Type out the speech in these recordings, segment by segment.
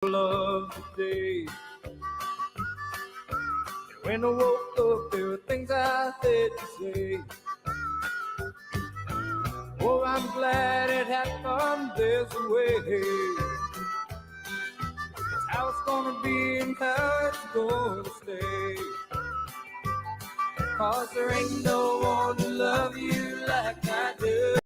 of the day. And when I woke up, there were things I had to say. Oh, I'm glad it happened this way. It's how it's gonna be and how it's gonna stay. 'Cause there ain't no one to love you like I do.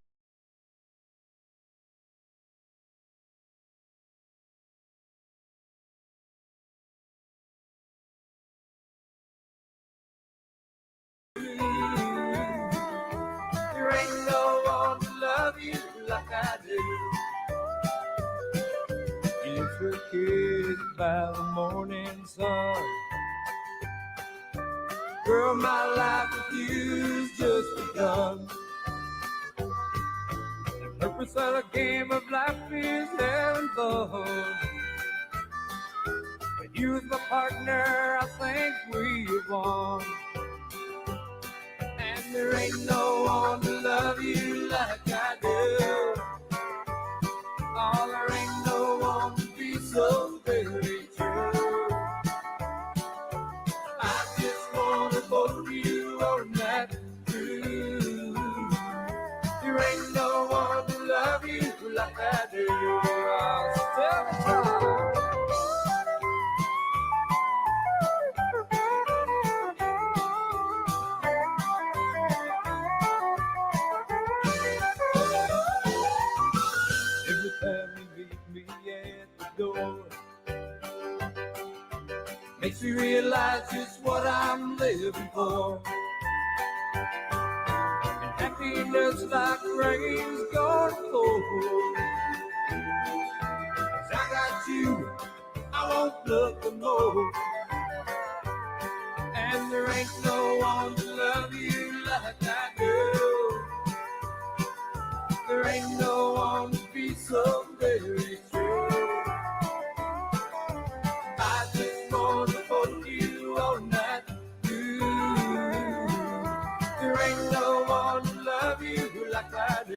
There ain't no one to love you like I do. If we're kissed by the morning sun, girl, my life with you's just begun. The purpose of the game of life is having fun. With you as my partner, I think we've won. And there ain't no one to love you like I do. Oh, there ain't no one to be so very true. I just wanna hold you all night through. There ain't no one to love you like I do. Oh, so tell me, child. Every time you meet me at the door, makes me realize just what I'm living for. And happiness like rain's gonna fall. 'Cause I got you, I won't look no more. And there ain't no one to love you like I do. There ain't no one to be so very true. I just wanna hold you all night through. There ain't no one to love you like I do.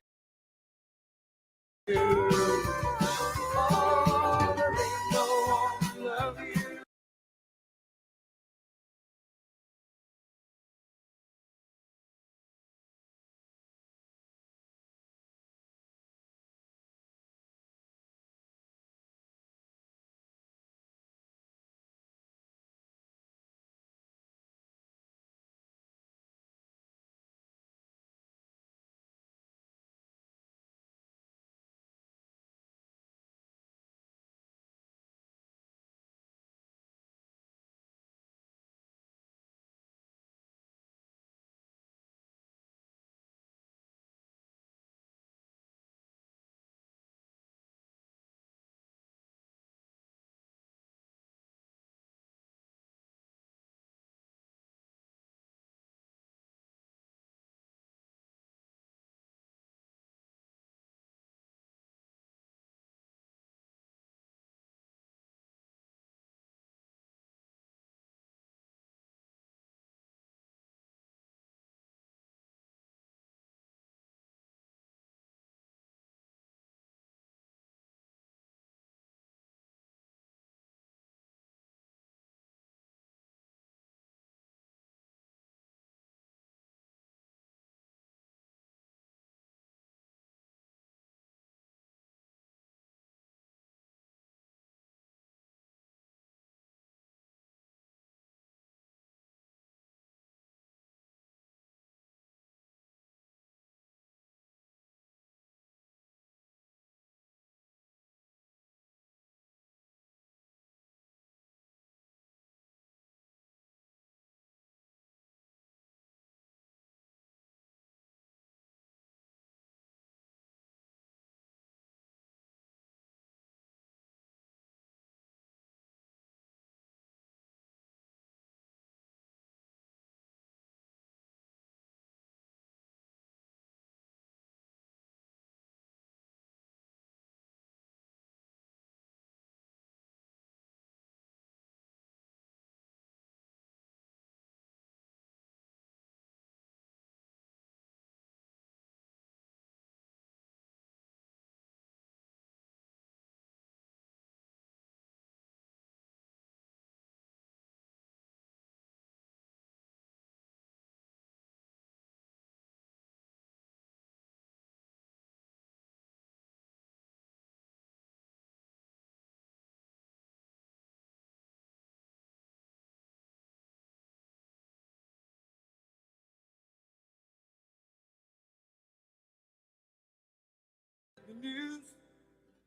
news.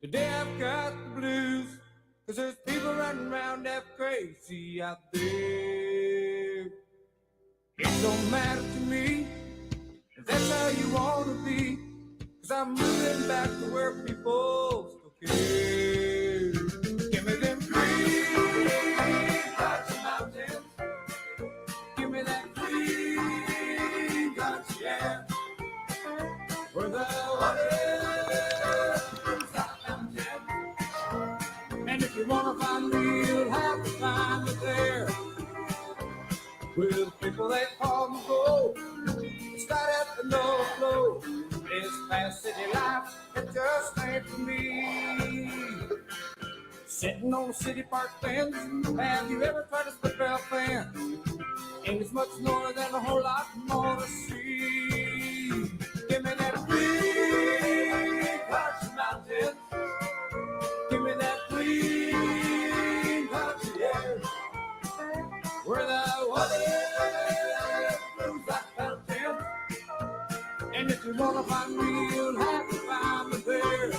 Today I've got the blues, 'cause there's people running around half crazy out there. It don't matter to me if that's how you want to be, 'cause I'm moving back to where people still care. Give me them green country mountains. Give me that green country air, where the water comes out mountain. And if you wanna find me, you'll have to find me there, with people they call me gold. Start at the low flow. This fast city life, it just ain't for me. Sitting on city park fence, have you ever tried to slip out fence? Ain't as much more than a whole lot more to see. Give me that green country mountain. Give me that green country air, where the water flows like fountain. And if you wanna find me, you'll have to find me there.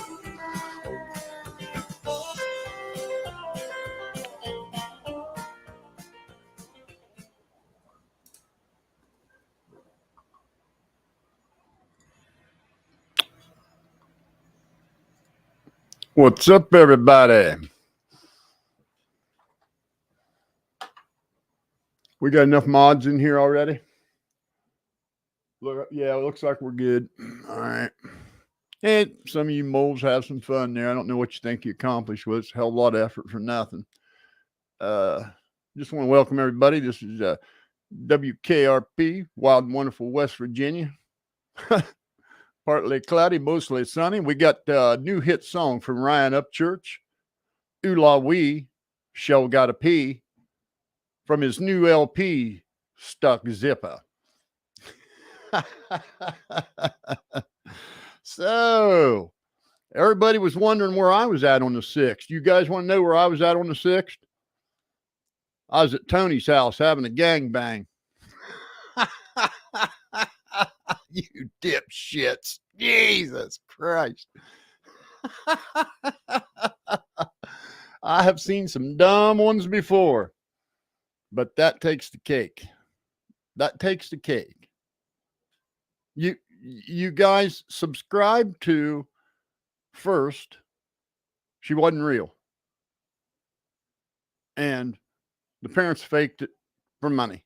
What's up, everybody? We got enough mods in here already? Look, yeah, it looks like we're good. All right. And some of you moles have some fun there. I don't know what you think you accomplished with. It's a hell of a lot of effort for nothing. Just want to welcome everybody. This is WKRP, Wild and Wonderful West Virginia. Partly cloudy, mostly sunny. We got a new hit song from Ryan Upchurch, Ooh La Wee, Shell Gotta Pee, from his new LP, Stuck Zipper. So, everybody was wondering where I was at on the 6th. You guys want to know where I was at on the 6th? I was at Tony's house having a gangbang. You dipshits. Jesus Christ. I have seen some dumb ones before, but that takes the cake. That takes the cake. You guys subscribe to first, she wasn't real. And the parents faked it for money.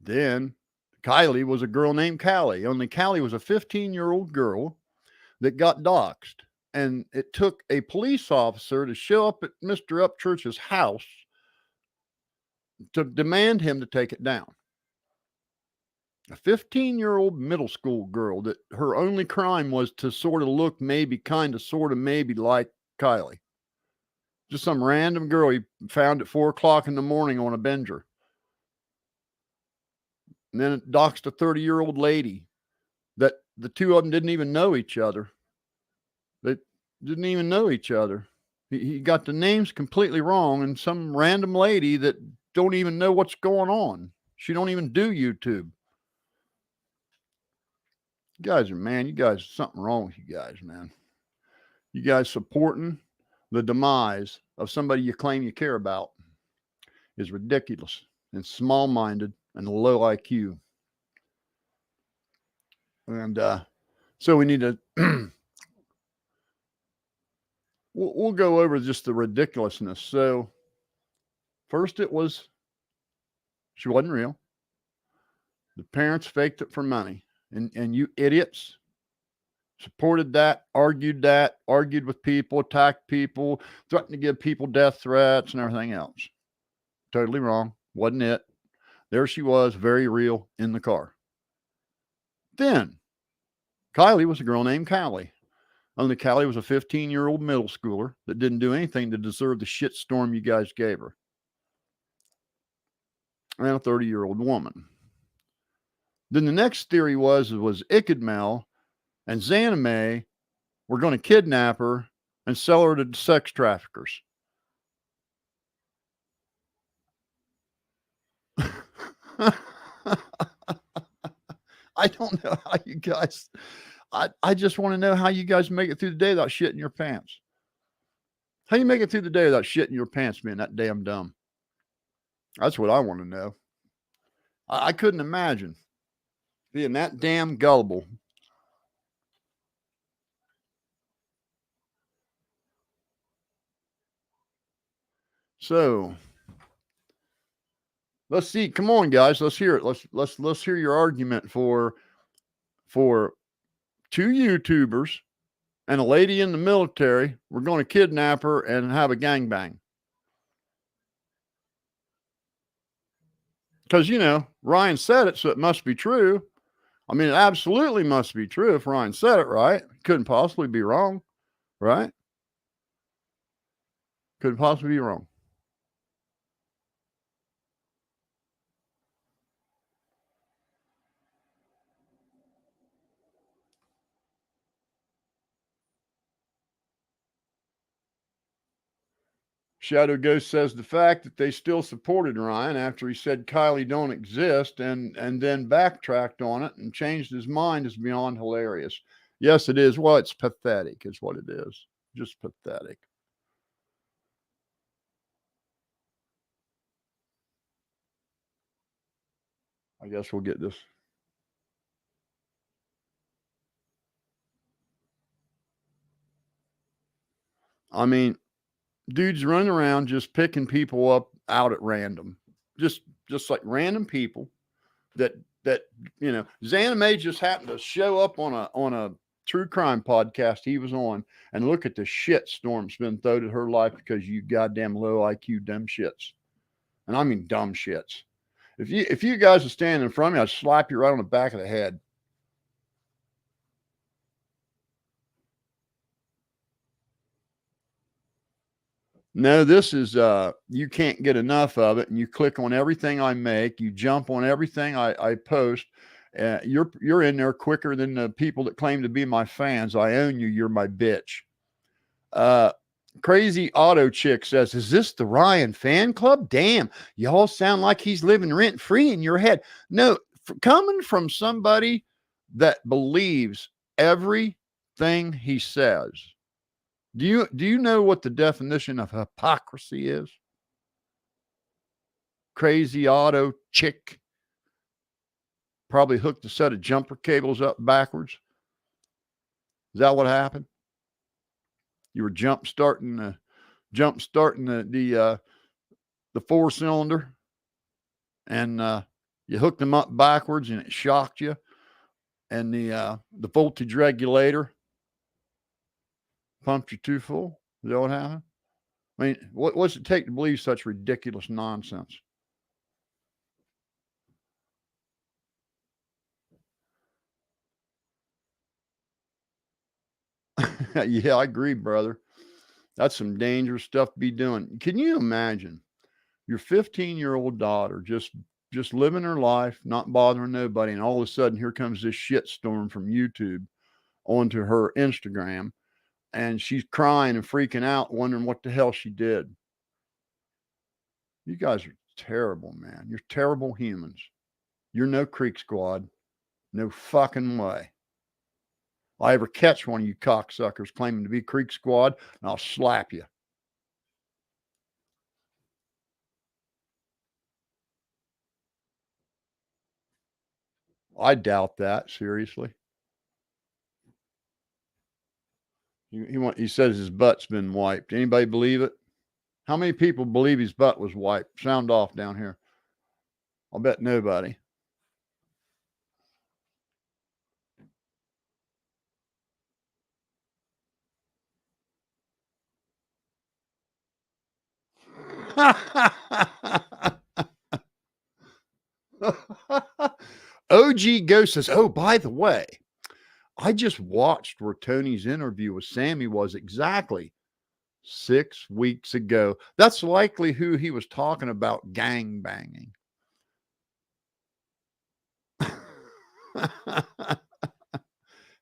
Then Kylie was a girl named Callie. Only Callie was a 15-year-old girl that got doxxed. And it took a police officer to show up at Mr. Upchurch's house to demand him to take it down. A 15-year-old middle school girl that her only crime was to sort of look maybe, kind of, sort of, maybe like Kylie. Just some random girl he found at 4 o'clock in the morning on a Benger. And then it doxed a 30-year-old lady that the two of them didn't even know each other. They didn't even know each other. He got the names completely wrong, and some random lady that don't even know what's going on. She don't even do YouTube. You guys are, man, you guys, something wrong with you guys, man. You guys supporting the demise of somebody you claim you care about is ridiculous and small-minded and low IQ. And so we need to, we'll go over just the ridiculousness. So first it was, she wasn't real. The parents faked it for money. And you idiots supported that, argued with people, attacked people, threatened to give people death threats and everything else. Totally wrong. Wasn't it. There she was, very real, in the car. Then, Kylie was a girl named Callie. Only Callie was a 15-year-old middle schooler that didn't do anything to deserve the shitstorm you guys gave her. And a 30-year-old woman. Then the next theory was Ickadmel and Zanime were going to kidnap her and sell her to sex traffickers. I don't know how you guys, I just want to know how you guys make it through the day without shitting your pants. How you make it through the day without shitting your pants being that damn dumb? That's what I want to know. I couldn't imagine being that damn gullible. So let's see. Come on, guys. Let's hear it. Let's hear your argument for two YouTubers and a lady in the military. We're going to kidnap her and have a gangbang. Because, you know, Ryan said it, so it must be true. I mean, it absolutely must be true if Ryan said it, right? Couldn't possibly be wrong, right? Couldn't possibly be wrong. Shadow Ghost says the fact that they still supported Ryan after he said Kylie don't exist and then backtracked on it and changed his mind is beyond hilarious. Yes, it is. Well, it's pathetic is what it is. Just pathetic. I guess we'll get this. I mean, dudes running around just picking people up out at random. Just like random people that you know, Xana May just happened to show up on a true crime podcast he was on, and look at the shit storm's been thrown at her life because you goddamn low IQ dumb shits. And I mean dumb shits. If you guys are standing in front of me, I'd slap you right on the back of the head. No, this is you can't get enough of it, and you click on everything I make, you jump on everything I post. You're in there quicker than the people that claim to be my fans. I own you. You're my bitch. Crazy Auto Chick says, "Is this the Ryan fan club? Damn, y'all sound like he's living rent free in your head." No, coming from somebody that believes everything he says. Do you know what the definition of hypocrisy is? Crazy Auto Chick probably hooked a set of jumper cables up backwards. Is that what happened? You were jump starting the 4-cylinder, and you hooked them up backwards, and it shocked you. And the voltage regulator pumped you too full. Is that what happened? I mean, what's it take to believe such ridiculous nonsense? Yeah, I agree, brother. That's some dangerous stuff to be doing. Can you imagine your 15-year-old daughter just living her life, not bothering nobody, and all of a sudden here comes this shitstorm from YouTube onto her Instagram, and she's crying and freaking out, wondering what the hell she did. You guys are terrible, man. You're terrible humans. You're no Creek Squad. No fucking way. If I ever catch one of you cocksuckers claiming to be Creek Squad, I'll slap you. I doubt that, seriously. He says his butt's been wiped. Anybody believe it? How many people believe his butt was wiped? Sound off down here. I'll bet nobody. OG Ghost says, "Oh, by the way, I just watched where Tony's interview with Sammy was exactly 6 weeks ago. That's likely who he was talking about gang banging."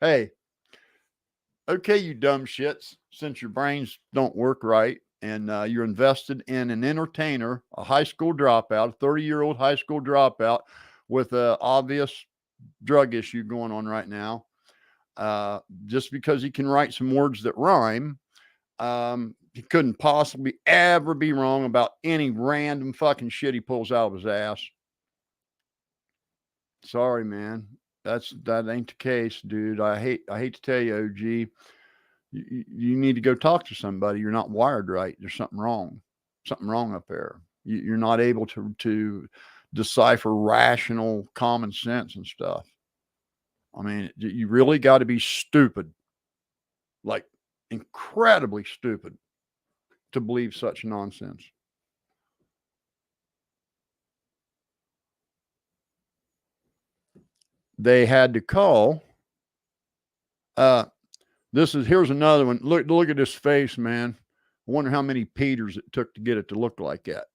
Hey, okay, you dumb shits, since your brains don't work right and you're invested in an entertainer, a high school dropout, a 30-year-old high school dropout with an obvious drug issue going on right now. Just because he can write some words that rhyme, he couldn't possibly ever be wrong about any random fucking shit he pulls out of his ass. Sorry, man. That ain't the case, dude. I hate to tell you, OG. You need to go talk to somebody. You're not wired right. There's something wrong. Something wrong up there. You're not able to decipher rational common sense and stuff. I mean, you really got to be stupid, like incredibly stupid, to believe such nonsense. They had to call. Here's another one. Look at this face, man. I wonder how many Peters it took to get it to look like that.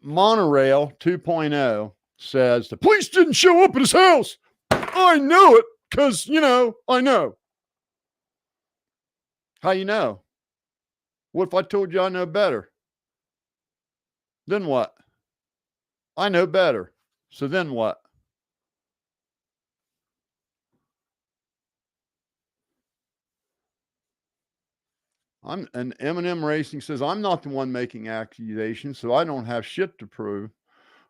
Monorail 2.0 says the police didn't show up at his house. I know it because, I know. How you know? What if I told you I know better? Then what? I know better. So then what? And Eminem Racing says, I'm not the one making accusations, so I don't have shit to prove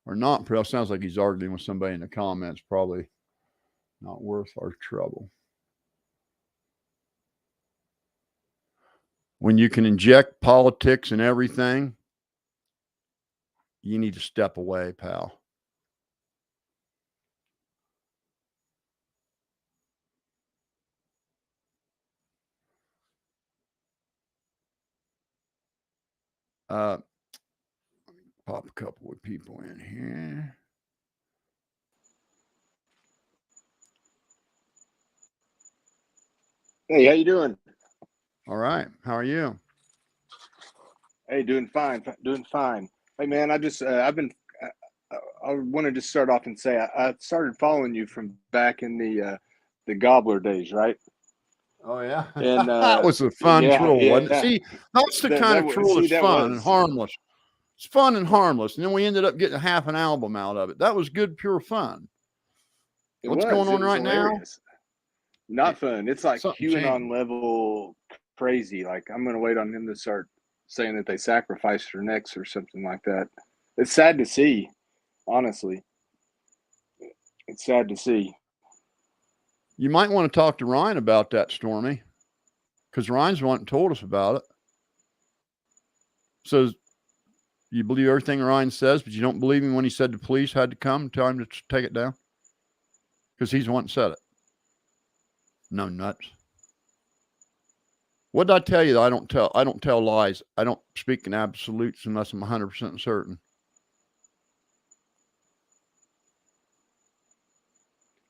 or not prove. Sounds like he's arguing with somebody in the comments. Probably not worth our trouble. When you can inject politics and everything, you need to step away, pal. Pop a couple of people in here. Hey, how you doing? All right. How are you? Hey, doing fine. Doing fine. Hey, man, I wanted to start off and say I started following you from back in the Gobbler days, right? Oh yeah, And that was a fun troll, wasn't it? yeah. See, that's the kind of troll that's fun and harmless. It's fun and harmless, and then we ended up getting half an album out of it. That was good, pure fun. What's going on right hilarious. Now? Not fun. It's like QAnon changed. level crazy. Like I'm gonna wait on him to start saying that they sacrificed their necks or something like that. It's sad to see, honestly. It's sad to see. You might want to talk to Ryan about that, Stormy, because Ryan's the one that told us about it. So you believe everything Ryan says, but you don't believe him when he said the police had to come and tell him to take it down? Because he's the one that said it. No nuts. What did I tell you that I don't tell lies. I don't speak in absolutes unless I'm 100% certain.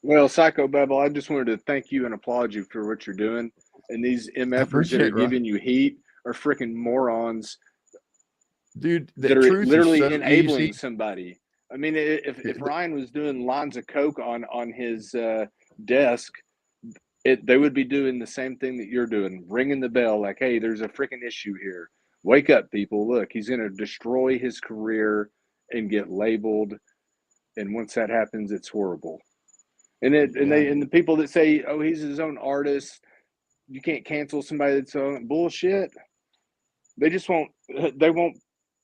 Well, Psycho Babel, I just wanted to thank you and applaud you for what you're doing. And these MFers that are giving you heat are freaking morons. Dude, that are literally so enabling somebody. I mean, if Ryan was doing lines of coke on his desk, they would be doing the same thing that you're doing, ringing the bell like, hey, there's a freaking issue here. Wake up, people. Look, he's going to destroy his career and get labeled. And once that happens, it's horrible. And the people that say, oh, he's his own artist, you can't cancel somebody that's own bullshit. They just won't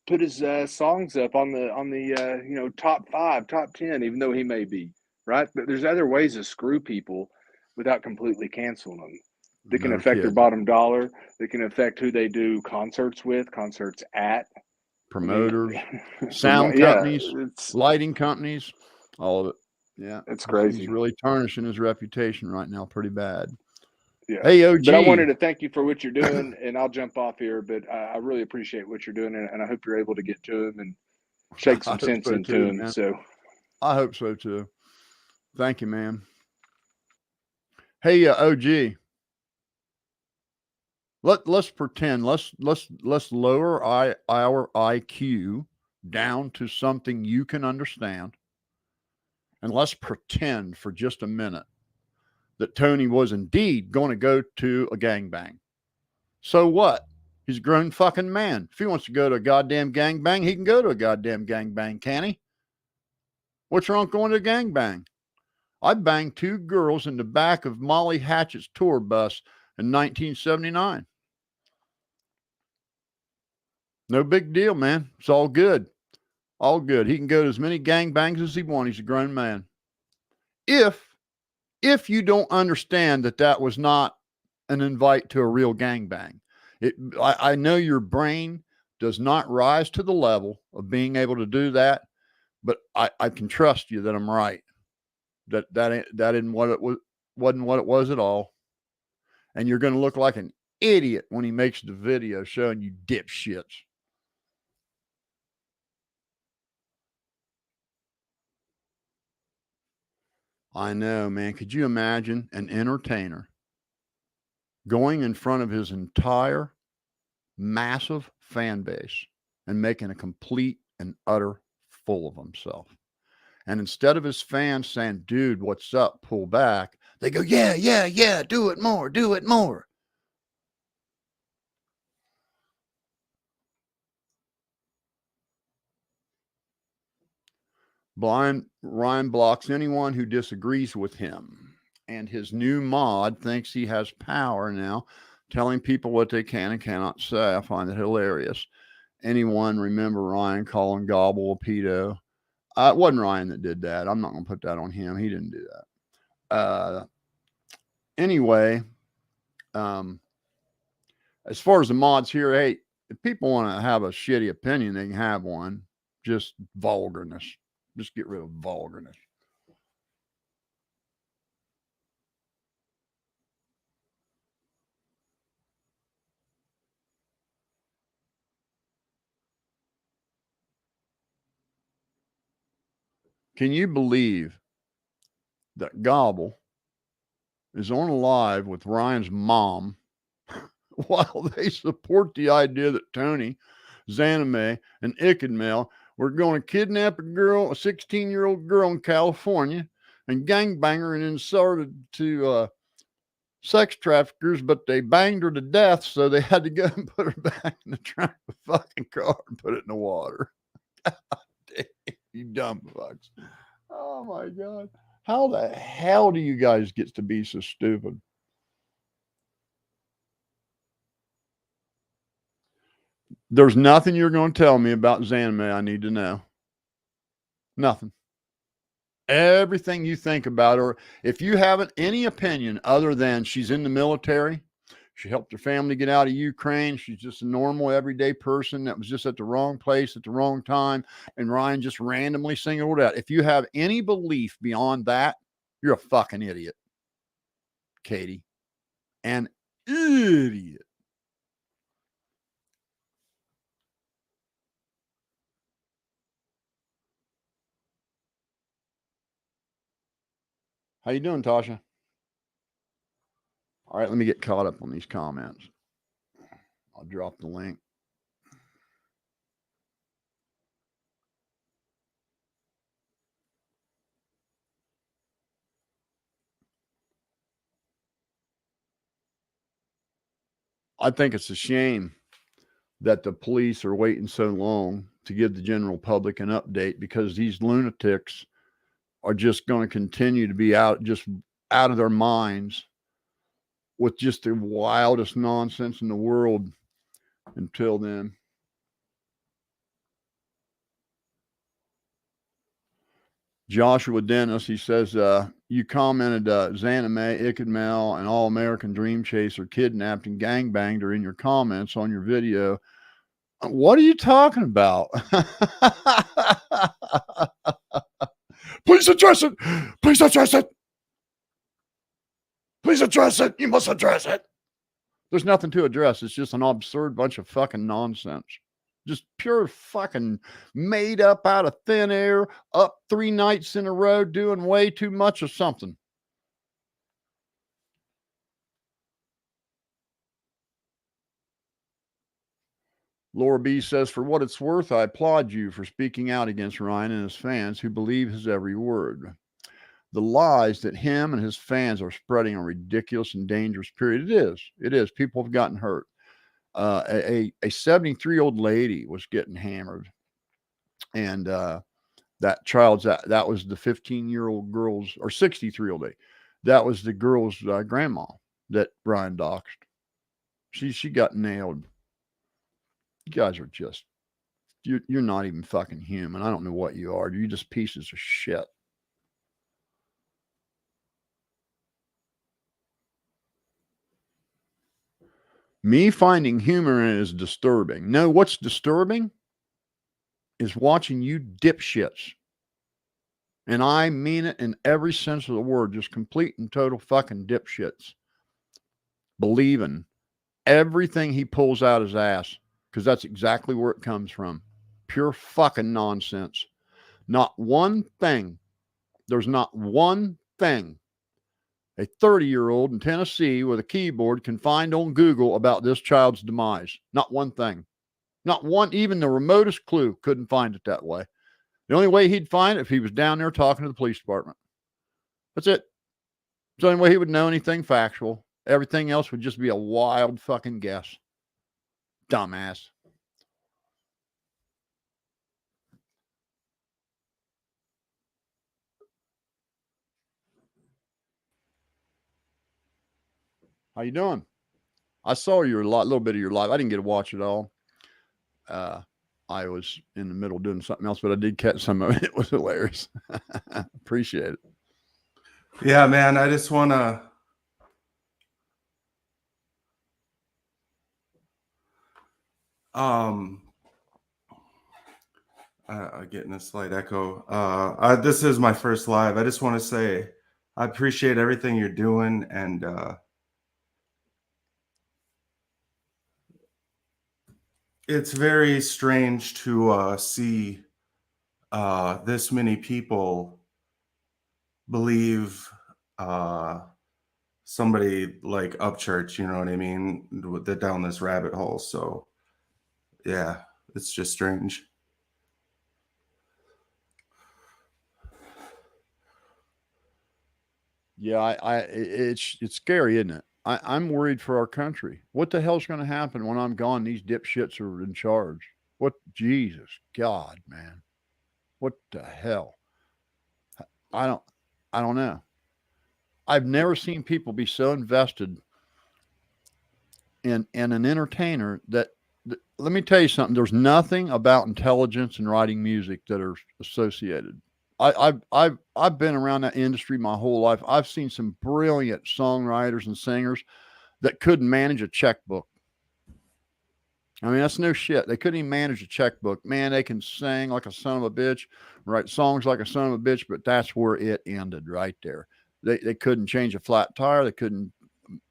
put his songs up on the top 5, top 10, even though he may be right. But there's other ways to screw people without completely canceling them. That can affect their bottom dollar. That can affect who they do concerts with, concerts at. Promoters, sound companies, lighting companies, all of it. Yeah, it's crazy. He's really tarnishing his reputation right now, pretty bad. Yeah. Hey, OG. But I wanted to thank you for what you're doing, and I'll jump off here. But I really appreciate what you're doing, and I hope you're able to get to him and shake some sense into him. Man. So I hope so too. Thank you, man. Hey, OG. Let's pretend. Let's lower our IQ down to something you can understand, and let's pretend for just a minute that Tony was indeed going to go to a gangbang. So what? He's a grown fucking man. If he wants to go to a goddamn gangbang, he can go to a goddamn gangbang, can he? What's wrong with going to a gangbang? I banged 2 girls in the back of Molly Hatchett's tour bus in 1979. No big deal, man. It's all good. All good. He can go to as many gangbangs as he wants. He's a grown man. If you don't understand that that was not an invite to a real gangbang, I know your brain does not rise to the level of being able to do that, but I can trust you that I'm right. That isn't what it was. Wasn't what it was at all. And you're going to look like an idiot when he makes the video showing you dipshits. I know, man. Could you imagine an entertainer going in front of his entire massive fan base and making a complete and utter fool of himself? And instead of his fans saying, dude, what's up? Pull back. They go, yeah, yeah, yeah. Do it more. Do it more. Ryan blocks anyone who disagrees with him. And his new mod thinks he has power now, telling people what they can and cannot say. I find it hilarious. Anyone remember Ryan calling Gobble a pedo? It wasn't Ryan that did that. I'm not going to put that on him. He didn't do that. Anyway, as far as the mods here, hey, if people want to have a shitty opinion, they can have one. Just vulgarness. Just get rid of vulgarness. Can you believe that Gobble is on live with Ryan's mom while they support the idea that Tony, Zanime, and Ickenmel were going to kidnap a girl, a 16-year-old girl in California, and gangbang her and then sell her to sex traffickers, but they banged her to death, so they had to go and put her back in the trunk of the fucking car and put it in the water. You dumb fucks. Oh my God. How the hell do you guys get to be so stupid? There's nothing you're going to tell me about Zanime I need to know. Nothing. Everything you think about her, if you haven't any opinion other than she's in the military, she helped her family get out of Ukraine, she's just a normal everyday person that was just at the wrong place at the wrong time, and Ryan just randomly singled out. If you have any belief beyond that, you're a fucking idiot, Katie. An idiot. How you doing, Tasha? All right, let me get caught up on these comments. I'll drop the link. I think it's a shame that the police are waiting so long to give the general public an update, because these lunatics are just going to continue to be out of their minds with just the wildest nonsense in the world until then. Joshua Dennis, he says, you commented Zanime, Ickenmel, and All American Dream Chaser kidnapped and gangbanged her in your comments on your video. What are you talking about? Please address it. Please address it. Please address it. You must address it. There's nothing to address. It's just an absurd bunch of fucking nonsense. Just pure fucking made up out of thin air, up 3 nights in a row, doing way too much of something. Laura B says, for what it's worth, I applaud you for speaking out against Ryan and his fans who believe his every word. The lies that him and his fans are spreading are ridiculous and dangerous, period. It is. People have gotten hurt. A 73-year-old lady was getting hammered, and That child's that was the 15-year-old girl's or 63-year-old lady. That was the girl's grandma that Brian doxed. She got nailed. You guys are just you're not even fucking human. I don't know what you are. You're just pieces of shit. Me finding humor in it is disturbing. No, what's disturbing is watching you dipshits. And I mean it in every sense of the word, just complete and total fucking dipshits. Believing everything he pulls out his ass, because that's exactly where it comes from. Pure fucking nonsense. Not one thing. There's not one thing a 30-year-old in Tennessee with a keyboard can find on Google about this child's demise. Not one thing. Not one, even the remotest clue couldn't find it that way. The only way he'd find it if he was down there talking to the police department. That's it. It's the only way he would know anything factual. Everything else would just be a wild fucking guess. Dumbass. How you doing? I saw your little bit of your live. I didn't get to watch it all. I was in the middle doing something else, but I did catch some of it. It was hilarious. Appreciate it. Yeah, man. I just want to getting a slight echo. This is my first live. I just want to say I appreciate everything you're doing, and it's very strange to see this many people believe somebody like Upchurch, you know what I mean, down this rabbit hole. So yeah, it's just strange. Yeah, it's scary, isn't it? I'm worried for our country. What the hell's going to happen when I'm gone? These dipshits are in charge. What, Jesus, God, man, what the hell? I don't know. I've never seen people be so invested in an entertainer that. Let me tell you something. There's nothing about intelligence and writing music that are associated. I've been around that industry my whole life. I've seen some brilliant songwriters and singers that couldn't manage a checkbook. I mean, that's no shit. They couldn't even manage a checkbook. Man, they can sing like a son of a bitch, write songs like a son of a bitch, but that's where it ended right there. They couldn't change a flat tire. They couldn't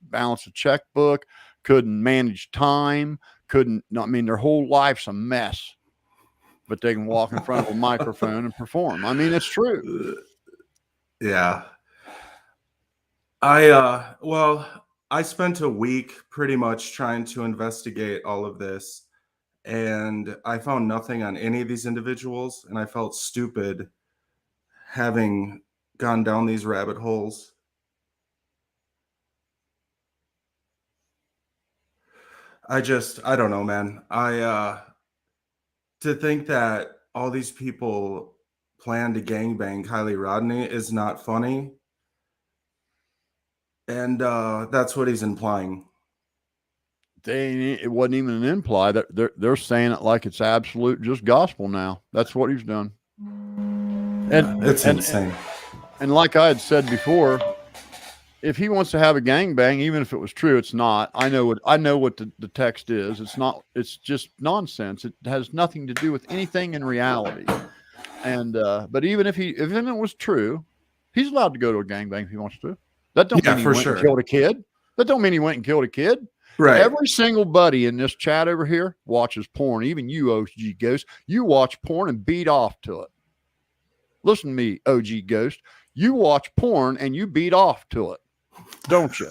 balance a checkbook, couldn't manage time, I mean, their whole life's a mess, but they can walk in front of a microphone and perform. I mean, it's true. Yeah. I spent a week pretty much trying to investigate all of this, and I found nothing on any of these individuals, and I felt stupid having gone down these rabbit holes. I don't know, man. To think that all these people plan to gangbang Kylie Rodney is not funny. And that's what he's implying. It wasn't even an imply. They're saying it like it's absolute just gospel now. That's what he's done. And it's insane. And like I had said before, if he wants to have a gangbang, even if it was true, it's not. I know what the text is. It's not. It's just nonsense. It has nothing to do with anything in reality. And but even if it was true, he's allowed to go to a gangbang if he wants to. That don't mean he went and killed a kid. That don't mean he went and killed a kid. Right. Every single buddy in this chat over here watches porn. Even you, OG Ghost, you watch porn and beat off to it. Listen to me, OG Ghost. You watch porn and you beat off to it, don't you?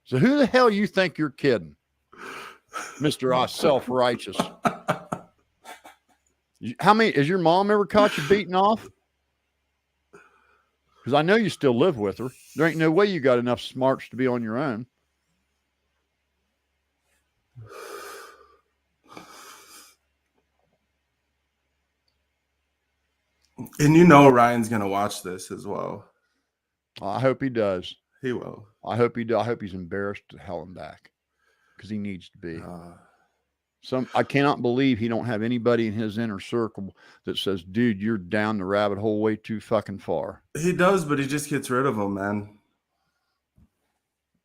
So who the hell you think you're kidding, Mr. Self-righteous? How many has your mom ever caught you beating off? Because I know you still live with her. There ain't no way you got enough smarts to be on your own. And you know Ryan's gonna watch this as well. I hope he does. He will. I hope he does. I hope he's embarrassed to hell and back, because he needs to be. I cannot believe he don't have anybody in his inner circle that says, dude, you're down the rabbit hole way too fucking far. He does, but he just gets rid of them, man.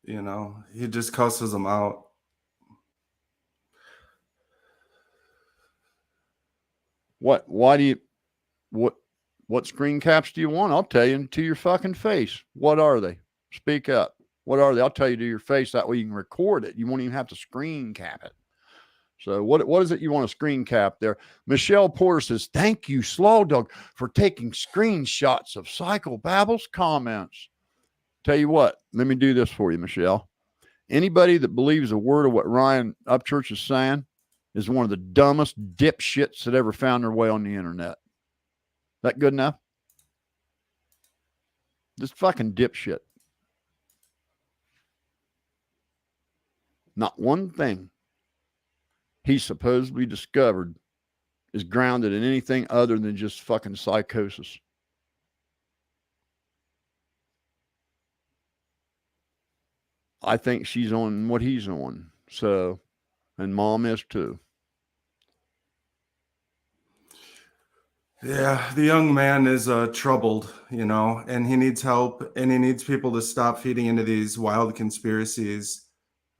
You know, he just cusses them out. What screen caps do you want? I'll tell you to your fucking face. What are they? Speak up. What are they? I'll tell you to your face. That way you can record it. You won't even have to screen cap it. So what is it you want to screen cap there? Michelle Porter says, thank you, Slaw Dog, for taking screenshots of Psychobabbles comments. Tell you what, let me do this for you, Michelle. Anybody that believes a word of what Ryan Upchurch is saying is one of the dumbest dipshits that ever found their way on the internet. That good enough? This fucking dipshit. Not one thing he supposedly discovered is grounded in anything other than just fucking psychosis. I think she's on what he's on. So, and mom is too. Yeah, the young man is troubled, you know, and he needs help, and he needs people to stop feeding into these wild conspiracies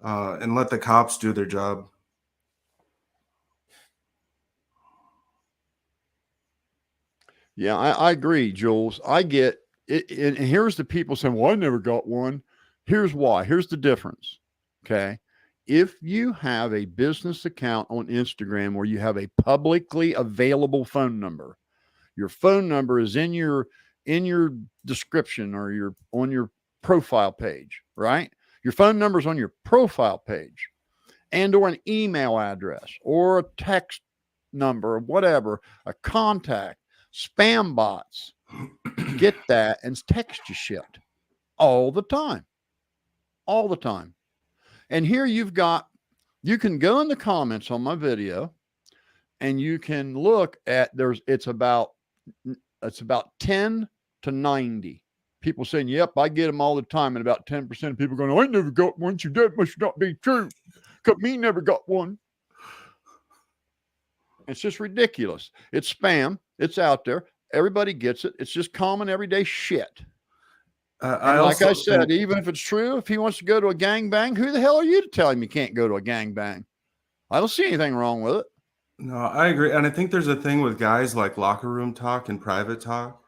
and let the cops do their job. Yeah, I agree, Jules. I get it. And here's the people saying, well, I never got one. Here's why. Here's the difference. Okay. If you have a business account on Instagram where you have a publicly available phone number, your phone number is in your description or on your profile page, right? Your phone number is on your profile page, and or an email address or a text number or whatever, a contact. Spam bots get that and text you shit all the time. All the time. And here you can go in the comments on my video and you can look at it's about 10 to 90 people saying, yep, I get them all the time. And about 10% of people going, I never got one. So that must not be true. Because me never got one. It's just ridiculous. It's spam. It's out there. Everybody gets it. It's just common everyday shit. Like I said, even if it's true, if he wants to go to a gangbang, who the hell are you to tell him he can't go to a gangbang? I don't see anything wrong with it. No, I agree. And I think there's a thing with guys like locker room talk and private talk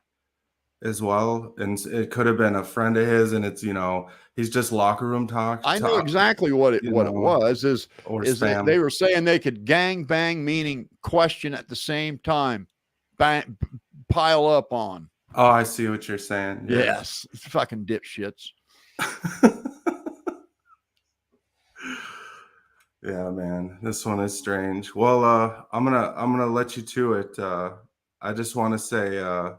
as well. And it could have been a friend of his, and it's, you know, he's just locker room talk. I know exactly what it was. Is that they were saying they could gang bang, meaning question at the same time, bang, pile up on. Oh, I see what you're saying. Yeah. Yes, it's fucking dipshits. Yeah, man, this one is strange. Well, I'm gonna let you to it. I just want to say I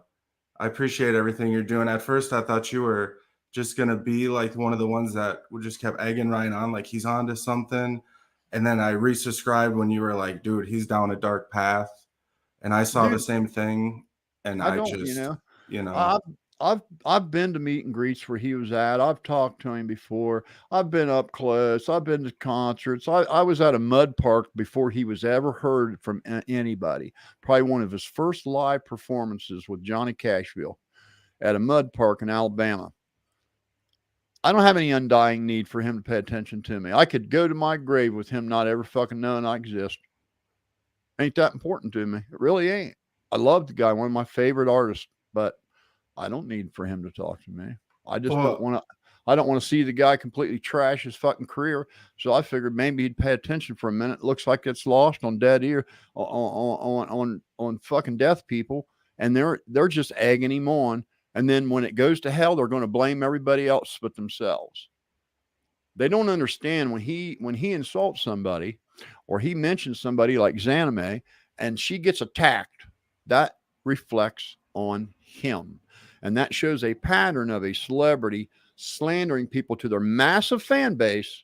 appreciate everything you're doing. At first, I thought you were just gonna be like one of the ones that would just kept egging Ryan on, like he's on to something. And then I resubscribed when you were like, dude, he's down a dark path. And I saw the same thing. And I just, you know, I've been to meet and greets where he was at. I've talked to him before. I've been up close. I've been to concerts. I was at a mud park before he was ever heard from anybody. Probably one of his first live performances with Johnny Cashville at a mud park in Alabama. I don't have any undying need for him to pay attention to me. I could go to my grave with him not ever fucking knowing I exist. Ain't that important to me. It really ain't. I love the guy, one of my favorite artists, but I don't need for him to talk to me. I just don't want to. I don't want to see the guy completely trash his fucking career. So I figured maybe he'd pay attention for a minute. It looks like it's lost on dead ear on fucking deaf people, and they're just egging him on. And then when it goes to hell, they're going to blame everybody else but themselves. They don't understand when he insults somebody or he mentions somebody like Zanime and she gets attacked, that reflects on him. And that shows a pattern of a celebrity slandering people to their massive fan base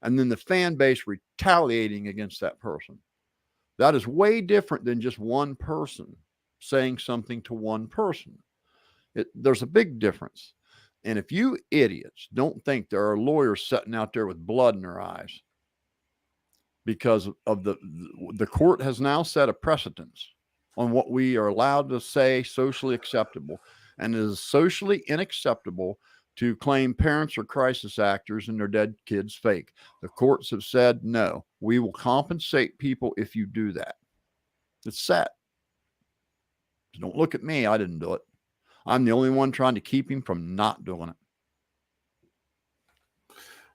and then the fan base retaliating against that person. That is way different than just one person. saying something to one person. There's a big difference. And if you idiots don't think there are lawyers sitting out there with blood in their eyes because of the court has now set a precedence on what we are allowed to say socially acceptable, and it is socially unacceptable to claim parents are crisis actors and their dead kids fake. The courts have said, no, we will compensate people if you do that. It's set. Don't look at me. I didn't do it. I'm the only one trying to keep him from not doing it.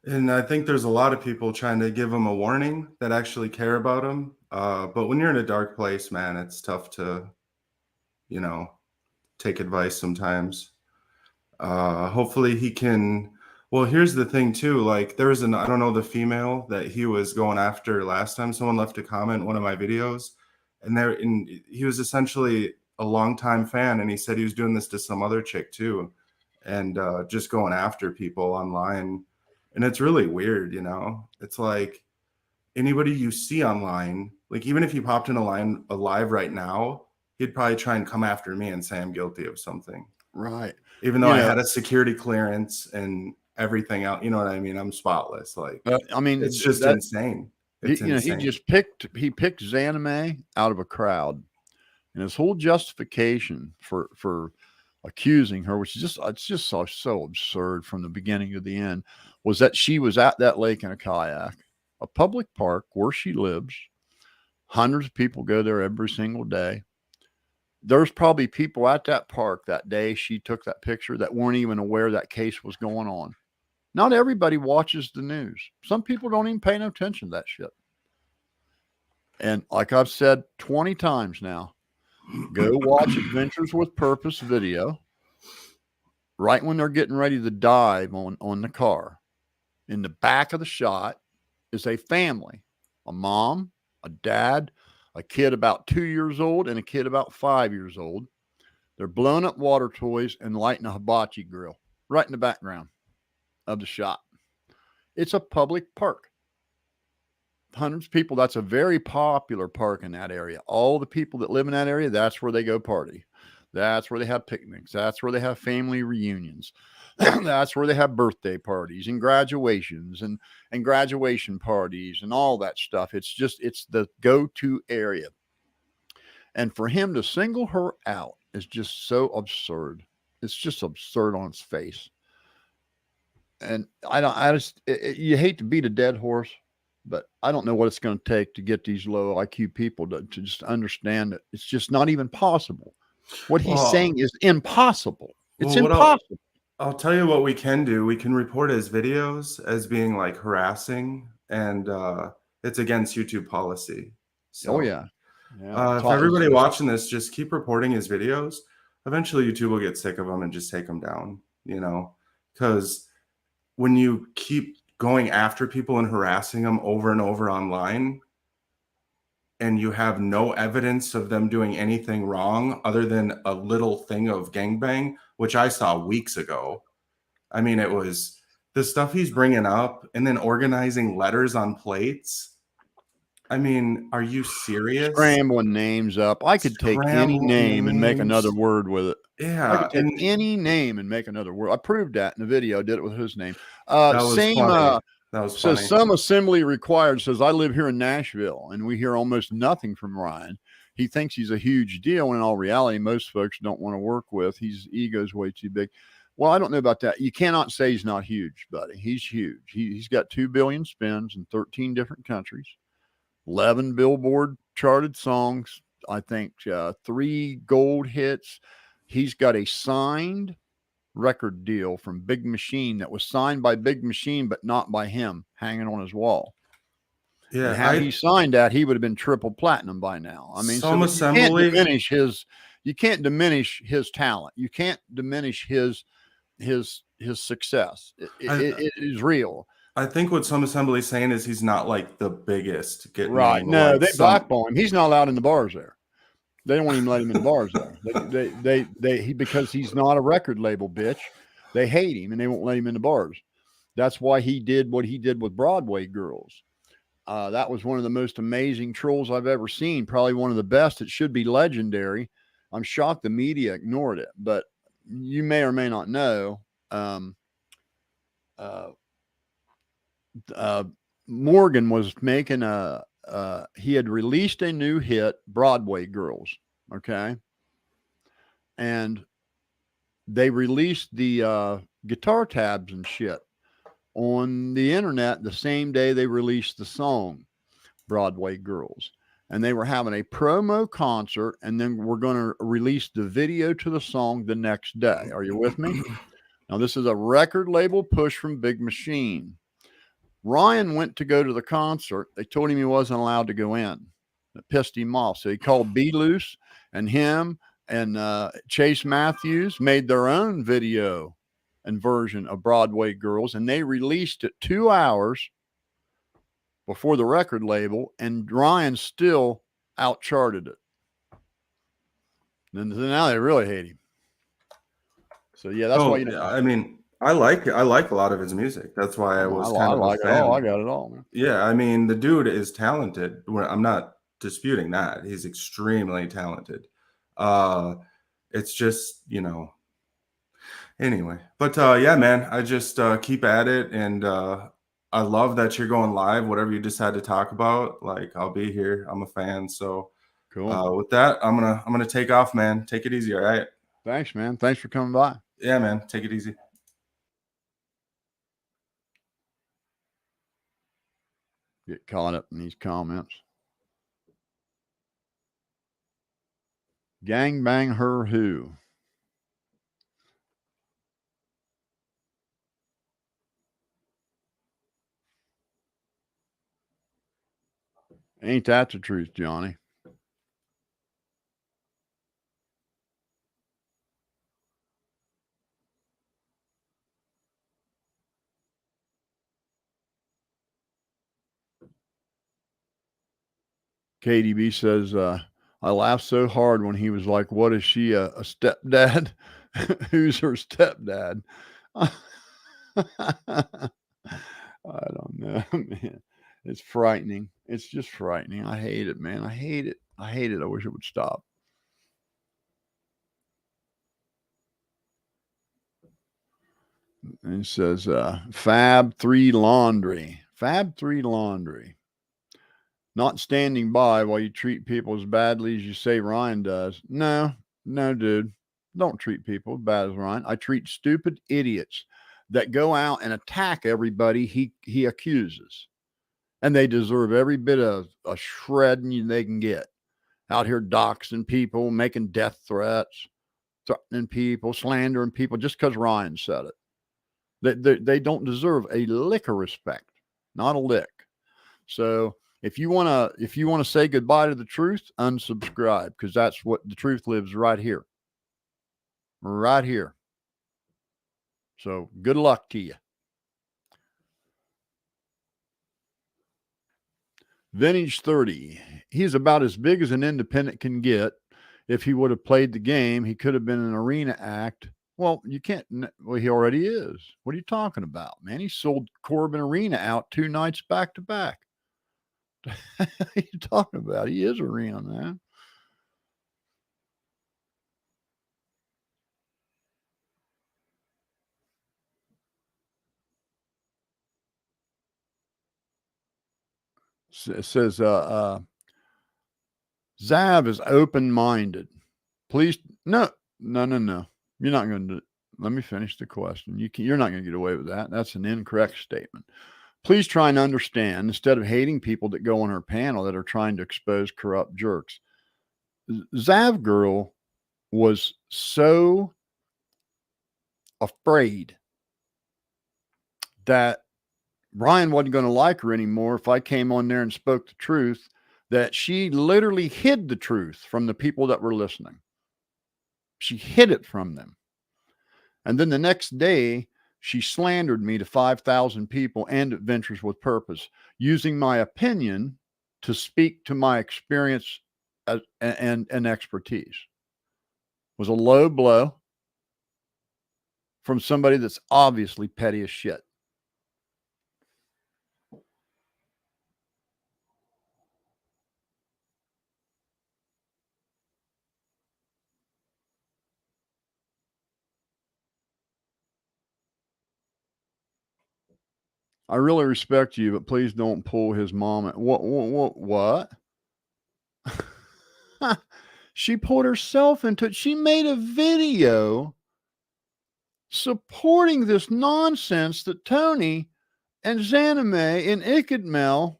And I think there's a lot of people trying to give him a warning that actually care about him. But when you're in a dark place, man, it's tough to, take advice sometimes. Hopefully he can. Well, here's the thing too. Like there was I don't know, the female that he was going after last time. Someone left a comment in one of my videos, and he was essentially a longtime fan, and he said he was doing this to some other chick too, and just going after people online. And it's really weird, It's like anybody you see online, like even if he popped in a line alive right now, he'd probably try and come after me and say I'm guilty of something. Right. Even though I had a security clearance and everything else, you know what I mean? I'm spotless. Like, it's just insane. It's insane. He picked Zanime out of a crowd, and his whole justification for accusing her, which is it's just so absurd from the beginning to the end, was that she was at that lake in a kayak, a public park where she lives. Hundreds of people go there every single day. There's probably people at that park that day she took that picture that weren't even aware that case was going on. Not everybody watches the news. Some people don't even pay no attention to that shit. And like I've said 20 times now, go watch Adventures with Purpose video. Right when they're getting ready to dive on the car, in the back of the shot is a family, a mom, a dad, a kid about 2 years old, and a kid about 5 years old. They're blowing up water toys and lighting a hibachi grill right in the background of the shot. It's a public park. Hundreds of people. That's a very popular park in that area. All the people that live in that area, that's where they go party. That's where they have picnics. That's where they have family reunions. That's where they have birthday parties and graduations and graduation parties and all that stuff. It's the go-to area. And for him to single her out is just so absurd. It's just absurd on its face. And you hate to beat a dead horse, but I don't know what it's going to take to get these low IQ people to just understand that it's just not even possible. What he's saying is impossible. It's impossible. I'll tell you what we can do. We can report his videos as being like harassing, and it's against YouTube policy. So, yeah. If everybody watching this just keep reporting his videos, eventually YouTube will get sick of them and just take them down, because when you keep going after people and harassing them over and over online, and you have no evidence of them doing anything wrong other than a little thing of gangbang, which I saw weeks ago. I mean, it was the stuff he's bringing up and then organizing letters on plates. I mean, are you serious? Scrambling names up. I could take any name and make another word with it. Yeah. I could take any name and make another word. I proved that in the video. I did it with his name. That was funny. That was funny. Says some assembly required. Says I live here in Nashville, and we hear almost nothing from Ryan. He thinks he's a huge deal, when in all reality, most folks don't want to work with. His ego's way too big. Well, I don't know about that. You cannot say he's not huge, buddy. He's huge. He's got 2 billion spins in 13 different countries, 11 Billboard charted songs. I think 3 gold hits. He's got a signed record deal from Big Machine that was signed by Big Machine, but not by him, hanging on his wall. Yeah, and had he signed that, he would have been triple platinum by now. I mean, some assembly. You can't diminish his talent. You can't diminish his success. It is real. I think what some assembly is saying is he's not like the biggest. Right? No, they blackball him. He's not allowed in the bars there. They don't want him to let him in the bars there. Because he's not a record label bitch. They hate him and they won't let him in the bars. That's why he did what he did with Broadway Girls. That was one of the most amazing trolls I've ever seen. Probably one of the best. It should be legendary. I'm shocked the media ignored it. But you may or may not know, um, uh, uh, Morgan was making he had released a new hit, Broadway Girls. Okay. And they released the guitar tabs and shit on the internet the same day they released the song, Broadway Girls. And they were having a promo concert, and then we're going to release the video to the song the next day. Are you with me? Now, this is a record label push from Big Machine. Ryan went to go to the concert. They told him he wasn't allowed to go in. It pissed him off. So he called Be Loose, and him and Chase Matthews made their own video and version of Broadway Girls, and they released it 2 hours before the record label, and Ryan still outcharted it. And now they really hate him. So yeah, that's why I mean, I like a lot of his music. That's why I was kind of a fan. I got it all, man. Yeah, I mean, the dude is talented. I'm not disputing that. He's extremely talented. It's just, anyway. But yeah, man, I just keep at it, and I love that you're going live. Whatever you decide to talk about, like, I'll be here. I'm a fan. So cool. With that, I'm gonna take off, man. Take it easy, all right? Thanks, man. Thanks for coming by. Yeah, man. Take it easy. Get caught up in these comments. Gang bang her who? Ain't that the truth, Johnny? KDB says, I laughed so hard when he was like, what is she, a stepdad? Who's her stepdad? I don't know, man. It's frightening. It's just frightening. I hate it, man. I hate it. I hate it. I wish it would stop. And it says, Fab 3 Laundry. Fab 3 Laundry. Not standing by while you treat people as badly as you say Ryan does. No, dude. Don't treat people as bad as Ryan. I treat stupid idiots that go out and attack everybody he accuses. And they deserve every bit of a shredding they can get. Out here doxing people, making death threats, threatening people, slandering people just because Ryan said it. They don't deserve a lick of respect. Not a lick. So if you want to say goodbye to the truth, unsubscribe, because that's what the truth lives right here. Right here. So good luck to you. Vintage 30. He's about as big as an independent can get. If he would have played the game, he could have been an arena act. Well, you can't. Well, he already is. What are you talking about, man? He sold Corbin Arena out 2 nights back to back. What are you talking about? He is arena, man. It says, Zav is open-minded. Please, no. You're not going to. Let me finish the question. You're not going to get away with that. That's an incorrect statement. Please try and understand, instead of hating people that go on her panel that are trying to expose corrupt jerks. Zav girl was so afraid that Ryan wasn't going to like her anymore if I came on there and spoke the truth, that she literally hid the truth from the people that were listening. She hid it from them. And then the next day, she slandered me to 5,000 people and Adventures with Purpose, using my opinion to speak to my experience and expertise. It was a low blow from somebody that's obviously petty as shit. I really respect you, but please don't pull his mom. What? She pulled herself into it. She made a video supporting this nonsense that Tony and Zanime and Ikadmel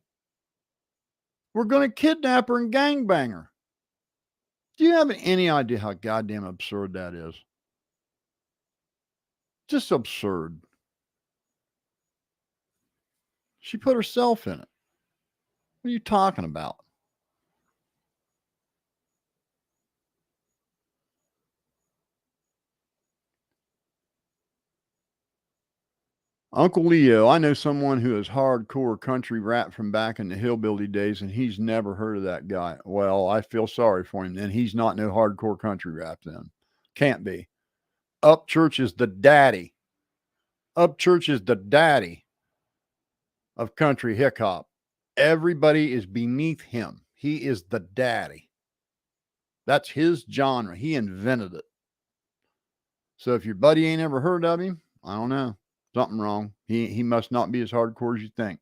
were going to kidnap her and gangbang her. Do you have any idea how goddamn absurd that is? Just absurd. She put herself in it. What are you talking about? Uncle Leo, I know someone who is hardcore country rap from back in the hillbilly days, and he's never heard of that guy. Well, I feel sorry for him. And he's not no hardcore country rap then. Can't be. Upchurch is the daddy. Upchurch is the daddy of country hip hop. Everybody is beneath him. He is the daddy. That's his genre. He invented it. So if your buddy ain't ever heard of him, I don't know. Something wrong. He must not be as hardcore as you think.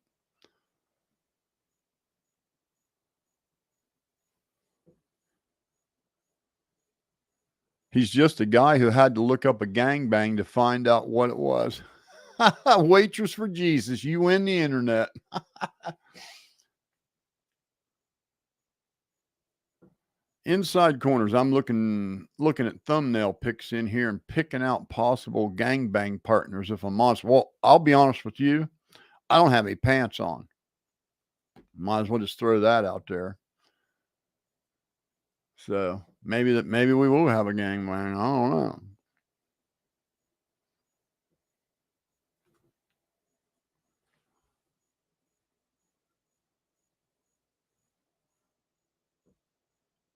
He's just a guy who had to look up a gangbang to find out what it was. Waitress for Jesus. You win the internet. Inside corners. I'm looking at thumbnail pics in here and picking out possible gangbang partners if I'm honest. Well, I'll be honest with you. I don't have any pants on. Might as well just throw that out there. So maybe we will have a gangbang. I don't know.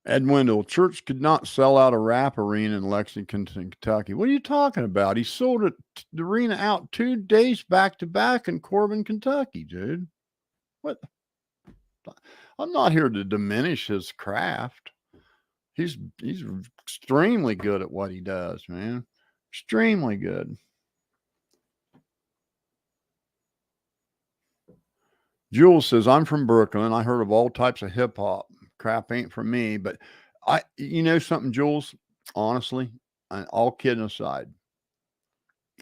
Ed Wendell, Church could not sell out a rap arena in Lexington, Kentucky. What are you talking about? He sold the arena out 2 days back to back in Corbin, Kentucky, dude. What? I'm not here to diminish his craft. He's extremely good at what he does, man. Extremely good. Jules says, I'm from Brooklyn. I heard of all types of hip hop. Crap ain't for me, but you know something, Jules, honestly, all kidding aside,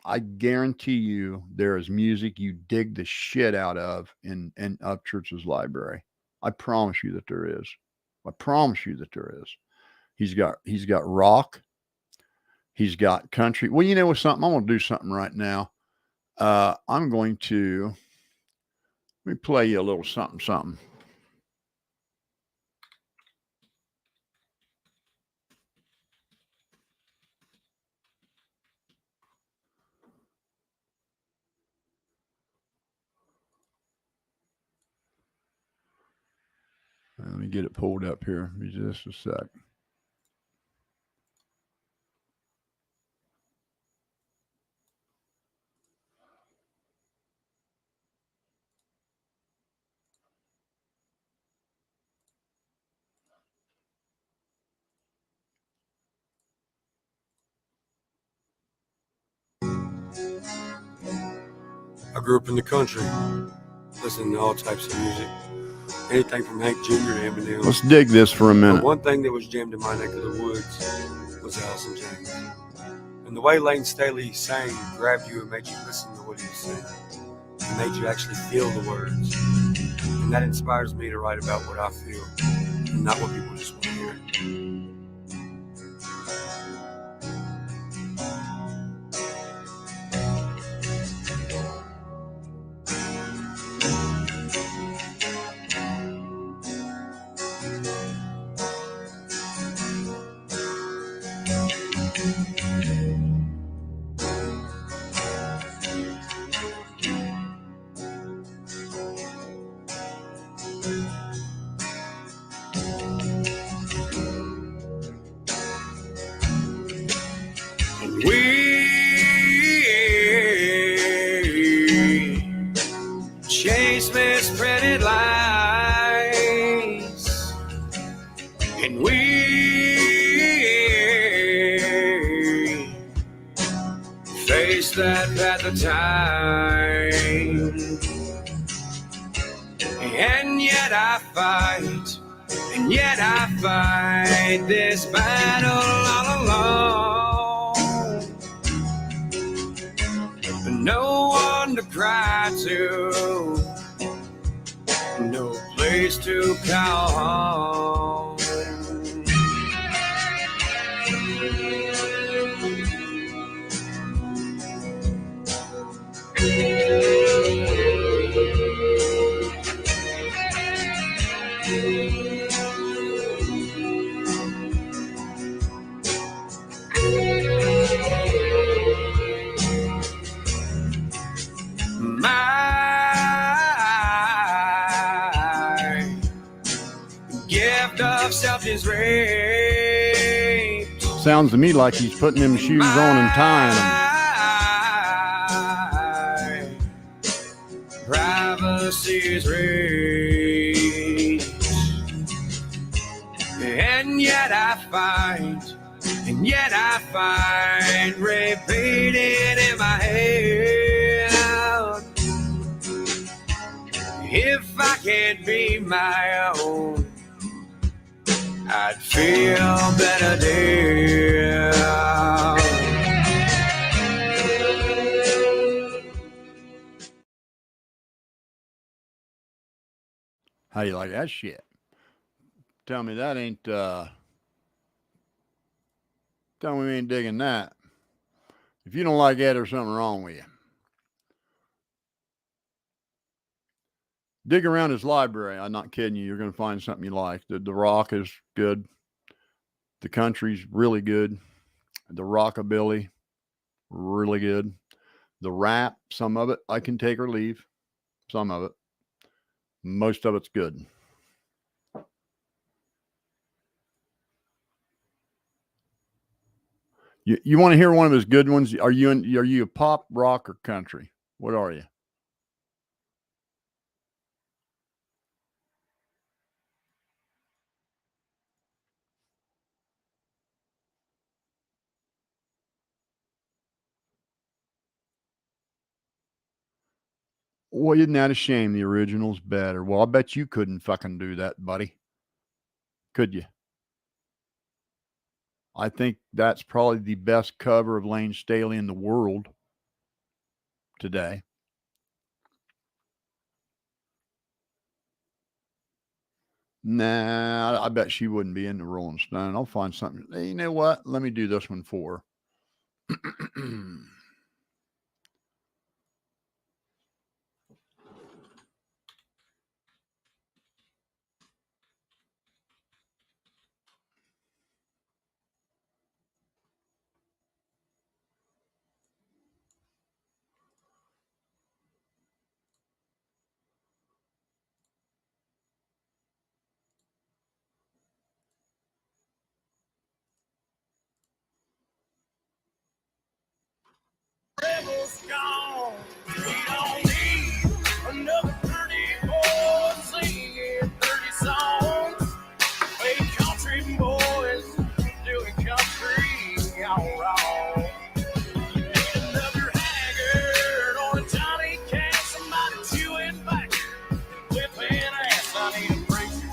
I guarantee you there is music you dig the shit out of in Upchurch's library. I promise you that there is. I promise you that there is. He's got rock. He's got country. Well, you know what's something? I'm going to do something right now. I'm going to, let me play you a little something. Let me get it pulled up here. Just a sec. I grew up in the country, listening to all types of music, anything from Hank Jr. to Eminem. Let's dig this for a minute. But one thing that was jammed in my neck of the woods was Allison James. And the way Lane Staley sang grabbed you and made you listen to what he was saying. It made you actually feel the words. And that inspires me to write about what I feel, and not what people just want to hear. That at the time I fight, and yet I fight this battle all alone. But no one to cry to, no place to call home. My gift of self is raped. Sounds to me like he's putting them shoes on and tying them. Privacy is raped. And yet I find, repeated in my head. If I can't be my own, I'd feel better dead. How you like that shit? Tell me that ain't, tell me we ain't digging that. If you don't like that, there's something wrong with you. Dig around his library. I'm not kidding you. You're going to find something you like. The rock is good. The country's really good. The rockabilly, really good. The rap, some of it I can take or leave. Some of it. Most of it's good. You want to hear one of his good ones? Are you a pop, rock, or country? What are you? Well, isn't that a shame? The original's better. Well, I bet you couldn't fucking do that, buddy. Could you? I think that's probably the best cover of Lane Staley in the world today. Nah, I bet she wouldn't be into Rolling Stone. I'll find something. Hey, you know what? Let me do this one for her. Rebels gone. We don't need another pretty boy singing pretty songs. Hey, country boys doing country all wrong. Need another haggard or a Johnny Cash, somebody chewing back and whipping ass. I need a preacher.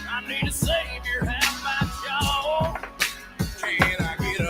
I need a savior. How about y'all? Can I get a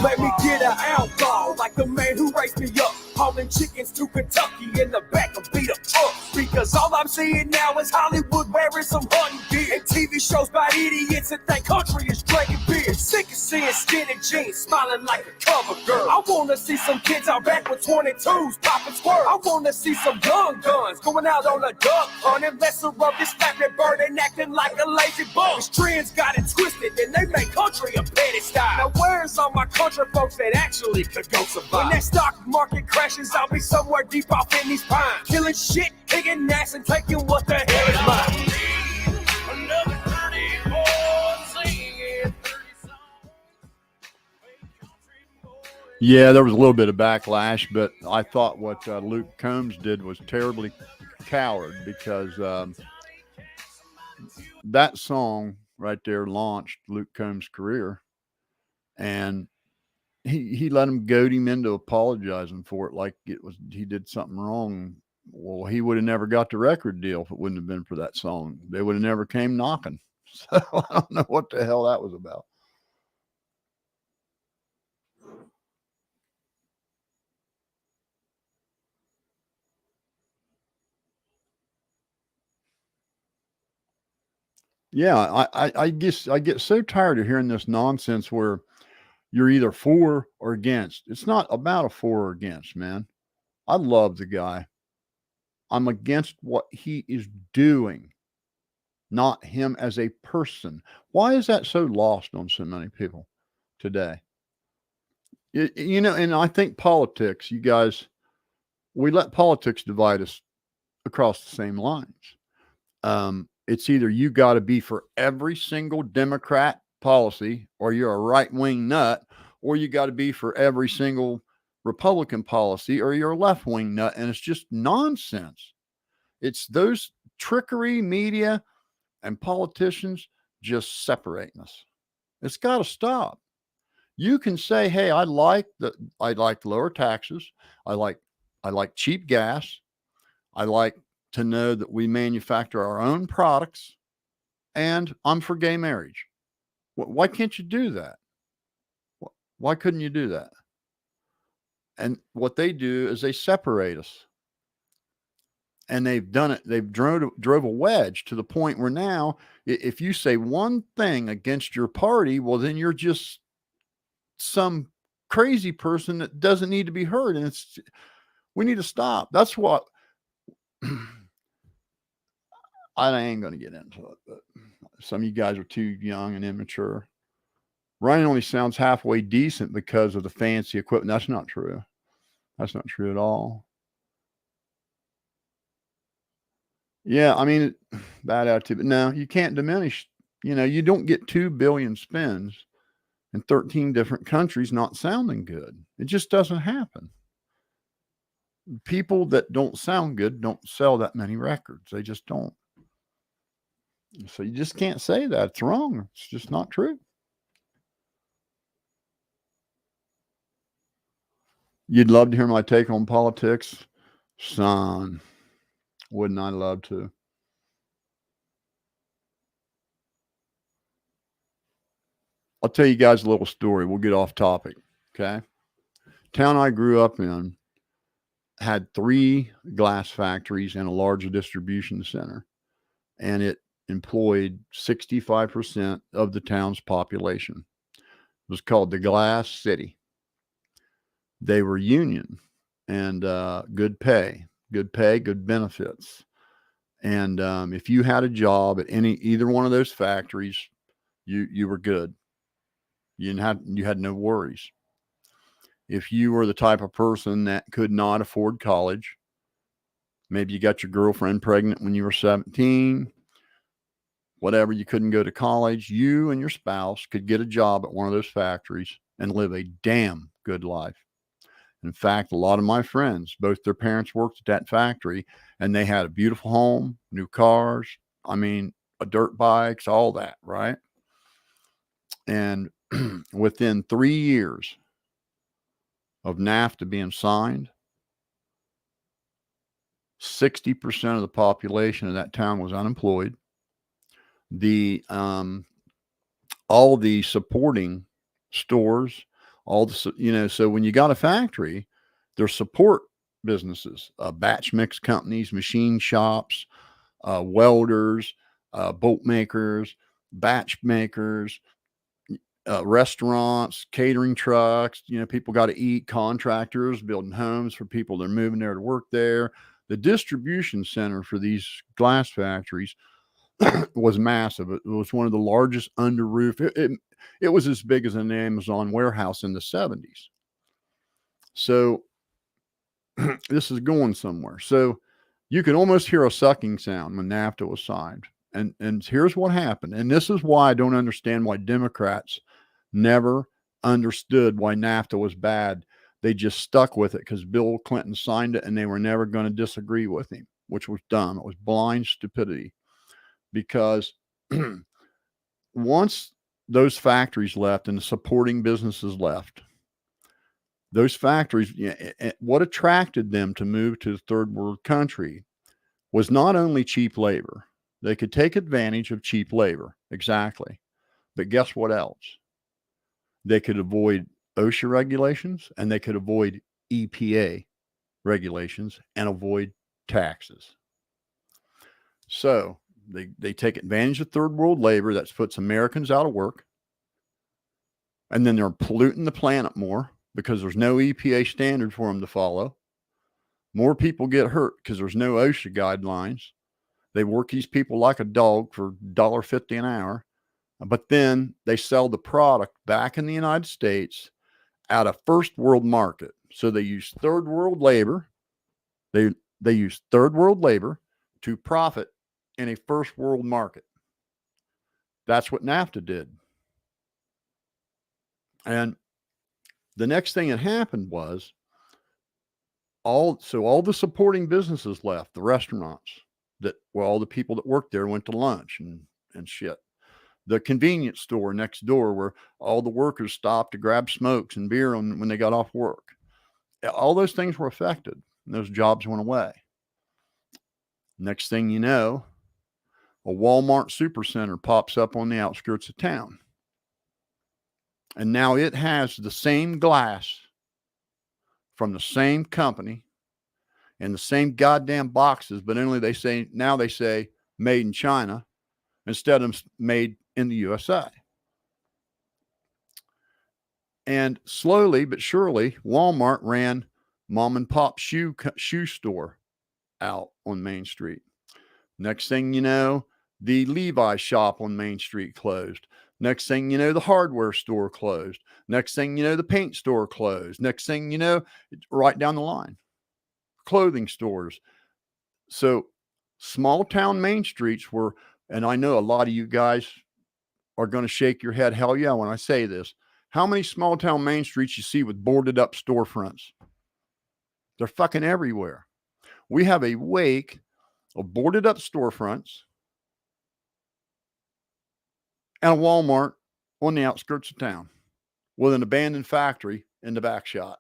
Let me get an outlaw like the man who raised me up, hauling chickens to Kentucky in the back of beat up truck. Because all I'm seeing now is Hollywood wearing some hunting gear and TV shows by idiots that think country is drinking beer. Sick of seeing skinny jeans smiling like a cover girl. I wanna see some kids out back with 22s popping squirrels. I wanna see some young guns going out on a duck hunt and lesser of this fat bird and acting like a lazy bug. These trends got it twisted and they make country a petty style. Now where's all my country folks that actually could go survive? When that stock market crashes, I'll be somewhere deep off in these pines, killing shit, digging ass, and taking what the hell is mine. another pretty boy singing 30 songs? Hey, country boys. Yeah, there was a little bit of backlash, but I thought what Luke Combs did was terribly coward because that song right there launched Luke Combs' career, and he let him goad him into apologizing for it like it was he did something wrong. Well, he would have never got the record deal if it wouldn't have been for that song. They would have never came knocking. So I don't know what the hell that was about. Yeah, I guess I get so tired of hearing this nonsense where you're either for or against. It's not about a for or against, man. I love the guy. I'm against what he is doing, not him as a person. Why is that so lost on so many people today? You know, and I think politics, you guys, we let politics divide us across the same lines. It's either you got to be for every single Democrat policy or you're a right wing nut, or you got to be for every single Republican policy or you're a left wing nut. And it's just nonsense. It's those trickery media and politicians just separating us. It's got to stop. You can say, hey, I like lower taxes. I like cheap gas. I like to know that we manufacture our own products, and I'm for gay marriage. Why can't you do that? Why couldn't you do that? And what they do is they separate us. And they've done it. They've drove a wedge to the point where now, if you say one thing against your party, well, then you're just some crazy person that doesn't need to be heard. And we need to stop. That's what I ain't going to get into it, but some of you guys are too young and immature. Ryan only sounds halfway decent because of the fancy equipment. That's not true. That's not true at all. Yeah, I mean, bad attitude. But no, you can't diminish. You know, you don't get 2 billion spins in 13 different countries not sounding good. It just doesn't happen. People that don't sound good don't sell that many records. They just don't. So you just can't say that. It's wrong. It's just not true. You'd love to hear my take on politics? Son, wouldn't I love to? I'll tell you guys a little story. We'll get off topic. Okay. Town I grew up in had 3 glass factories and a large distribution center, and it employed 65% of the town's population. It was called the Glass City. They were union and good pay, good benefits. And if you had a job at either one of those factories, you were good. You had no worries. If you were the type of person that could not afford college, maybe you got your girlfriend pregnant when you were 17, whatever, you couldn't go to college, you and your spouse could get a job at one of those factories and live a damn good life. In fact, a lot of my friends, both their parents worked at that factory, and they had a beautiful home, new cars, I mean, dirt bikes, all that, right? And within 3 years of NAFTA being signed, 60% of the population of that town was unemployed. All the supporting stores, so when you got a factory, there's support businesses, batch mix companies, machine shops, welders, bolt makers, batch makers, restaurants, catering trucks, people got to eat, contractors building homes for people that are moving there to work there. The distribution center for these glass factories was massive. It was one of the largest under roof. It was as big as an Amazon warehouse in the 70s. So this is going somewhere. So you can almost hear a sucking sound when NAFTA was signed. And here's what happened. And this is why I don't understand why Democrats never understood why NAFTA was bad. They just stuck with it because Bill Clinton signed it and they were never going to disagree with him, which was dumb. It was blind stupidity. Because once those factories left and the supporting businesses left, Those factories, what attracted them to move to the third world country was not only cheap labor. They could take advantage of cheap labor, exactly. But guess what else? They could avoid OSHA regulations and they could avoid EPA regulations and avoid taxes. So they take advantage of third world labor that puts Americans out of work. And then they're polluting the planet more because there's no EPA standard for them to follow. More people get hurt because there's no OSHA guidelines. They work these people like a dog for $1.50 an hour. But then they sell the product back in the United States at a first world market. So they use third world labor. They use third world labor to profit in a first world market. That's what NAFTA did. And the next thing that happened was all the supporting businesses left, the restaurants all the people that worked there went to lunch and shit. The convenience store next door where all the workers stopped to grab smokes and beer when they got off work. All those things were affected and those jobs went away. Next thing you know, a Walmart supercenter pops up on the outskirts of town. And now it has the same glass from the same company and the same goddamn boxes, but only they say made in China instead of made in the USA. And slowly but surely, Walmart ran mom and pop shoe store out on Main Street. Next thing you know, the Levi's shop on Main Street closed. Next thing you know, the hardware store closed. Next thing you know, the paint store closed. Next thing you know, right down the line, clothing stores. So small town Main Streets were, and I know a lot of you guys are going to shake your head. Hell yeah, when I say this. How many small town Main Streets you see with boarded up storefronts? They're fucking everywhere. We have a wake of boarded up storefronts and a Walmart on the outskirts of town with an abandoned factory in the back shot.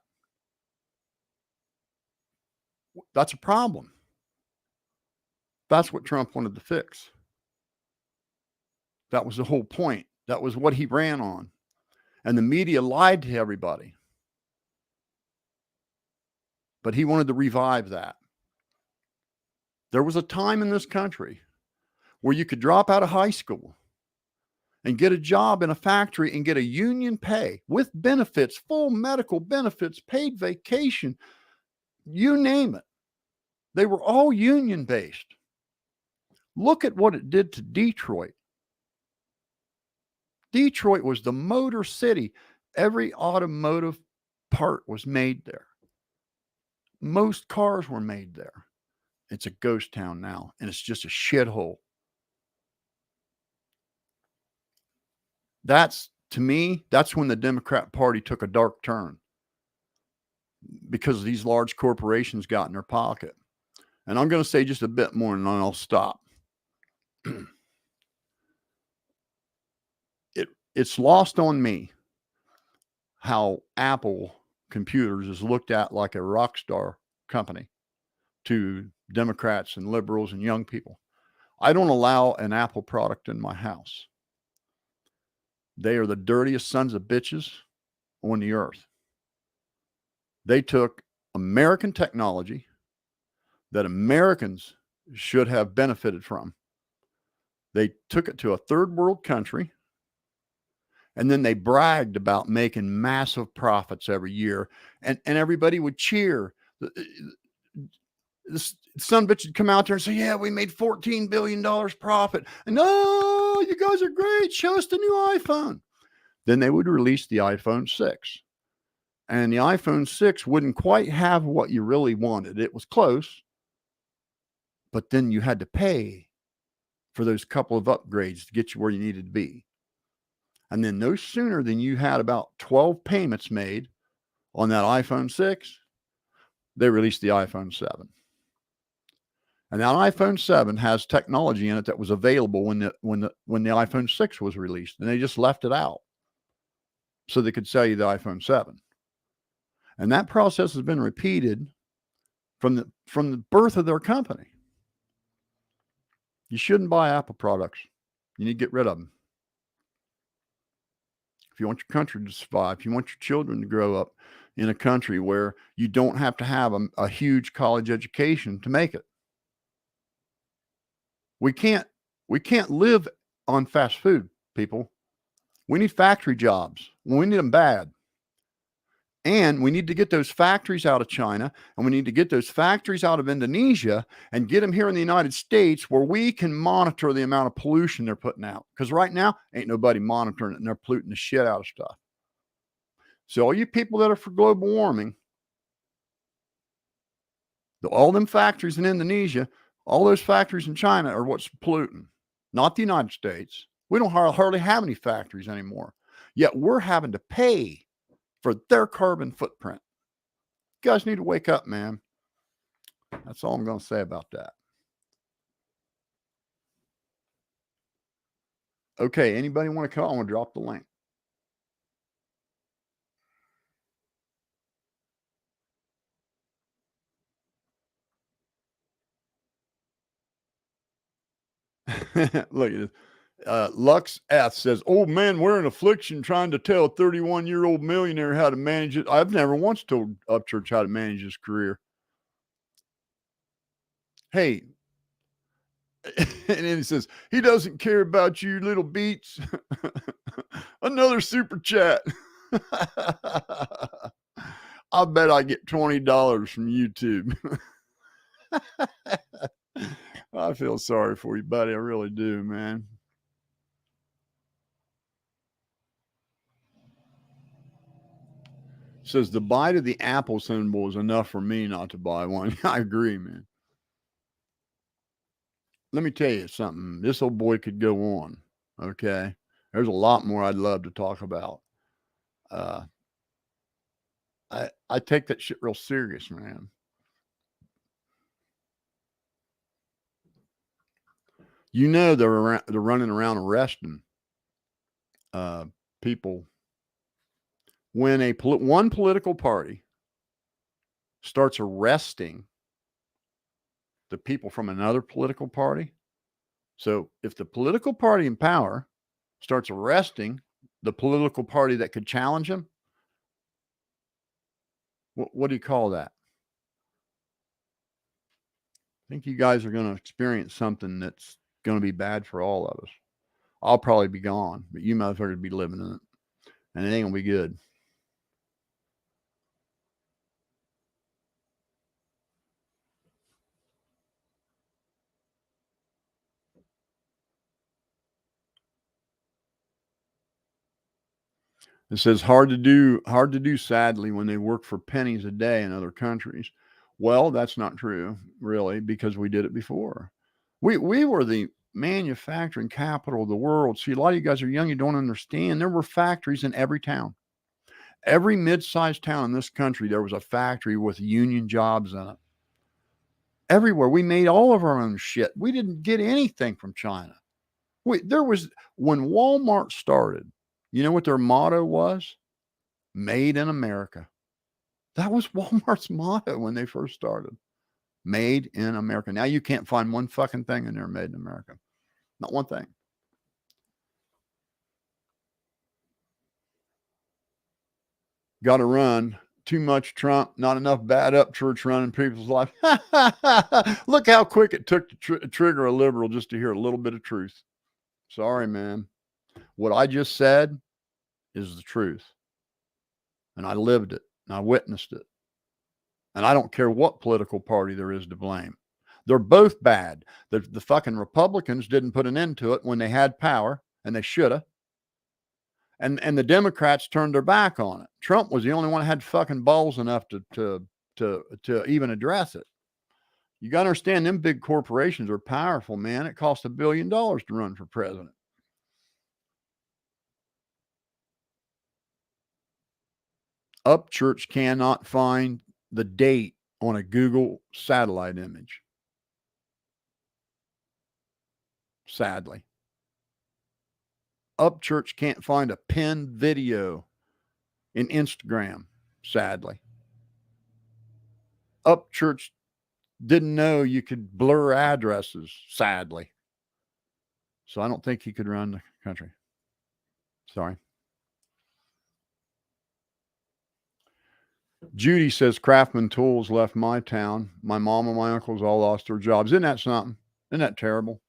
That's a problem. That's what Trump wanted to fix. That was the whole point. That was what he ran on. And the media lied to everybody. But he wanted to revive that. There was a time in this country where you could drop out of high school and get a job in a factory and get a union pay with benefits, full medical benefits, paid vacation, you name it. They were all union based. Look at what it did to Detroit. Detroit was the motor city. Every automotive part was made there. Most cars were made there. It's a ghost town now, and it's just a shithole. To me, that's when the Democrat Party took a dark turn because these large corporations got in their pocket. And I'm going to say just a bit more and then I'll stop. It's lost on me how Apple Computers is looked at like a rock star company to Democrats and liberals and young people. I don't allow an Apple product in my house. They are the dirtiest sons of bitches on the earth. They took American technology that Americans should have benefited from. They took it to a third world country, and then they bragged about making massive profits every year, and everybody would cheer. This son of a bitch would come out there and say, yeah, we made $14 billion profit. And oh, you guys are great. Show us the new iPhone. Then they would release the iPhone 6. And the iPhone 6 wouldn't quite have what you really wanted. It was close, but then you had to pay for those couple of upgrades to get you where you needed to be. And then no sooner than you had about 12 payments made on that iPhone 6, they released the iPhone 7. And that iPhone 7 has technology in it that was available when the iPhone 6 was released, and they just left it out so they could sell you the iPhone 7. And that process has been repeated from the birth of their company. You shouldn't buy Apple products. You need to get rid of them. If you want your country to survive, if you want your children to grow up in a country where you don't have to have a huge college education to make it. We can't live on fast food, people. We need factory jobs. We need them bad. And we need to get those factories out of China, and we need to get those factories out of Indonesia and get them here in the United States where we can monitor the amount of pollution they're putting out. Because right now, ain't nobody monitoring it, and they're polluting the shit out of stuff. So all you people that are for global warming, all them factories in Indonesia, all those factories in China are what's polluting, not the United States. We don't hardly have any factories anymore. Yet we're having to pay for their carbon footprint. You guys need to wake up, man. That's all I'm going to say about that. Okay, anybody want to call? I'm going to drop the link. Look at this. Lux F says, "Old man wearing affliction trying to tell a 31-year-old millionaire how to manage it." I've never once told Upchurch how to manage his career. Hey, and then he says, "He doesn't care about you, little beats." Another super chat. I bet I get $20 from YouTube. I feel sorry for you, buddy. I really do, man. Says the bite of the Apple symbol is enough for me not to buy one. I agree, man. Let me tell you something. This old boy could go on. Okay. There's a lot more I'd love to talk about. I take that shit real serious, man. You know, they're running around arresting people when one political party starts arresting the people from another political party. So if the political party in power starts arresting the political party that could challenge them, what do you call that? I think you guys are going to experience something that's going to be bad for all of us. I'll probably be gone, but you motherfuckers be living in it. And it ain't going to be good. It says hard to do sadly when they work for pennies a day in other countries. Well, that's not true, really, because we did it before. We were the manufacturing capital of the world. See, a lot of you guys are young, you don't understand. There were factories in every town. Every mid-sized town in this country, there was a factory with union jobs in it. Everywhere. We made all of our own shit. We didn't get anything from China. When Walmart started, you know what their motto was? Made in America. That was Walmart's motto when they first started. Made in America. Now you can't find one fucking thing in there made in America. Not one thing. Got to run. Too much Trump, not enough bad Upchurch running people's life. Look how quick it took to trigger a liberal just to hear a little bit of truth. Sorry, man. What I just said is the truth. And I lived it. And I witnessed it. And I don't care what political party there is to blame. They're both bad. The fucking Republicans didn't put an end to it when they had power, and they should have. And the Democrats turned their back on it. Trump was the only one that had fucking balls enough to even address it. You got to understand, them big corporations are powerful, man. It costs $1 billion to run for president. Upchurch cannot find the date on a Google satellite image. Sadly. Upchurch can't find a pinned video in Instagram, sadly. Upchurch didn't know you could blur addresses, sadly. So I don't think he could run the country. Sorry. Judy says Craftsman Tools left my town. My mom and my uncles all lost their jobs. Isn't that something? Isn't that terrible?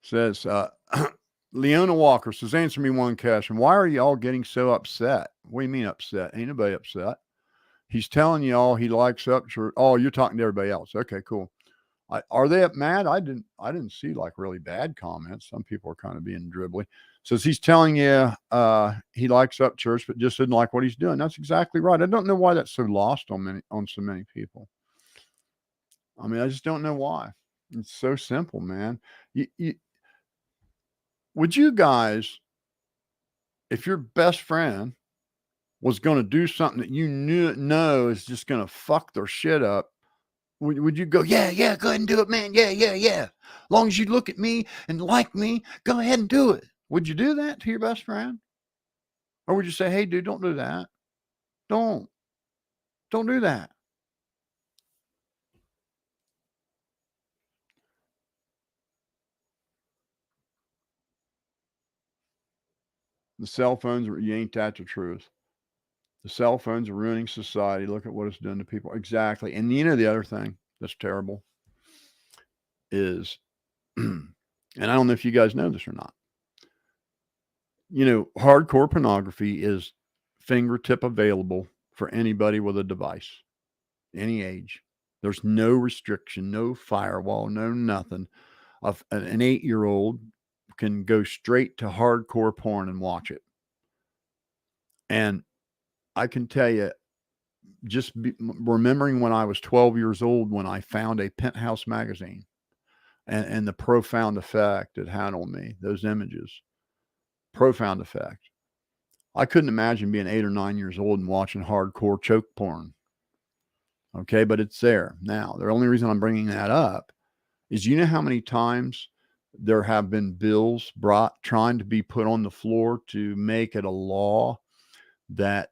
Says Leona Walker says, answer me one question. Why are y'all getting so upset? What do you mean upset? Ain't nobody upset. He's telling y'all he likes Upchurch. Oh, you're talking to everybody else. Okay, cool. Are they mad? I didn't see like really bad comments. Some people are kind of being dribbly. Says he's telling you he likes Upchurch, but just didn't like what he's doing. That's exactly right. I don't know why that's so lost on so many people. I mean, I just don't know why. It's so simple, man. Would you guys, if your best friend was going to do something that you know is just going to fuck their shit up, would you go, yeah, go ahead and do it, man. Yeah. As long as you look at me and like me, go ahead and do it. Would you do that to your best friend? Or would you say, hey, dude, don't do that. Don't do that. The cell phones, you ain't that the truth. The cell phones are ruining society. Look at what it's done to people. Exactly. And you know, the other thing that's terrible is, and I don't know if you guys know this or not, you know, hardcore pornography is fingertip available for anybody with a device, any age. There's no restriction, no firewall, no nothing. An 8-year-old can go straight to hardcore porn and watch it. And I can tell you, remembering when I was 12 years old, when I found a Penthouse magazine and the profound effect it had on me, those images, profound effect. I couldn't imagine being 8 or 9 years old and watching hardcore choke porn. Okay, but it's there. Now, the only reason I'm bringing that up is, you know how many times there have been bills brought trying to be put on the floor to make it a law that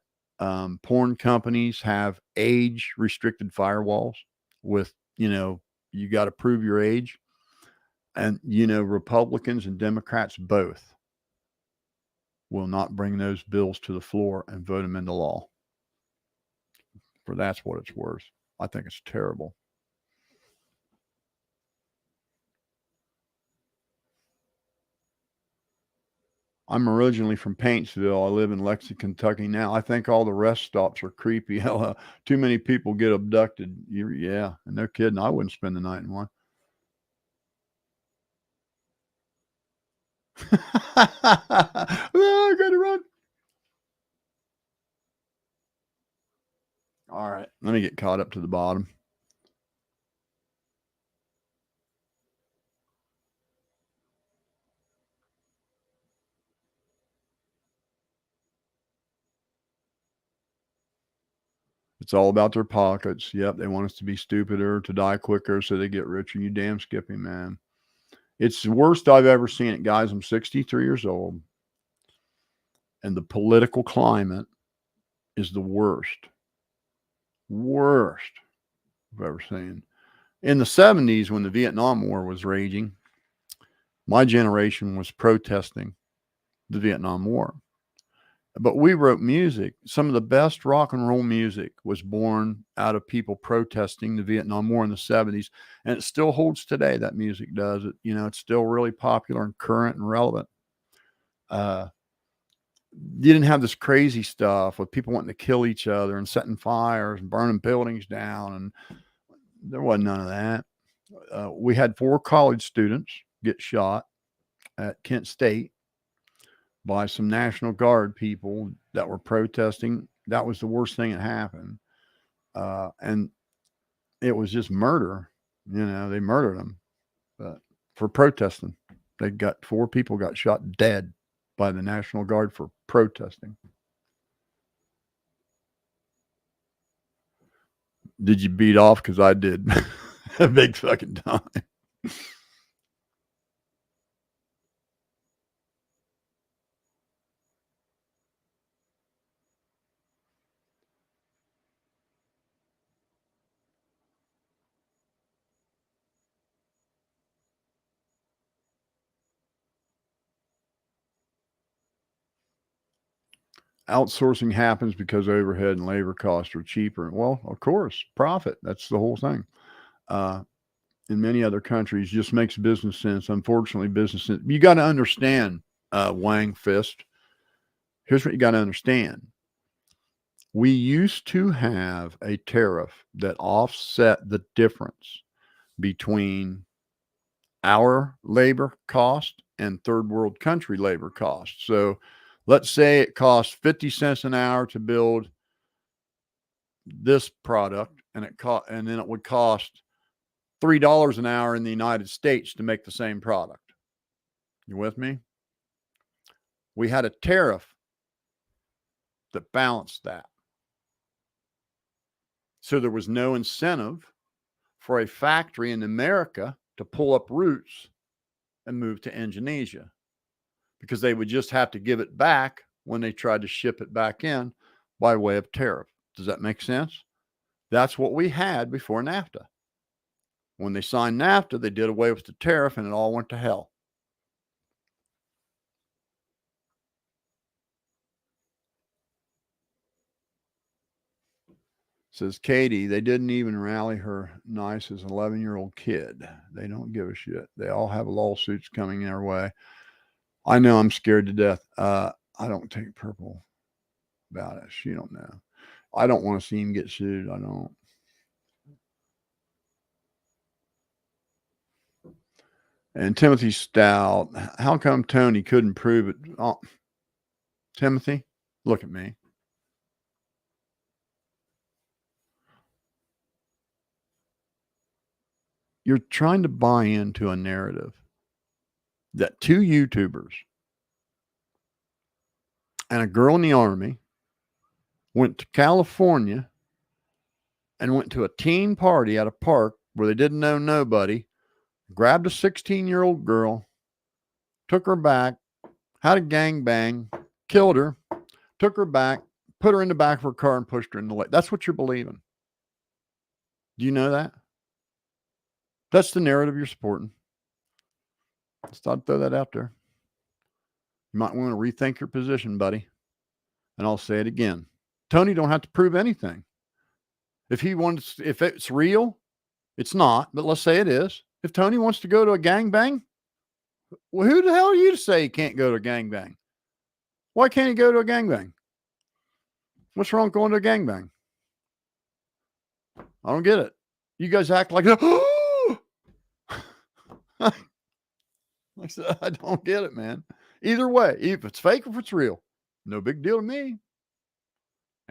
porn companies have age restricted firewalls with, you know, you got to prove your age. And, you know, Republicans and Democrats both will not bring those bills to the floor and vote them into law. For that's what it's worth. I think it's terrible. I'm originally from Paintsville. I live in Lexington, Kentucky now. I think all the rest stops are creepy. Too many people get abducted. Yeah, and no kidding. I wouldn't spend the night in one. I gotta run. All right, let me get caught up to the bottom. It's all about their pockets. Yep, they want us to be stupider, to die quicker, so they get richer. You damn skippy, man. It's the worst I've ever seen it, guys. I'm 63 years old, and the political climate is the worst I've ever seen. In the 70s, when the Vietnam War was raging, my generation was protesting the Vietnam War. But we wrote music. Some of the best rock and roll music was born out of people protesting the Vietnam War in the 70s. And it still holds today, that music does. It, you know, it's still really popular and current and relevant. You didn't have this crazy stuff with people wanting to kill each other and setting fires and burning buildings down. And there wasn't none of that. We had 4 college students get shot at Kent State by some National Guard people that were protesting. That was the worst thing that happened. And it was just murder. You know, they murdered them for protesting. 4 people got shot dead by the National Guard for protesting. Did you beat off? Because I did. A big fucking time. outsourcing happens because overhead and labor costs are cheaper. Well, of course, profit. That's the whole thing. In many other countries, just makes business sense. Unfortunately, business sense. You got to understand, Wang Fist. Here's what you got to understand. We used to have a tariff that offset the difference between our labor cost and third world country labor cost. So let's say it costs 50 cents an hour to build this product, and then it would cost $3 an hour in the United States to make the same product. You with me? We had a tariff that balanced that. So there was no incentive for a factory in America to pull up roots and move to Indonesia, because they would just have to give it back when they tried to ship it back in by way of tariff. Does that make sense? That's what we had before NAFTA. When they signed NAFTA, they did away with the tariff and it all went to hell. Says Katie, they didn't even rally her nice as an 11-year-old kid. They don't give a shit. They all have lawsuits coming their way. I know, I'm scared to death. I don't take purple about it. She don't know. I don't want to see him get sued. I don't. And Timothy Stout, how come Tony couldn't prove it? Oh, Timothy, look at me. You're trying to buy into a narrative that two YouTubers and a girl in the Army went to California and went to a teen party at a park where they didn't know nobody, grabbed a 16-year-old girl, took her back, had a gangbang, killed her, took her back, put her in the back of her car and pushed her in the lake. That's what you're believing. Do you know that? That's the narrative you're supporting. Just thought I'd throw that out there. You might want to rethink your position, buddy. And I'll say it again. Tony don't have to prove anything. If it's real, it's not, but let's say it is. If Tony wants to go to a gangbang, well, who the hell are you to say he can't go to a gangbang? Why can't he go to a gangbang? What's wrong with going to a gangbang? I don't get it. You guys act like, oh! I said, I don't get it, man. Either way, if it's fake or if it's real, no big deal to me.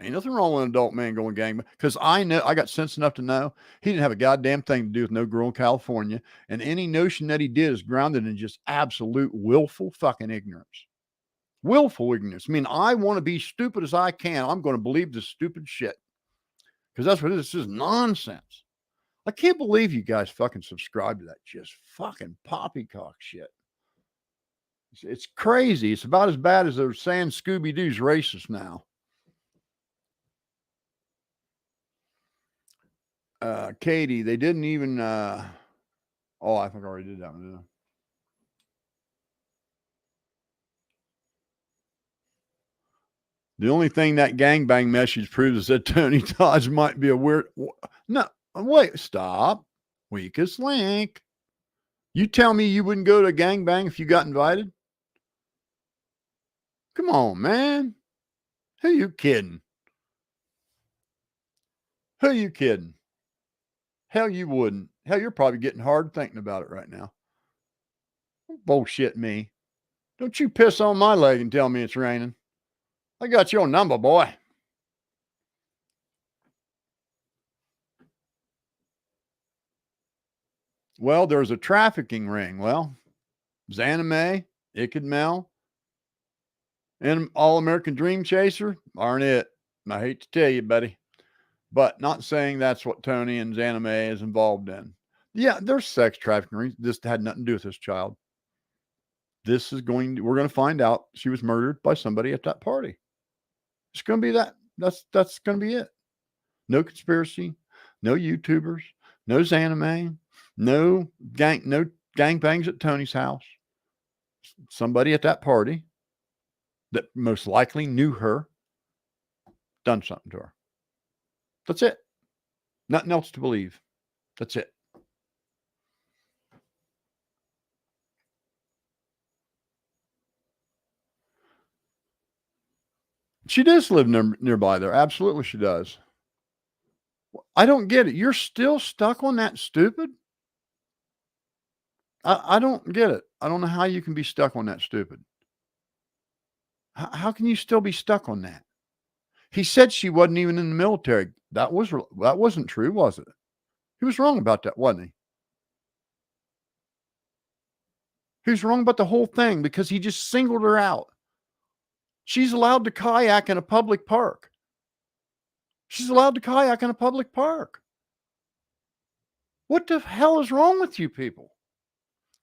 Ain't nothing wrong with an adult man going gangbang. Because I know, I got sense enough to know he didn't have a goddamn thing to do with no girl in California. And any notion that he did is grounded in just absolute willful fucking ignorance. Willful ignorance. I mean, I want to be stupid as I can. I'm going to believe this stupid shit. Because that's what it is. This is nonsense. I can't believe you guys fucking subscribe to that just fucking poppycock shit. It's crazy. It's about as bad as they're saying Scooby-Doo's racist now. Katie, they didn't even, I think I already did that one, didn't I? The only thing that gangbang message proves is that Tony Dodge might be a weird. No, wait, stop. Weakest link. You tell me you wouldn't go to a gangbang if you got invited? Come on, man. Who you kidding? Who you kidding? Hell, you wouldn't. Hell, you're probably getting hard thinking about it right now. Bullshit me. Don't you piss on my leg and tell me it's raining. I got your number, boy. Well, there's a trafficking ring. Well, Zanime, Ikadmel, and All American Dream Chaser aren't it. I hate to tell you, buddy. But not saying that's what Tony and Zanime is involved in. Yeah, there's sex trafficking rings. This had nothing to do with this child. We're going to find out she was murdered by somebody at that party. It's going to be that. That's going to be it. No conspiracy, no YouTubers, no Zanime, no gangbangs at Tony's house. Somebody at that party that most likely knew her done something to her. That's it. Nothing else to believe. That's it. She does live nearby there. Absolutely, she does. I don't get it. You're still stuck on that stupid? I don't get it. I don't know how you can be stuck on that stupid. How can you still be stuck on that? He said she wasn't even in the military. That wasn't true, was it? He was wrong about that, wasn't he? He was wrong about the whole thing because he just singled her out. She's allowed to kayak in a public park. She's allowed to kayak in a public park. What the hell is wrong with you people?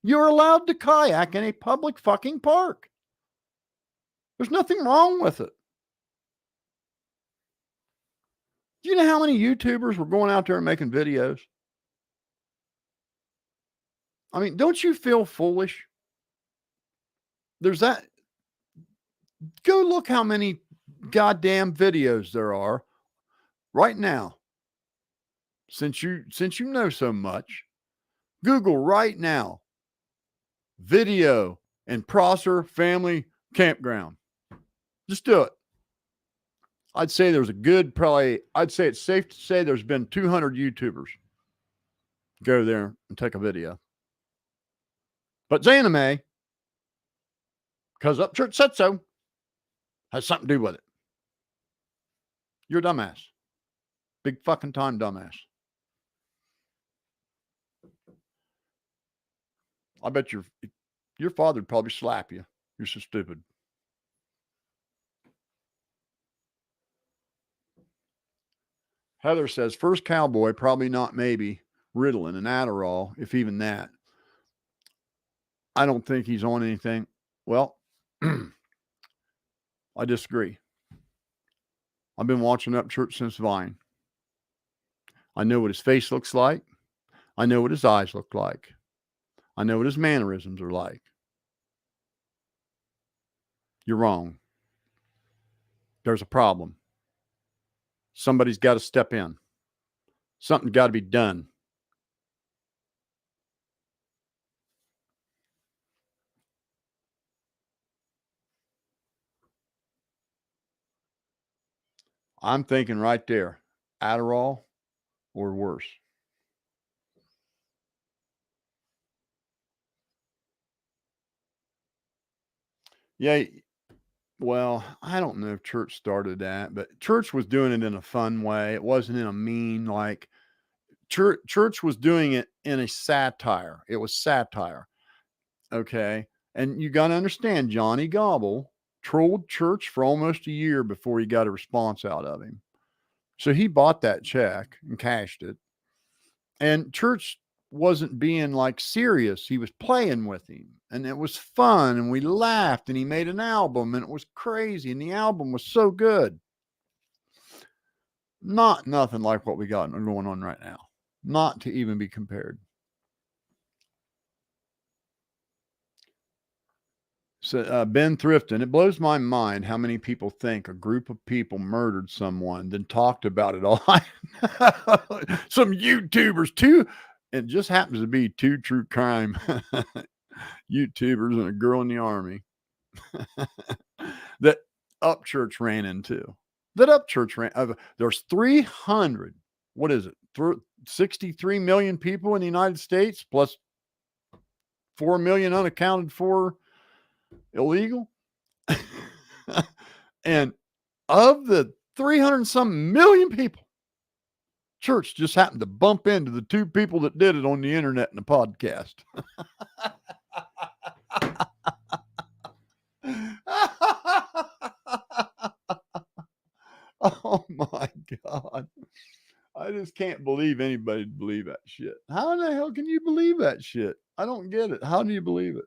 You're allowed to kayak in a public fucking park. There's nothing wrong with it. Do you know how many YouTubers were going out there and making videos? I mean, don't you feel foolish? There's that. Go look how many goddamn videos there are right now. Since you know so much, Google right now, video and Prosser family campground. Just do it. I'd say there's I'd say it's safe to say there's been 200 YouTubers go there and take a video. But Zana May, because Upchurch said so, has something to do with it. You're a dumbass. Big fucking time dumbass. I bet your father'd probably slap you. You're so stupid. Heather says, first cowboy, probably not maybe, Ritalin and Adderall, if even that. I don't think he's on anything. Well, I disagree. I've been watching Upchurch since Vine. I know what his face looks like. I know what his eyes look like. I know what his mannerisms are like. You're wrong. There's a problem. Somebody's got to step in. Something's got to be done. I'm thinking right there, Adderall or worse. Yeah, well, I don't know if Church started that, but Church was doing it in a fun way. It wasn't in a mean, like, Church was doing it in a satire. It was satire. Okay. And you got to understand, Johnny Gobble trolled Church for almost a year before he got a response out of him. So he bought that check and cashed it. And Church wasn't being like serious. He was playing with him and it was fun and we laughed and he made an album and it was crazy and the album was so good. Not nothing like what we got going on right now. Not to even be compared. So Ben Thrifton, it blows my mind how many people think a group of people murdered someone, then talked about it all. Some YouTubers too. It just happens to be two true crime YouTubers and a girl in the army that Upchurch ran into. That Upchurch ran. There's 300. What is it? 63 million people in the United States, plus 4 million unaccounted for illegal. And of the 300 and some million people, Church just happened to bump into the two people that did it on the internet in a podcast. Oh my God. I just can't believe anybody'd believe that shit. How in the hell can you believe that shit? I don't get it. How do you believe it?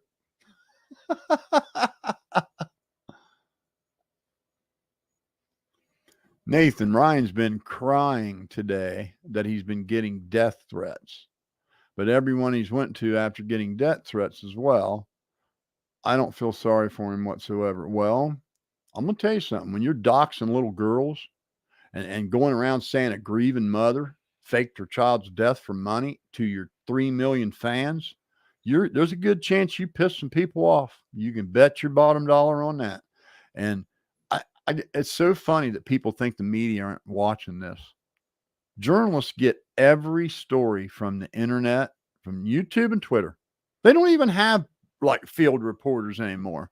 Nathan Ryan's been crying today that he's been getting death threats. But everyone he's went to after getting death threats as well, I don't feel sorry for him whatsoever. Well, I'm going to tell you something. When you're doxing little girls and going around saying a grieving mother faked her child's death for money to your 3 million fans, there's a good chance you piss some people off. You can bet your bottom dollar on that. And it's so funny that people think the media aren't watching this. Journalists get every story from the internet, from YouTube and Twitter. They don't even have like field reporters anymore.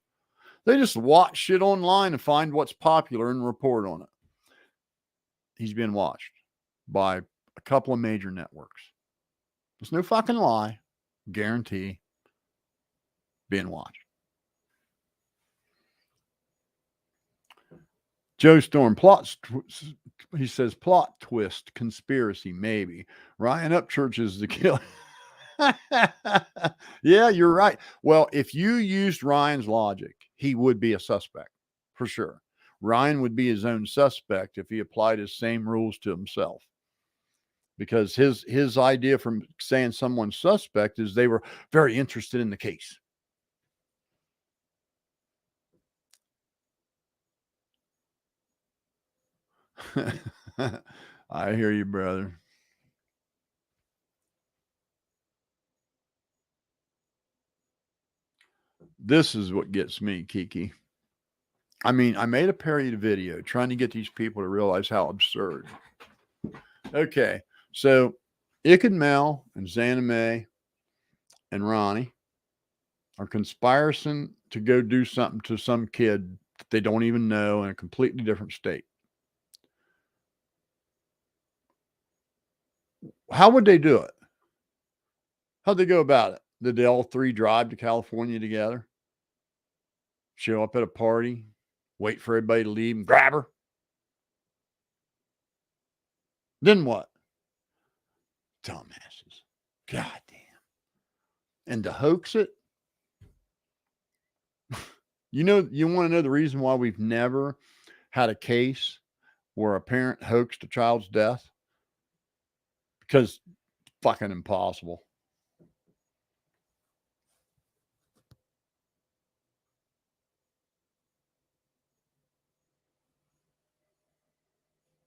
They just watch shit online and find what's popular and report on it. He's being watched by a couple of major networks. There's no fucking lie. Guarantee being watched. Joe Storm, he says, plot twist, conspiracy, maybe. Ryan Upchurch is the killer. Yeah, you're right. Well, if you used Ryan's logic, he would be a suspect for sure. Ryan would be his own suspect if he applied his same rules to himself. Because his idea from saying someone's suspect is they were very interested in the case. I hear you, brother. This is what gets me, Kiki. I mean, I made a parody video trying to get these people to realize how absurd. Okay, so Ick and Mel and Xana May and Ronnie are conspiring to go do something to some kid that they don't even know in a completely different state. How would they do it? How'd they go about it? Did they all three drive to California together? Show up at a party, wait for everybody to leave and grab her? Then what? Dumbasses. God damn. And to hoax it? You want to know the reason why we've never had a case where a parent hoaxed a child's death? Because fucking impossible.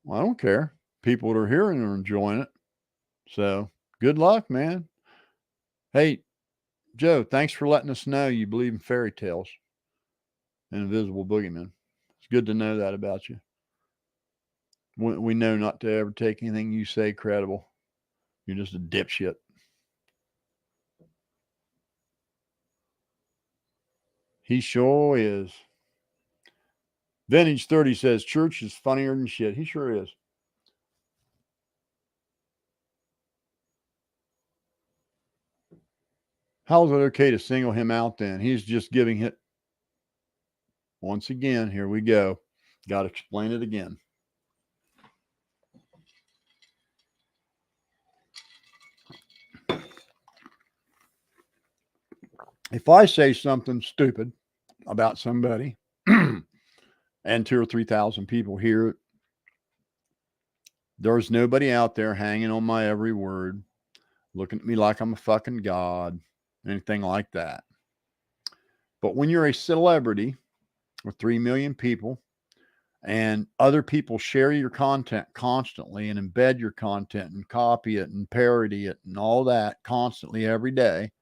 Well, I don't care. People that are hearing are enjoying it. So good luck, man. Hey, Joe, thanks for letting us know you believe in fairy tales and invisible boogeymen. It's good to know that about you. We know not to ever take anything you say credible. You're just a dipshit. He sure is. Vintage 30 says church is funnier than shit. He sure is. How is it okay to single him out then? He's just giving it. Once again, here we go. Got to explain it again. If I say something stupid about somebody and 2,000 or 3,000 people hear it, there's nobody out there hanging on my every word, looking at me like I'm a fucking god, anything like that. But when you're a celebrity with 3 million people and other people share your content constantly and embed your content and copy it and parody it and all that constantly every day,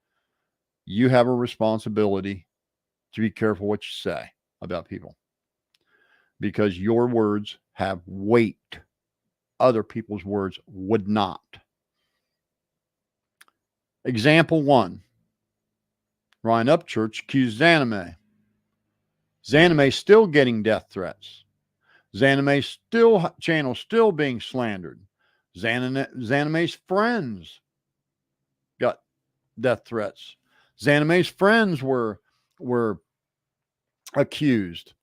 you have a responsibility to be careful what you say about people, because your words have weight. Other people's words would not. Example 1. Ryan Upchurch accused Xana May. Xana May still getting death threats. Xana May's channel still being slandered. Xana May's friends got death threats. Xana May's friends were accused.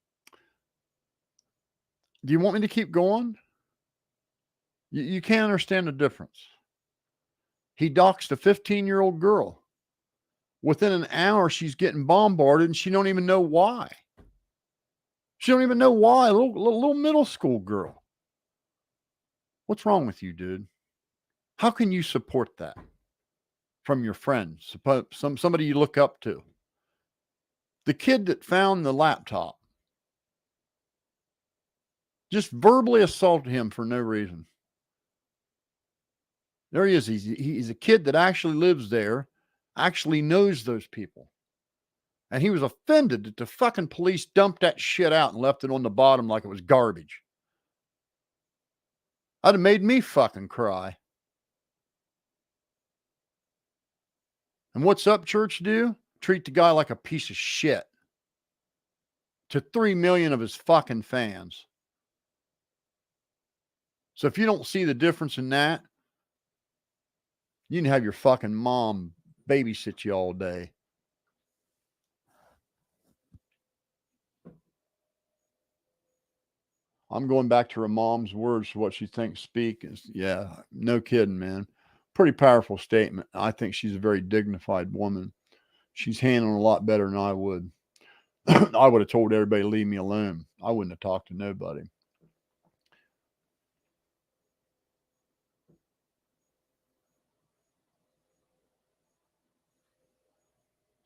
Do you want me to keep going? You can't understand the difference. He doxed a 15-year-old girl. Within an hour, she's getting bombarded, and she don't even know why. She don't even know why. A little middle school girl. What's wrong with you, dude? How can you support that from your friends? Somebody you look up to. The kid that found the laptop. Just verbally assaulted him for no reason. There he is. He's a kid that actually lives there, actually knows those people. And he was offended that the fucking police dumped that shit out and left it on the bottom like it was garbage. That'd have made me fucking cry. And what's up, church do? Treat the guy like a piece of shit. To 3 million of his fucking fans. So if you don't see the difference in that, you can have your fucking mom babysit you all day. I'm going back to her mom's words for what she thinks speak is, yeah, no kidding, man. Pretty powerful statement. I think she's a very dignified woman. She's handling a lot better than I would. I would have told everybody to leave me alone. I wouldn't have talked to nobody.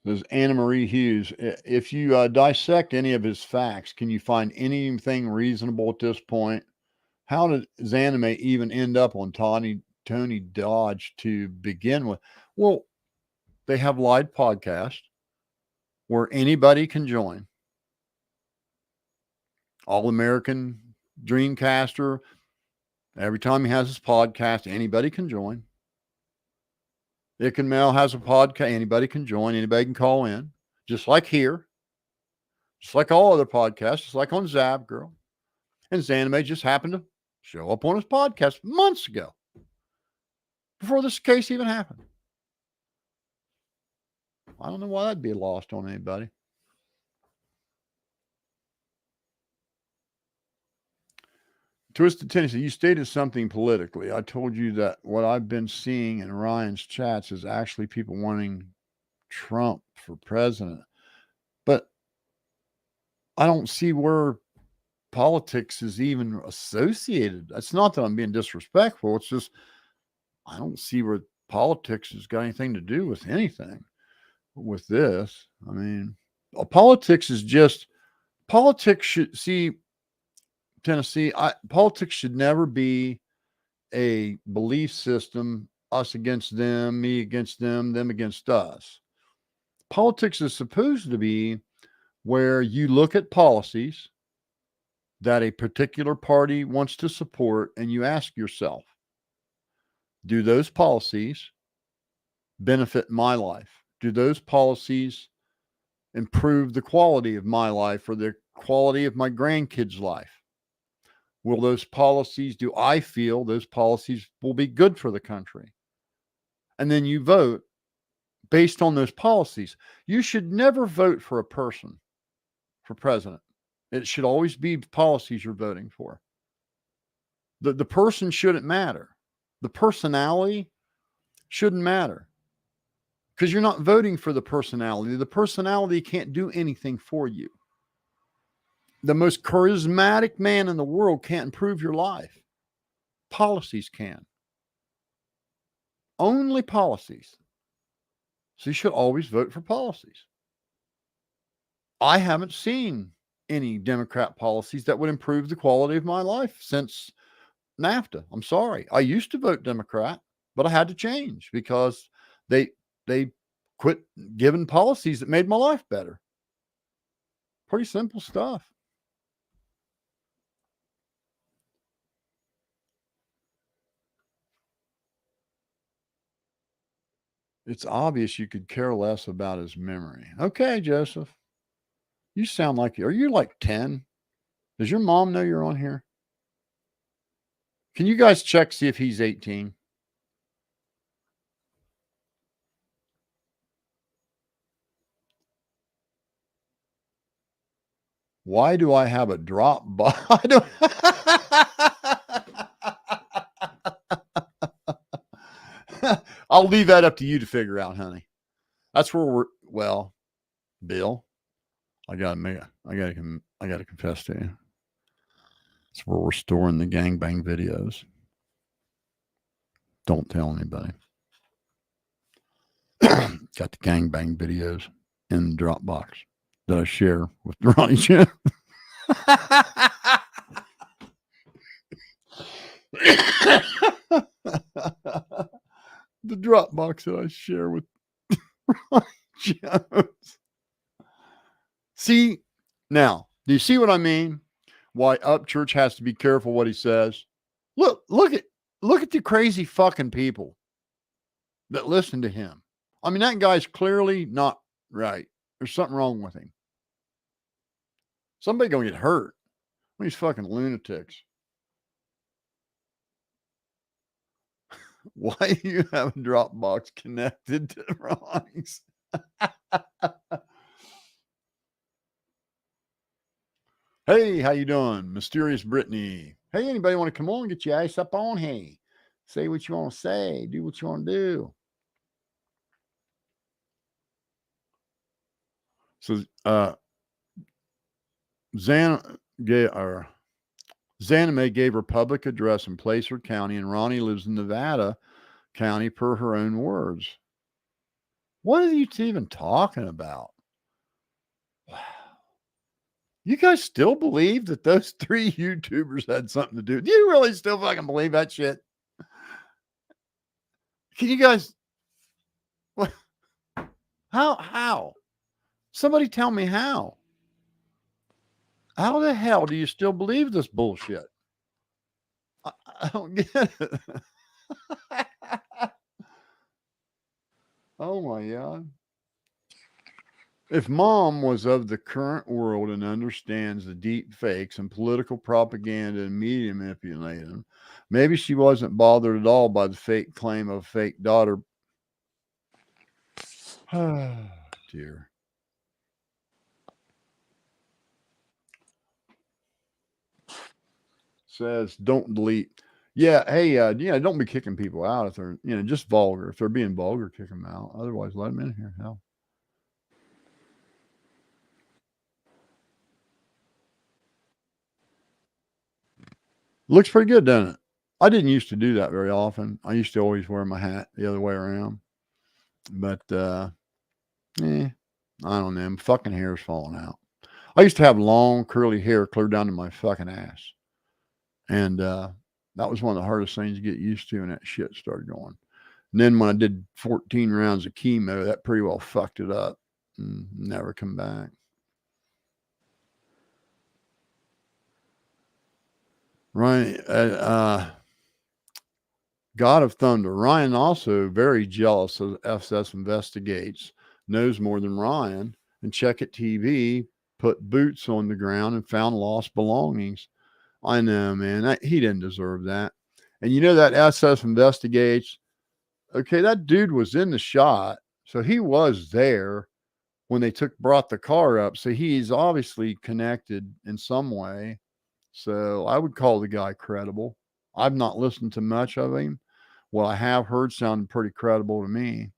There's Anna Marie Hughes. If you dissect any of his facts, can you find anything reasonable at this point? How did Zanime even end up on Tony Dodge to begin with? Well, they have live podcasts where anybody can join. All American Dreamcaster. Every time he has his podcast, anybody can join. Ick and Mel has a podcast. Anybody can join. Anybody can call in. Just like here. Just like all other podcasts. Just like on Zab Girl. And Zanime just happened to show up on his podcast months ago. Before this case even happened. I don't know why that'd be lost on anybody. Twisted Tennessee, you stated something politically. I told you that what I've been seeing in Ryan's chats is actually people wanting Trump for president. But I don't see where politics is even associated. It's not that I'm being disrespectful. It's just I don't see where politics has got anything to do with anything with this. I mean, politics is just politics should see Tennessee. Politics should never be a belief system, us against them, me against them against us. Politics is supposed to be where you look at policies that a particular party wants to support and you ask yourself, do those policies benefit my life? Do those policies improve the quality of my life or the quality of my grandkids' life? Will those policies, do I feel those policies will be good for the country? And then you vote based on those policies. You should never vote for a person for president. It should always be policies you're voting for. The person shouldn't matter. The personality shouldn't matter because you're not voting for the personality. The personality can't do anything for you. The most charismatic man in the world can't improve your life. Policies can. Only policies. So you should always vote for policies. I haven't seen any Democrat policies that would improve the quality of my life since NAFTA. I'm sorry. I used to vote Democrat, but I had to change because they quit giving policies that made my life better. Pretty simple stuff. It's obvious you could care less about his memory. Okay, Joseph. You sound like, are you like 10? Does your mom know you're on here? Can you guys check, see if he's 18? Why do I have a drop box? I'll leave that up to you to figure out, honey. That's where Bill, I gotta confess to you. That's where we're storing the gangbang videos. Don't tell anybody. Got the gangbang videos in the Dropbox that I share with Ronnie Jim. The Dropbox that I share with Ron Jones. See, now, do you see what I mean? Why Upchurch has to be careful what he says? Look at the crazy fucking people that listen to him. I mean, that guy's clearly not right. There's something wrong with him. Somebody gonna get hurt. These fucking lunatics. Why do you have a Dropbox connected to Ronnie's? Hey, how you doing? Mysterious Brittany. Hey, anybody want to come on? Get your ass up on? Hey, say what you want to say. Do what you want to do. So, Zanime gave her public address in Placer County, and Ronnie lives in Nevada County, per her own words. What are you even talking about? Wow. You guys still believe that those 3 YouTubers had something to do? Do you really still fucking believe that shit? Can you guys... What? How? Somebody tell me how. How the hell do you still believe this bullshit? I don't get it. Oh my God. If mom was of the current world and understands the deep fakes and political propaganda and media manipulation, maybe she wasn't bothered at all by the fake claim of a fake daughter. Oh, dear. Says, don't delete. Yeah, hey, don't be kicking people out if they're, just vulgar. If they're being vulgar, kick them out. Otherwise, let them in here. Hell. Looks pretty good, doesn't it? I didn't used to do that very often. I used to always wear my hat the other way around. But, I don't know. My fucking hair's falling out. I used to have long, curly hair clear down to my fucking ass. And that was one of the hardest things to get used to when that shit started going. And then when I did 14 rounds of chemo, that pretty well fucked it up and never come back. Right. God of Thunder. Ryan also very jealous of FS Investigates, knows more than Ryan, and Check It TV put boots on the ground and found lost belongings. I know, man. He didn't deserve that. And you know that SS Investigates, okay, that dude was in the shot. So he was there when they brought the car up. So he's obviously connected in some way. So I would call the guy credible. I've not listened to much of him. What I have heard sounded pretty credible to me.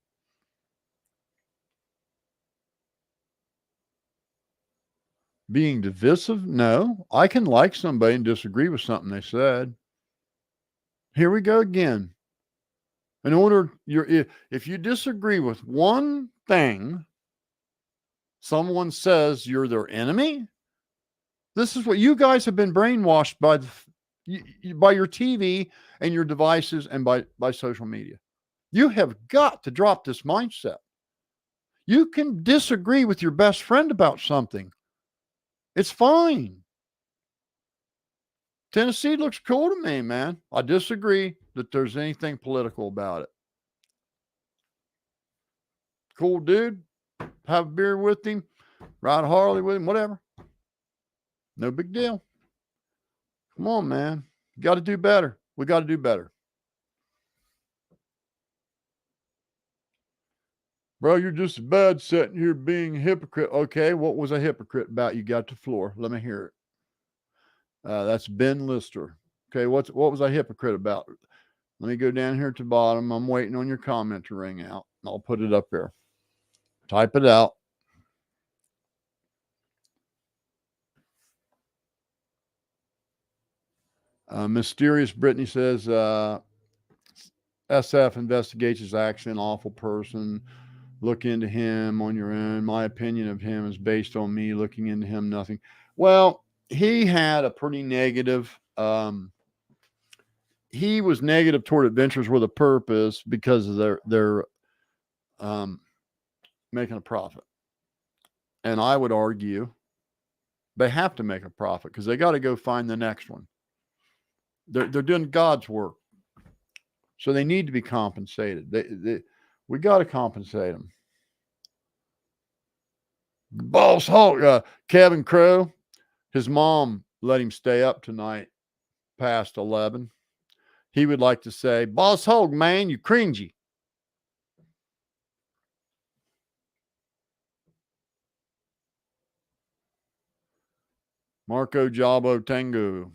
Being divisive? No. I can like somebody and disagree with something they said. Here we go again. If you disagree with one thing, someone says you're their enemy. This is what you guys have been brainwashed by your TV and your devices and by social media. You have got to drop this mindset. You can disagree with your best friend about something. It's fine. Tennessee looks cool to me, man. I disagree that there's anything political about it. Cool dude. Have a beer with him. Ride a Harley with him. Whatever. No big deal. Come on, man. You got to do better. We got to do better. Bro, you're just bad sitting here being a hypocrite. Okay, what was a hypocrite about? You got the floor. Let me hear it. That's Ben Lister. Okay, what was I hypocrite about? Let me go down here to the bottom. I'm waiting on your comment to ring out. I'll put it up there. Type it out. Mysterious Brittany says, SF investigates his action, awful person. Look into him on your own. My opinion of him is based on me looking into him, nothing. Well, he had a pretty negative he was negative toward Adventures with a Purpose because of their making a profit. And I would argue they have to make a profit because they got to go find the next one. They're doing God's work, so they need to be compensated. We got to compensate them. Boss Hulk, Kevin Crowe, his mom let him stay up tonight past 11. He would like to say, Boss Hulk, man, you cringy. Marco Jabo Tango.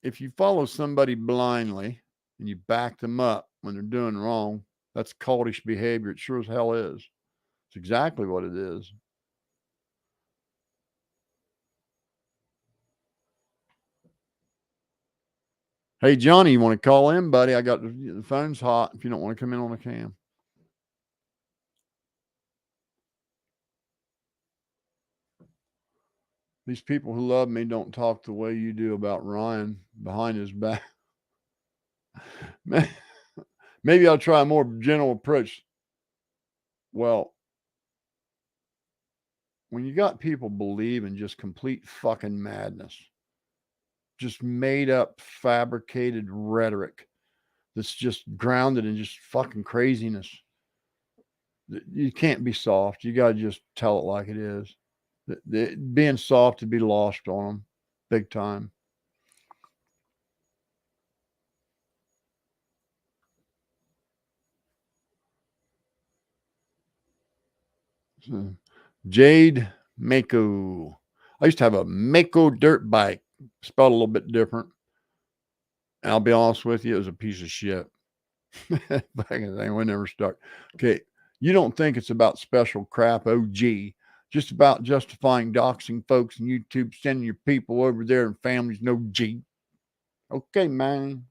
If you follow somebody blindly and you back them up when they're doing wrong, that's cultish behavior. It sure as hell is. It's exactly what it is. Hey, Johnny, you want to call in, buddy? I got the phone's hot if you don't want to come in on the cam. These people who love me don't talk the way you do about Ryan behind his back. Maybe I'll try a more gentle approach. Well, when you got people believe in just complete fucking madness, just made up, fabricated rhetoric that's just grounded in just fucking craziness, you can't be soft. You got to just tell it like it is. Being soft to be lost on them big time. So, Jade Mako. I used to have a Mako dirt bike, spelled a little bit different. And I'll be honest with you, it was a piece of shit. Back in the day, we never stuck. Okay, you don't think it's about special crap, OG. Just about justifying doxing folks and YouTube, sending your people over there and families no G. Okay, man.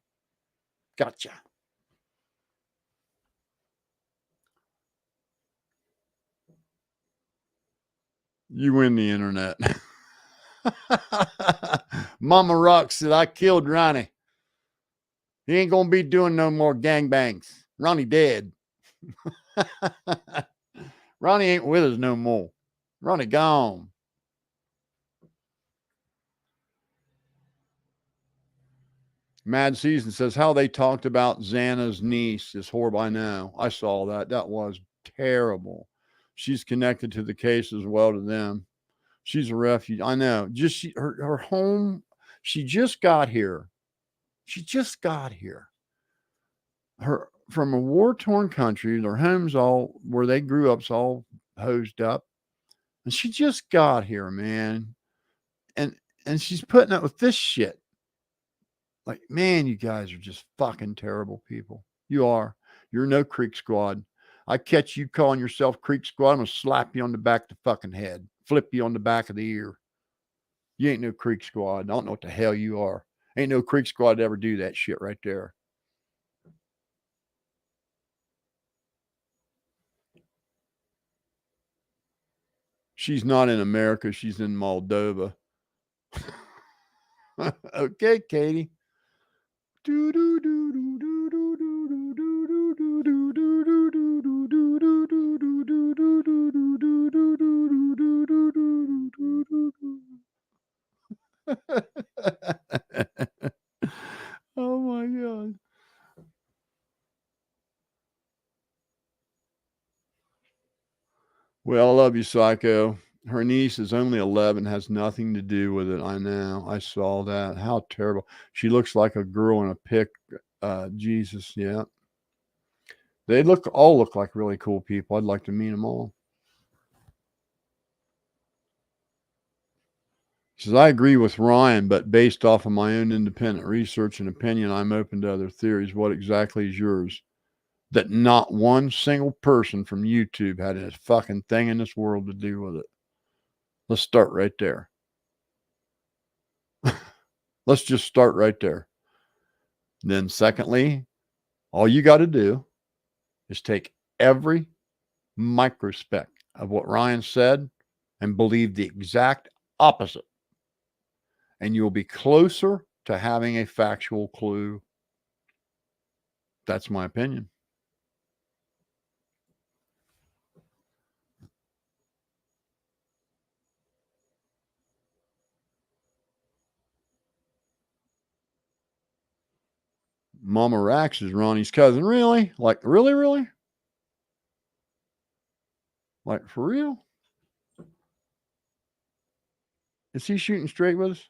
Gotcha. You win the internet. Mama Rock said, I killed Ronnie. He ain't going to be doing no more gangbangs. Ronnie dead. Ronnie ain't with us no more. Ronnie gone. Mad Season says, how they talked about Xana's niece is horrible. I know. I saw that. That was terrible. She's connected to the case as well to them. She's a refuge. I know. Just her home. She just got here. She just got here. Her from a war-torn country. Their homes all where they grew up's all hosed up, and she just got here, man. And she's putting up with this shit. Like, man, you guys are just fucking terrible people. You are. You're no Creek Squad. I catch you calling yourself Creek Squad, I'm gonna slap you on the back of the fucking head, flip you on the back of the ear. You ain't no Creek Squad. I don't know what the hell you are. Ain't no Creek Squad to ever do that shit right there. She's not in America. She's in Moldova. Okay, Katie. Oh my God. Well, I love you, Psycho. Her niece is only 11, has nothing to do with it. I know. I saw that. How terrible. She looks like a girl in a pic. Jesus, yeah. They all look like really cool people. I'd like to meet them all. She says, I agree with Ryan, but based off of my own independent research and opinion, I'm open to other theories. What exactly is yours? That not one single person from YouTube had a fucking thing in this world to do with it. Let's start right there. Let's just start right there. Then secondly, all you got to do is take every microspec of what Ryan said and believe the exact opposite. And you'll be closer to having a factual clue That's my opinion. Mama Rax is Ronnie's cousin. Really? Like, really? Like, for real? Is he shooting straight with us?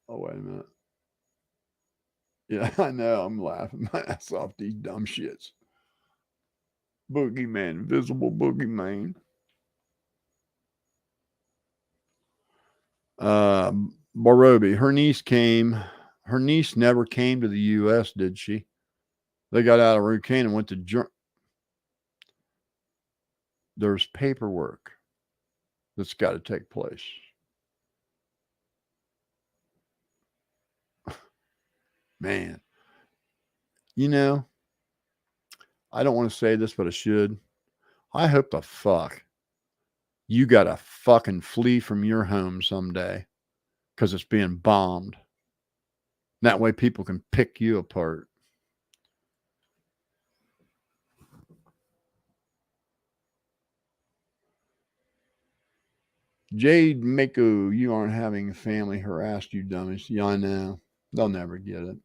Oh, wait a minute. Yeah, I know. I'm laughing my ass off these dumb shits. Boogeyman, invisible boogeyman. Barobi, her niece never came to the U.S., did she? They got out of Rucan and went to there's paperwork that's got to take place. Man, you know, I don't want to say this, but I should. I hope the fuck you got to fucking flee from your home someday because it's being bombed. That way people can pick you apart. Jade Mako, you aren't having family harassed, you dummies. Yeah, I know. They'll never get it.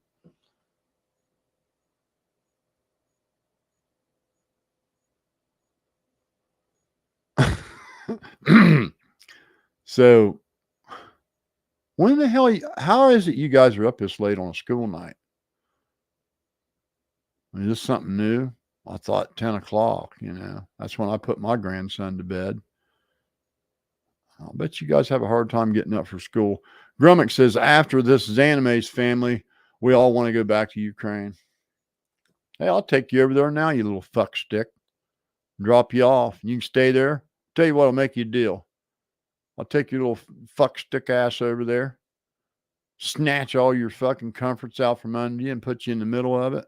So, when the hell, how is it you guys are up this late on a school night? Is this something new? I thought 10 o'clock, That's when I put my grandson to bed. I'll bet you guys have a hard time getting up for school. Grummick says, after this Xanime's family, we all want to go back to Ukraine. Hey, I'll take you over there now, you little fuck stick. Drop you off. You can stay there. Tell you what, I'll make you a deal. I'll take your little fuck stick ass over there, snatch all your fucking comforts out from under you and put you in the middle of it.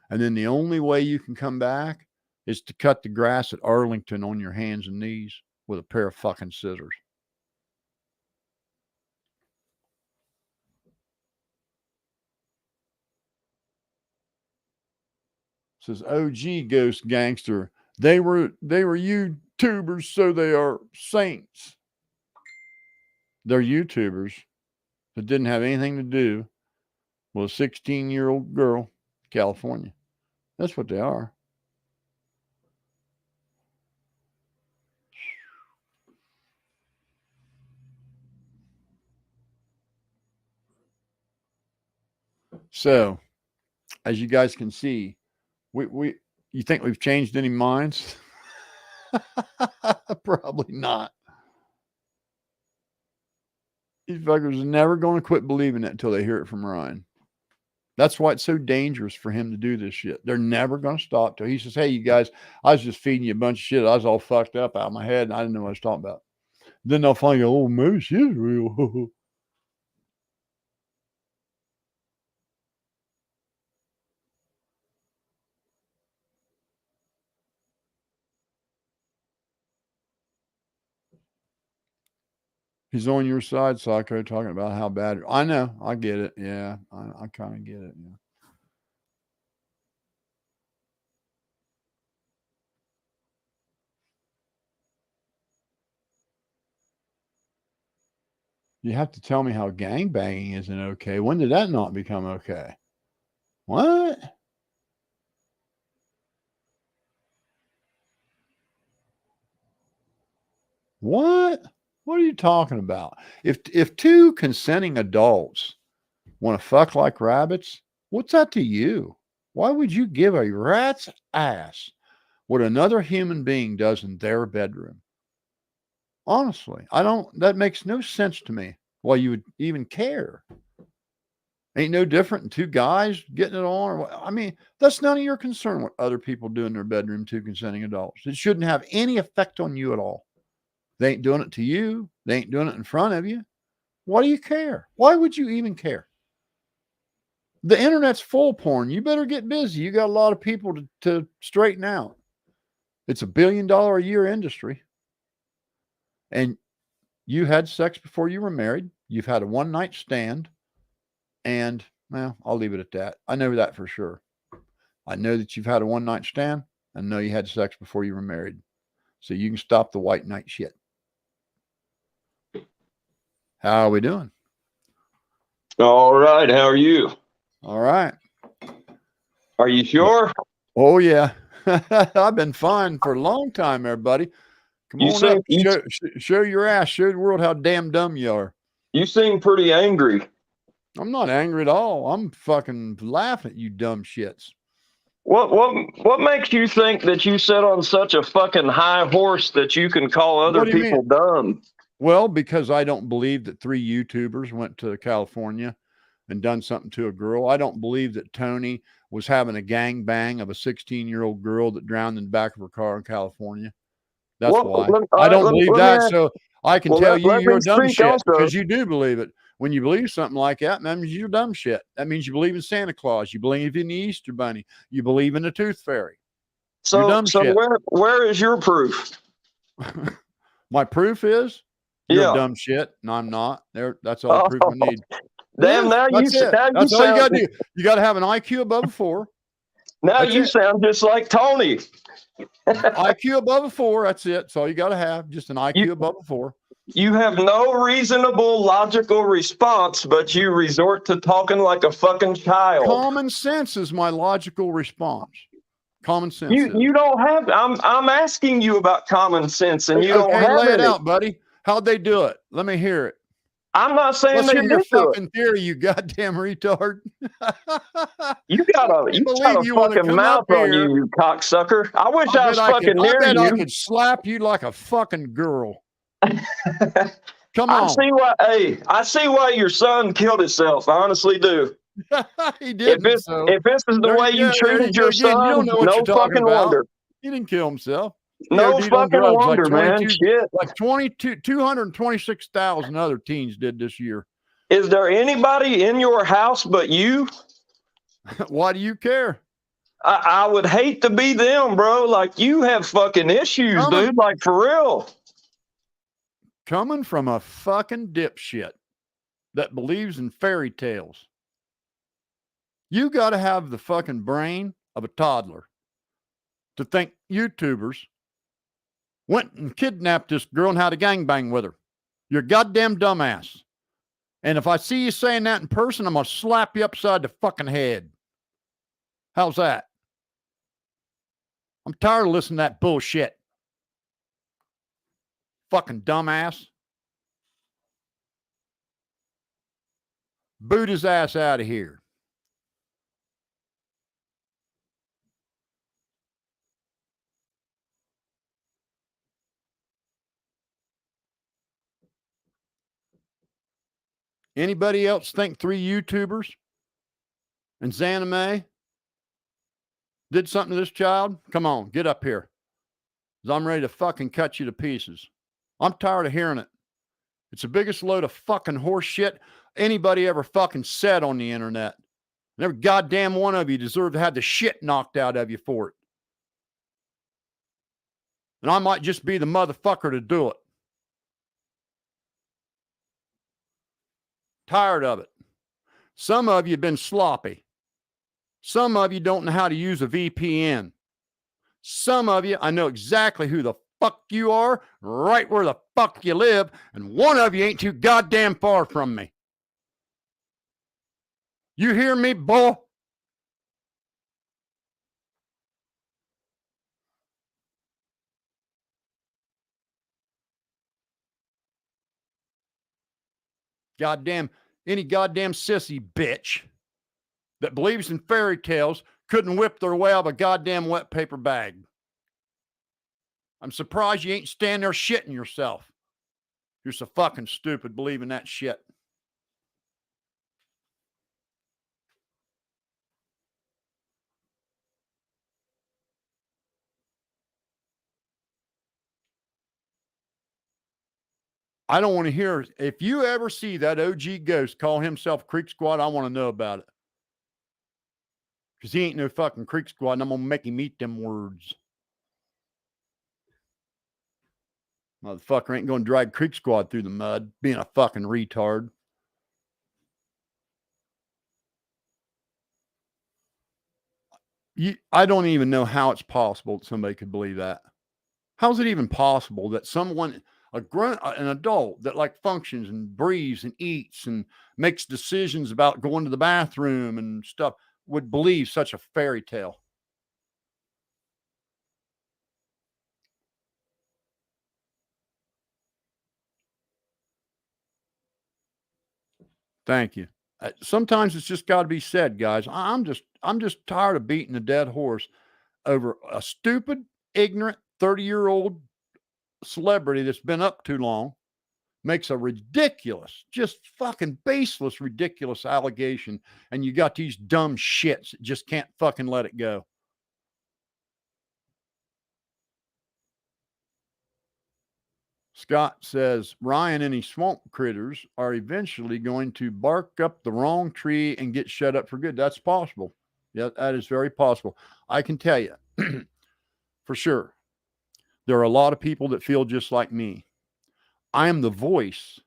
And then the only way you can come back is to cut the grass at Arlington on your hands and knees with a pair of fucking scissors. Says OG Ghost Gangster. They were YouTubers, so they are saints. They're YouTubers that didn't have anything to do with a 16-year-old girl, California. That's what they are. So, as you guys can see, you think we've changed any minds? Probably not. These fuckers are never going to quit believing it until they hear it from Ryan. That's why it's so dangerous for him to do this shit. They're never going to stop till he says, hey, you guys, I was just feeding you a bunch of shit. I was all fucked up out of my head and I didn't know what I was talking about. Then they'll finally go, oh, maybe she is real. He's on your side, Psycho, talking about how bad. I know. I get it. Yeah. I kind of get it. Yeah. You have to tell me how gangbanging isn't okay. When did that not become okay? What? What? What are you talking about? If two consenting adults want to fuck like rabbits, what's that to you? Why would you give a rat's ass what another human being does in their bedroom? Honestly, that makes no sense to me why you would even care. Ain't no different than two guys getting it on. I mean, that's none of your concern what other people do in their bedroom, two consenting adults. It shouldn't have any effect on you at all. They ain't doing it to you. They ain't doing it in front of you. Why do you care? Why would you even care? The internet's full of porn. You better get busy. You got a lot of people to straighten out. It's $1 billion a year industry. And you had sex before you were married. You've had a one-night stand. And, well, I'll leave it at that. I know that for sure. I know that you've had a one-night stand. I know you had sex before you were married. So you can stop the white knight shit. How are we doing? All right. How are you? All right. Are you sure? Oh, yeah. I've been fine for a long time, everybody. Come on up. Show your ass. Show the world how damn dumb you are. You seem pretty angry. I'm not angry at all. I'm fucking laughing at you dumb shits. What makes you think that you sit on such a fucking high horse that you can call other people dumb? Well, because I don't believe that 3 YouTubers went to California and done something to a girl. I don't believe that Tony was having a gangbang of a 16-year-old girl that drowned in the back of her car in California. That's why. I don't believe that. So I can tell you you're dumb shit because you do believe it. When you believe something like that, that means you're dumb shit. That means you believe in Santa Claus. You believe in the Easter Bunny. You believe in the Tooth Fairy. So, you're dumb shit. Where is your proof? My proof is you're dumb shit, and I'm not. That's all the proof I need. Damn, that's all you gotta do. You gotta have an IQ above a 4. Now you sound just like Tony. IQ above a 4. That's it. That's all you gotta have. Just an IQ above a 4. You have no reasonable, logical response, but you resort to talking like a fucking child. Common sense is my logical response. Common sense. You don't have. I'm asking you about common sense, and you don't have lay it any. out, buddy. How'd they do it? Let me hear it. I'm not saying Let's they hear your did do fucking theory, you goddamn retard. You got a fucking mouth on you, you cocksucker. I wish I was fucking near you. I bet I could slap you like a fucking girl. Come on. I see why your son killed himself. I honestly do. He did. If this is the way you treated your son, you don't know what no you're talking fucking about. wonder. He didn't kill himself. No fucking wonder, man. Shit. Like 226,000 other teens did this year. Is there anybody in your house but you? Why do you care? I would hate to be them, bro. Like, you have fucking issues, dude. Like, for real. Coming from a fucking dipshit that believes in fairy tales. You got to have the fucking brain of a toddler to think YouTubers went and kidnapped this girl and had a gangbang with her. You're a goddamn dumbass. And if I see you saying that in person, I'm going to slap you upside the fucking head. How's that? I'm tired of listening to that bullshit. Fucking dumbass. Boot his ass out of here. Anybody else think 3 YouTubers and Zanime did something to this child? Come on, get up here. 'Cause I'm ready to fucking cut you to pieces. I'm tired of hearing it. It's the biggest load of fucking horse shit anybody ever fucking said on the internet. And every goddamn one of you deserve to have the shit knocked out of you for it. And I might just be the motherfucker to do it. Tired of it. Some of you have been sloppy. Some of you don't know how to use a VPN. Some of you, I know exactly who the fuck you are, right where the fuck you live, and one of you ain't too goddamn far from me. You hear me, boy? Goddamn, any goddamn sissy bitch that believes in fairy tales couldn't whip their way out of a goddamn wet paper bag. I'm surprised you ain't standing there shitting yourself. You're so fucking stupid believing that shit. I don't want to hear, if you ever see that OG ghost call himself Creek Squad, I want to know about it. Because he ain't no fucking Creek Squad, and I'm going to make him eat them words. Motherfucker ain't going to drag Creek Squad through the mud, being a fucking retard. I don't even know how it's possible that somebody could believe that. How is it even possible that someone, an adult that like functions and breathes and eats and makes decisions about going to the bathroom and stuff would believe such a fairy tale? Thank you. Sometimes it's just got to be said, guys. I'm just tired of beating a dead horse over a stupid, ignorant 30-year-old celebrity that's been up too long, makes a ridiculous, just fucking baseless, ridiculous allegation, and you got these dumb shits that just can't fucking let it go. Scott says Ryan and his swamp critters are eventually going to bark up the wrong tree and get shut up for good. That's possible. Yeah, that is very possible. I can tell you for sure. There are a lot of people that feel just like me. I am the voice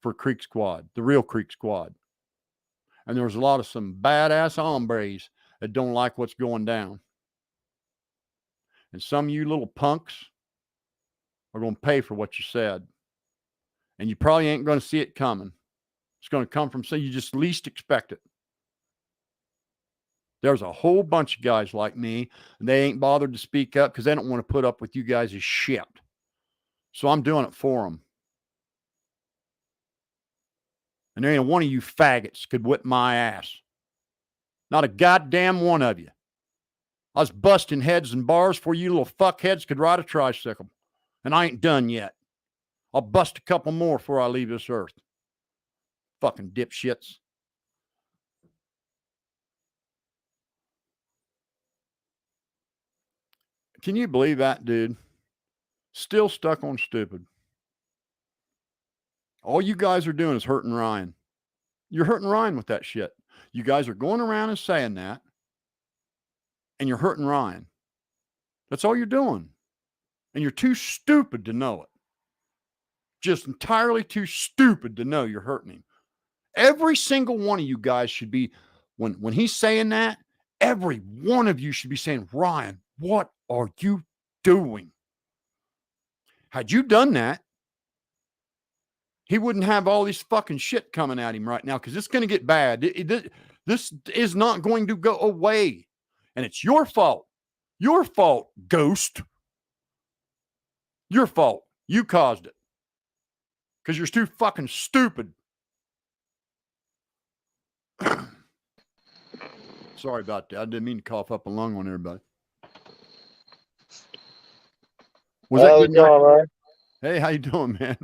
for Creek Squad, the real Creek Squad. And there's a lot of some badass hombres that don't like what's going down. And some of you little punks are going to pay for what you said. And you probably ain't going to see it coming. It's going to come from some you just least expect it. There's a whole bunch of guys like me, and they ain't bothered to speak up because they don't want to put up with you guys' shit. So I'm doing it for them. And there ain't one of you faggots could whip my ass. Not a goddamn one of you. I was busting heads in bars before you little fuckheads could ride a tricycle. And I ain't done yet. I'll bust a couple more before I leave this earth. Fucking dipshits. Can you believe that, dude? Still stuck on stupid. All you guys are doing is hurting Ryan. You're hurting Ryan with that shit. You guys are going around and saying that, and you're hurting Ryan. That's all you're doing. And you're too stupid to know it. Just entirely too stupid to know you're hurting him. Every single one of you guys should be, when he's saying that, every one of you should be saying, Ryan, what are you doing? Had you done that, he wouldn't have all this fucking shit coming at him right now because it's going to get bad. This is not going to go away. And it's your fault. Your fault, ghost. Your fault. You caused it. Because you're too fucking stupid. Sorry about that. I didn't mean to cough up a lung on everybody. Was that good? Man? Hey, how you doing, man?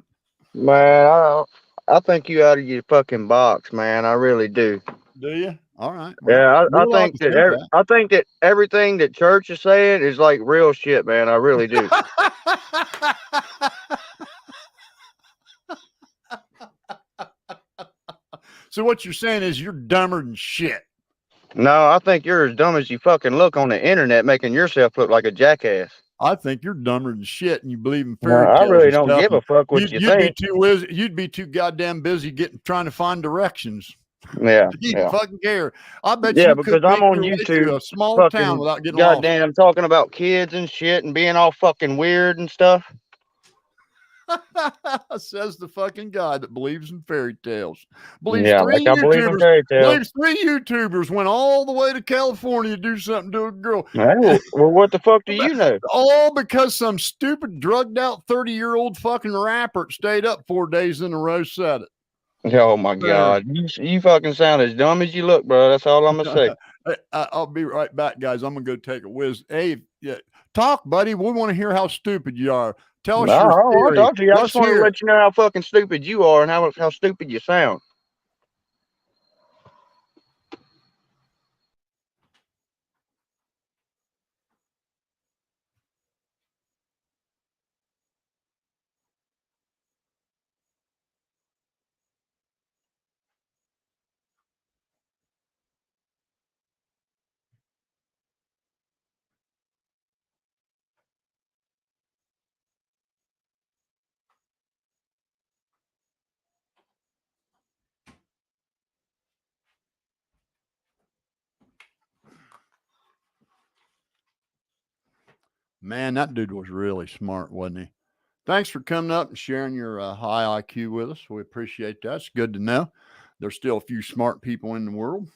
Man, I think you out of your fucking box, man. I really do. Do you? All right. Well, Yeah, you're I allowed think to think that. I think that everything that church is saying is like real shit, man. I really do. So what you're saying is you're dumber than shit. No, I think you're as dumb as you fucking look on the internet, making yourself look like a jackass. I think you're dumber than shit, and you believe in No, fairy I tales. really and don't stuff, give a fuck what you think. You'd be too goddamn busy trying to find directions. Yeah, You yeah. fucking care. I bet Yeah, you because could I'm make on your way YouTube, through a small town fucking without getting lost. goddamn talking about kids and shit and being all fucking weird and stuff. Says the fucking guy that believes in fairy tales. Believes Yeah, three like I believe in YouTubers. fairy tales. Believes 3 YouTubers went all the way to California to do something to a girl. Hey, well, what the fuck do you know? All because some stupid drugged out 30-year-old fucking rapper stayed up 4 days in a row said it. Oh my God, you fucking sound as dumb as you look, bro. That's all I'm gonna say. I'll be right back, guys. I'm gonna go take a whiz. Hey, yeah, talk, buddy. We want to hear how stupid you are. Tell us No, your I don't want to theory. talk to you. I Let's just want to hear it. let you know how fucking stupid you are and how stupid you sound. Man, that dude was really smart, wasn't he? Thanks for coming up and sharing your high IQ with us. We appreciate that. It's good to know there's still a few smart people in the world.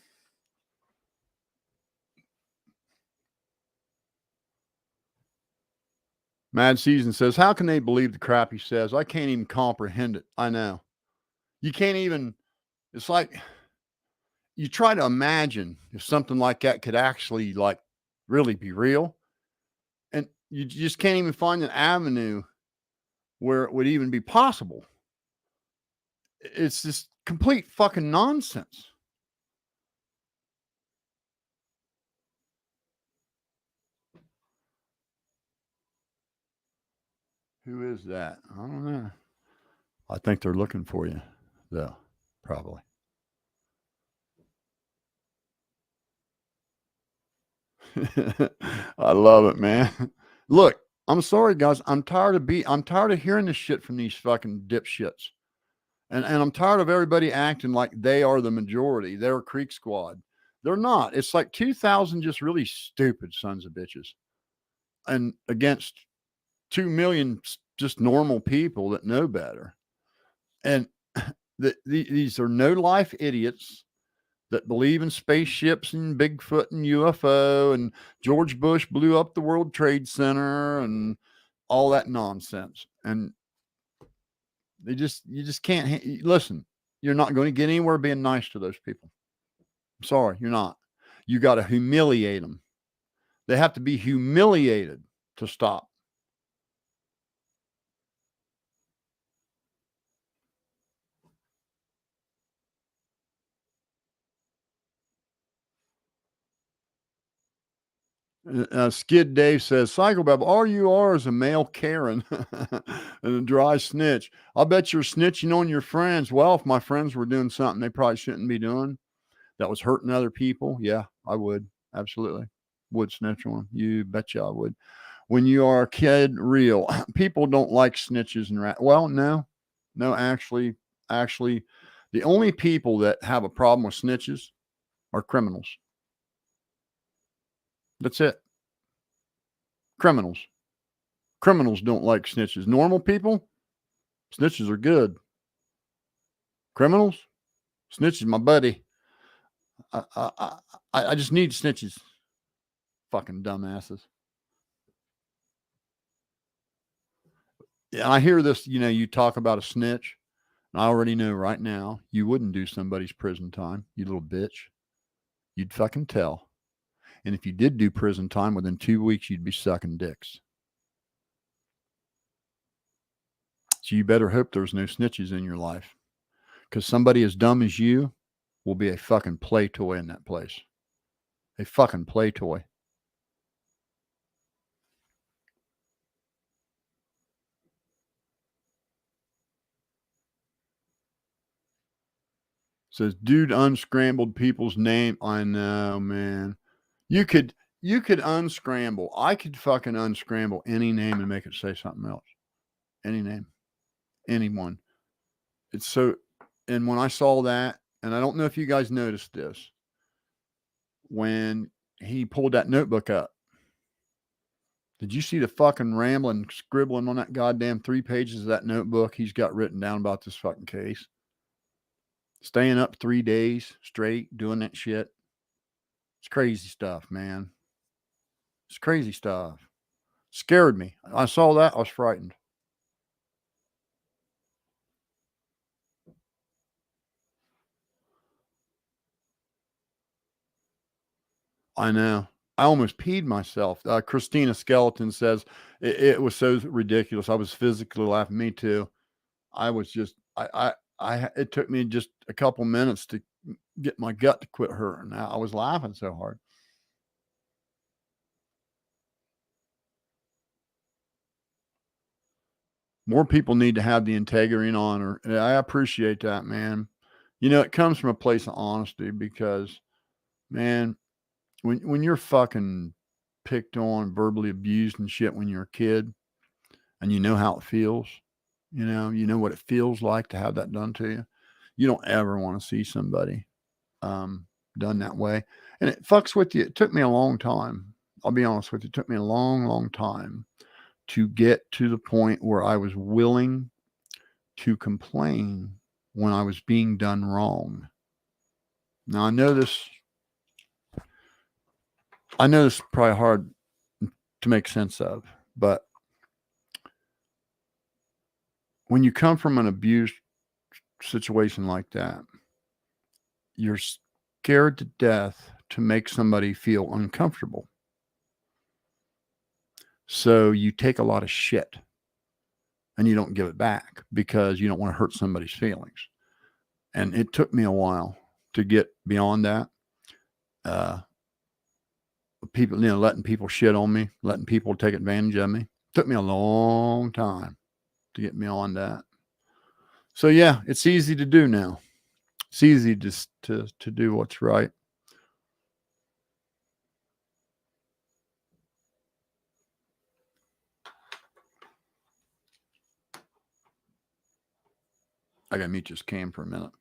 Mad Season says, how can they believe the crap he says? I can't even comprehend it. I know. You can't even, it's like you try to imagine if something like that could actually like really be real. And you just can't even find an avenue where it would even be possible. It's just complete fucking nonsense. Who is that? I don't know. I think they're looking for you, though, probably. I love it, man. Look, I'm sorry, guys. I'm tired of hearing this shit from these fucking dipshits. And I'm tired of everybody acting like they are the majority. They're a Creek Squad. They're not. It's like 2,000 just really stupid sons of bitches. And against 2 million just normal people that know better. And these are no life idiots that believe in spaceships and Bigfoot and UFO and George Bush blew up the World Trade Center and all that nonsense. And you just can't listen. You're not going to get anywhere being nice to those people. I'm sorry, you're not. You got to humiliate them. They have to be humiliated to stop. Skid Dave says, Psychobab, RUR is a male Karen and a dry snitch. I'll bet you're snitching on your friends. Well, if my friends were doing something they probably shouldn't be doing that was hurting other people, yeah, I would. Absolutely. Would snitch on them. You betcha I would. When you are a kid, real. People don't like snitches and well, no, actually, the only people that have a problem with snitches are criminals. That's it. Criminals. Criminals don't like snitches. Normal people, snitches are good. Criminals, snitches, my buddy. I just need snitches. Fucking dumbasses. Yeah, I hear this, you talk about a snitch. And I already know right now you wouldn't do somebody's prison time, you little bitch. You'd fucking tell. And if you did do prison time, within 2 weeks, you'd be sucking dicks. So you better hope there's no snitches in your life. Because somebody as dumb as you will be a fucking play toy in that place. A fucking play toy. Says, dude unscrambled people's name. I know, man. You could unscramble. I could fucking unscramble any name and make it say something else. Any name. Anyone. It's so, and when I saw that, and I don't know if you guys noticed this, when he pulled that notebook up, did you see the fucking rambling, scribbling on that goddamn 3 pages of that notebook he's got written down about this fucking case? Staying up 3 days straight, doing that shit. It's crazy stuff, man. It's crazy stuff. Scared me. I saw that. I was frightened. I know. I almost peed myself. Christina Skeleton says it was so ridiculous. I was physically laughing. Me too. I was just, it took me just a couple minutes to get my gut to quit hurting. I was laughing so hard. More people need to have the integrity and honor. And I appreciate that, man. It comes from a place of honesty because, man, when you're fucking picked on, verbally abused and shit when you're a kid, and you know how it feels, you know what it feels like to have that done to you. You don't ever want to see somebody done that way. And it fucks with you. It took me a long time I'll be honest with you, it took me a long, long time to get to the point where I was willing to complain when I was being done wrong. Now I know this is probably hard to make sense of, but when you come from an abused situation like that, you're scared to death to make somebody feel uncomfortable. So you take a lot of shit and you don't give it back because you don't want to hurt somebody's feelings. And it took me a while to get beyond that. People, letting people shit on me, letting people take advantage of me. It took me a long time to get beyond that. So yeah, it's easy to do now. It's easy to do what's right. I gotta mute this cam for a minute.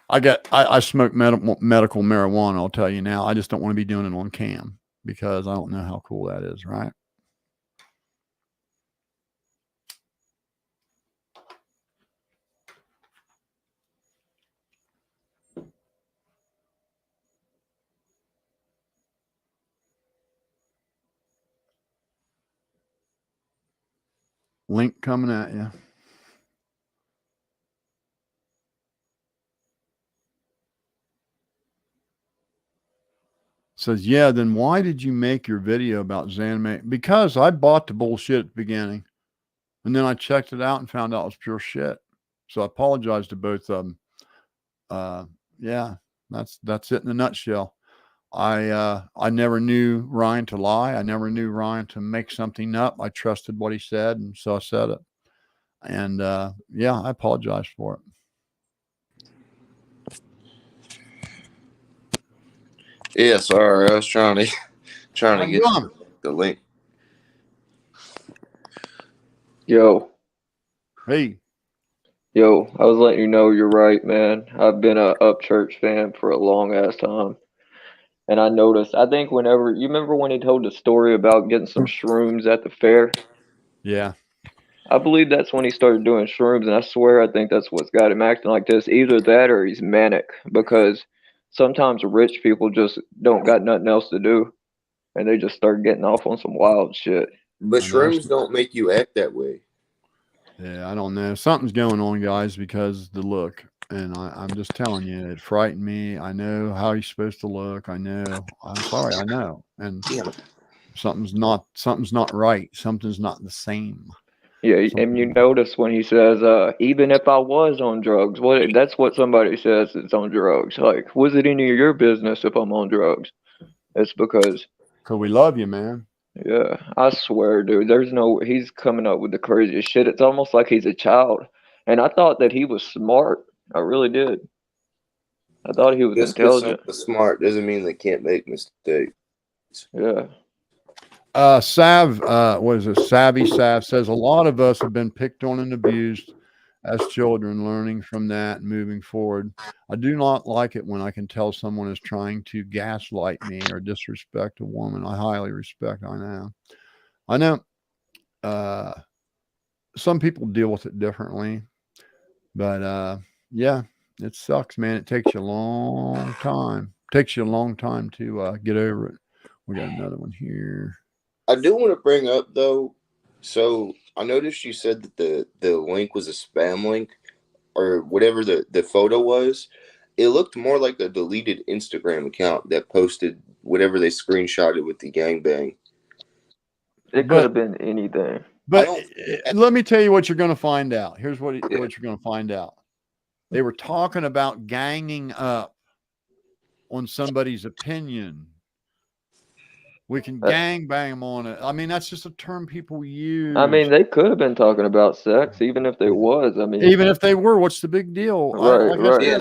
I smoke medical marijuana. I'll tell you now. I just don't want to be doing it on cam because I don't know how cool that is, right? Link coming at you. Says, yeah, then why did you make your video about Xanamate? Because I bought the bullshit at the beginning and then I checked it out and found out it was pure shit. So I apologize to both of them. Yeah, that's it in a nutshell. I never knew Ryan to lie. I never knew Ryan to make something up. I trusted what he said, and so I said it. And yeah, I apologize for it. Yeah, sorry. I was trying to get the link. Yo. Hey. Yo, I was letting you know you're right, man. I've been a Upchurch fan for a long ass time. And I noticed, I think whenever, you remember when he told the story about getting some shrooms at the fair? Yeah. I believe that's when he started doing shrooms, and I swear I think that's what's got him acting like this. Either that or he's manic, because sometimes rich people just don't got nothing else to do, and they just start getting off on some wild shit. But shrooms don't make you act that way. Yeah, I don't know. Something's going on, guys, because the look. And I'm just telling you, it frightened me. I know how he's supposed to look. I know. I'm sorry. I know. And something's not right. Something's not the same. Yeah, and you notice when he says, even if I was on drugs, that's what somebody says it's on drugs. Like, was it any of your business if I'm on drugs? It's because we love you, man. Yeah, I swear, dude, he's coming up with the craziest shit. It's almost like he's a child. And I thought that he was smart. I really did. I thought he was intelligent. Just smart doesn't mean they can't make mistakes. Yeah. Sav, what is it? Savvy Sav says a lot of us have been picked on and abused as children, learning from that and moving forward. I do not like it when I can tell someone is trying to gaslight me or disrespect a woman I highly respect. I know some people deal with it differently, but yeah, it sucks, man. It takes you a long time. It takes you a long time to get over it. We got another one here. I do want to bring up, though, so I noticed you said that the link was a spam link or whatever the photo was. It looked more like a deleted Instagram account that posted whatever they screenshotted with the gangbang. It could have been anything. But let me tell you what you're going to find out. Here's what you're going to find out. They were talking about ganging up on somebody's opinion. We can gang bang them on it. I mean, that's just a term people use. I mean, they could have been talking about sex, even if they was. I mean, even if they were, what's the big deal? Right.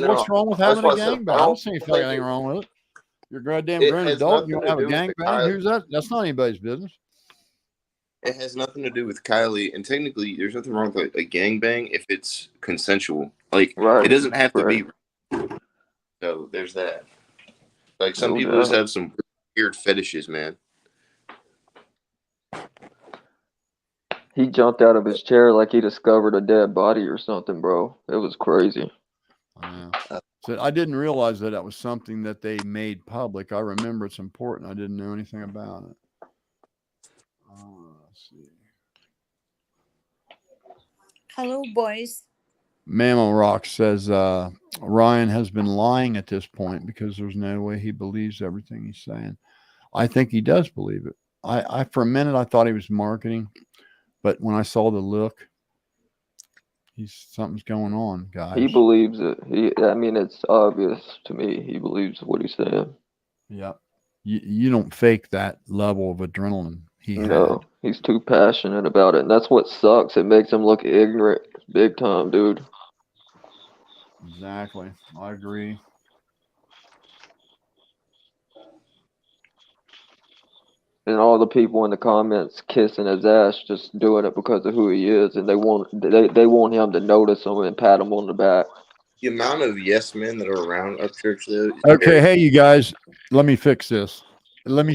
What's wrong with having a gang bang? I don't see anything wrong with it. You're a goddamn grown adult. You want to have a gang bang? Who's that? That's not anybody's business. It has nothing to do with Kylie, and technically, there's nothing wrong with a gangbang if it's consensual. Like, it doesn't have to be. So there's that. Like, some people just have some weird fetishes, man. He jumped out of his chair like he discovered a dead body or something, bro. It was crazy. So I didn't realize that was something that they made public. I remember it's important. I didn't know anything about it. Let's see. Hello, boys. Mammo Rock says Ryan has been lying at this point because there's no way he believes everything he's saying. I think he does believe it. I for a minute I thought he was marketing, but when I saw the look, something's going on, guys. He believes it. I mean, it's obvious to me. He believes what he's saying. Yep. You don't fake that level of adrenaline No, he's too passionate about it, and that's what sucks. It makes him look ignorant, big time, dude. Exactly. I agree. And all the people in the comments kissing his ass, just doing it because of who he is, and they want him to notice him and pat him on the back. The amount of yes men that are around our church, though. Okay, hey, you guys, let me fix this. Let me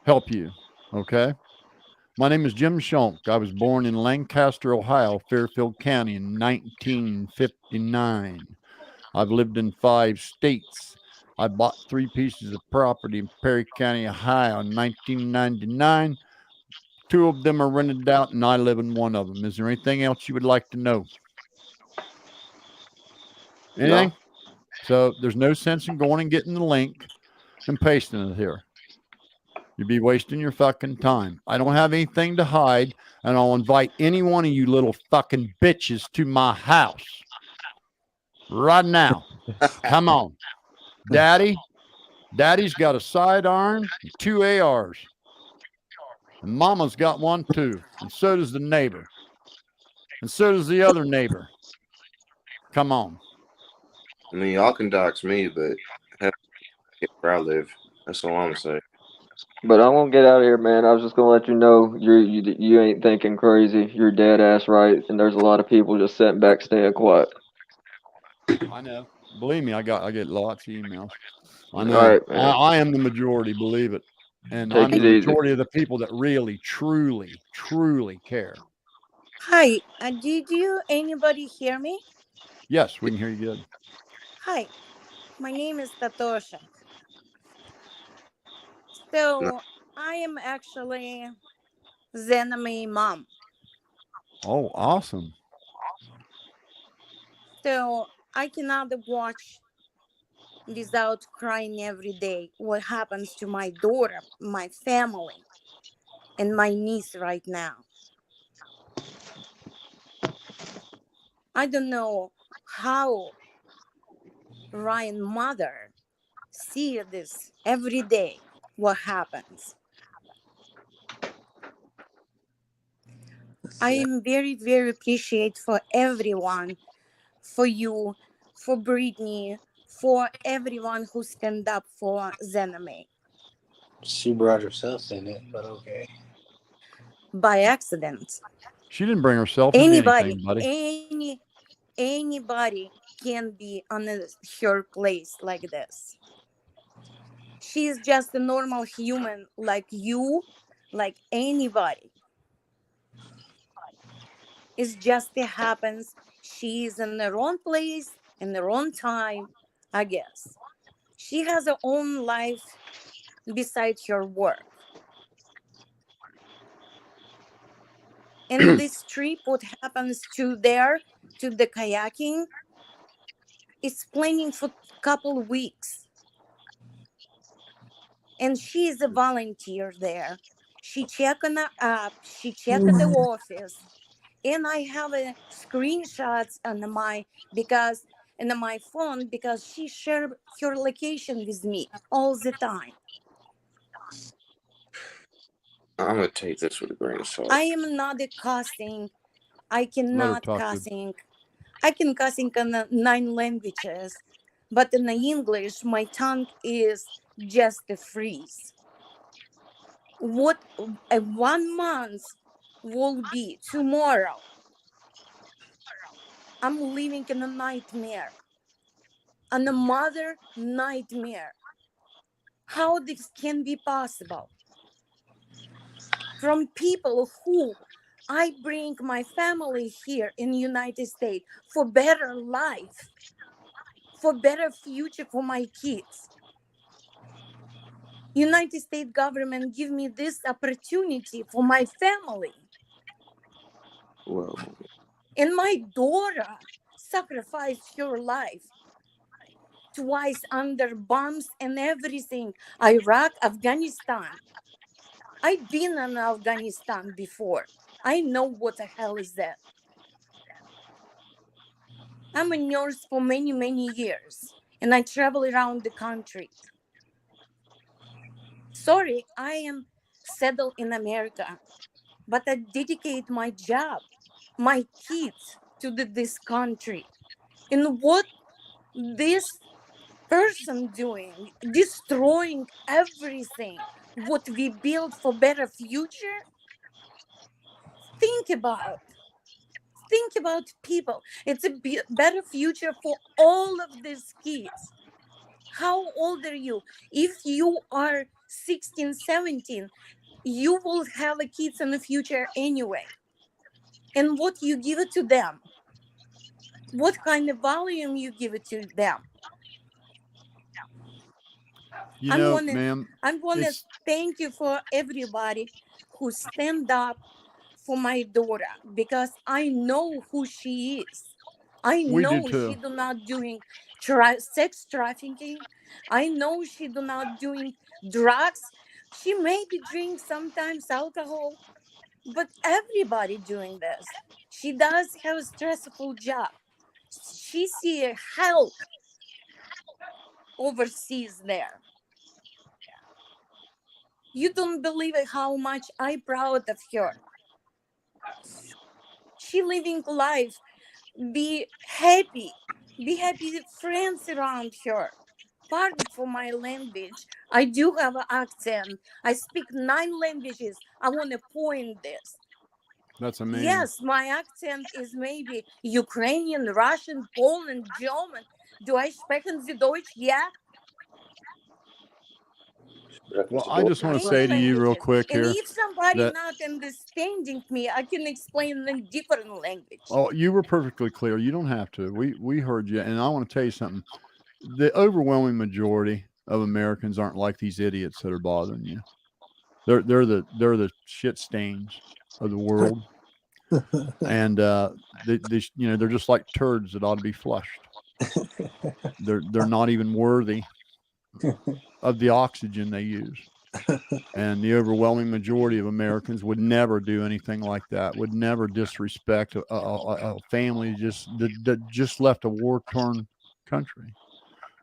help you. Okay. My name is Jim Schonk. I was born in Lancaster, Ohio, Fairfield County in 1959. I've lived in 5 states. I bought 3 pieces of property in Perry County, Ohio in 1999. 2 of them are rented out, and I live in one of them. Is there anything else you would like to know? Anything? No. So there's no sense in going and getting the link and pasting it here. You'd be wasting your fucking time. I don't have anything to hide, and I'll invite any one of you little fucking bitches to my house right now. Come on. Daddy's got a sidearm and 2 ARs. And Mama's got one too. And so does the neighbor. And so does the other neighbor. Come on. I mean, y'all can dox me, but where I live. That's all I'm gonna say. But I won't get out of here, man. I was just gonna let you know you ain't thinking crazy. You're dead ass right, and there's a lot of people just sitting back, staying quiet. I know. Believe me, I get lots of emails. I know. All right, man. I am the majority, believe it. And I'm the majority of the people that really, truly, truly care. Hi, did anybody hear me? Yes, we can hear you good. Hi, my name is Tatosha. So I am actually Zename mom. Oh, awesome. So I cannot watch without crying every day what happens to my daughter, my family, and my niece right now. I don't know how Ryan's mother see this every day, what happens. I am very, very appreciate for everyone, for you, for Brittany, for everyone who stand up for Zename. She brought herself in it, but okay. By accident. She didn't bring herself into anything, buddy. Anybody can be on her place like this. She is just a normal human like you, like anybody. It just happens. She is in the wrong place, in the wrong time, I guess. She has her own life besides her work. And this trip, what happens to the kayaking, is planning for a couple of weeks. And she is a volunteer there. She checked on the app, she checked the office, and I have screenshots on my phone because she shared her location with me all the time. I'm gonna take this with a grain of salt. I am not cussing. I cannot cussing. I can cussing in 9 languages, but in the English, my tongue is just a freeze. What 1 month will be tomorrow? I'm living in a nightmare, and a mother nightmare. how this can be possible from people who I bring my family here in the United States for better life, for better future for my kids. United States government give me this opportunity for my family. Whoa. And my daughter sacrificed her life twice under bombs and everything. Iraq, Afghanistan. I've been in Afghanistan before. I know what the hell is that. I'm a nurse for many, many years, and I travel around the country. Sorry, I am settled in America, but I dedicate my job, my kids to this country. And what this person doing, destroying everything, what we build for better future, think about. Think about people. It's a better future for all of these kids. How old are you? If you are 16, 17, you will have a kids in the future anyway. And what you give it to them? What kind of volume you give it to them? You know, ma'am, I'm gonna it's thank you for everybody who stand up for my daughter, because I know who she is. I we do know she too. do not doing sex trafficking. I know she do not doing drugs. She maybe drink sometimes alcohol, but everybody doing this. She does have a stressful job. She see hell overseas there. You don't believe it how much I proud of her. She living life, be happy, friends around her. Pardon for my language. I do have an accent. I speak 9 languages. I want to point this. That's amazing. Yes, my accent is maybe Ukrainian, Russian, Poland, German. Do I sprechen Sie Deutsch? Yeah. Well, I just want to Many say to you real languages. quick And here if somebody that not understanding me, I can explain in different language. oh, you were perfectly clear. You don't have to. We heard you, and I want to tell you something. The overwhelming majority of Americans aren't like these idiots that are bothering you. They're the shit stains of the world, and they they're just like turds that ought to be flushed. They're not even worthy of the oxygen they use. And the overwhelming majority of Americans would never do anything like that. Would never disrespect a family that just left a war-torn country.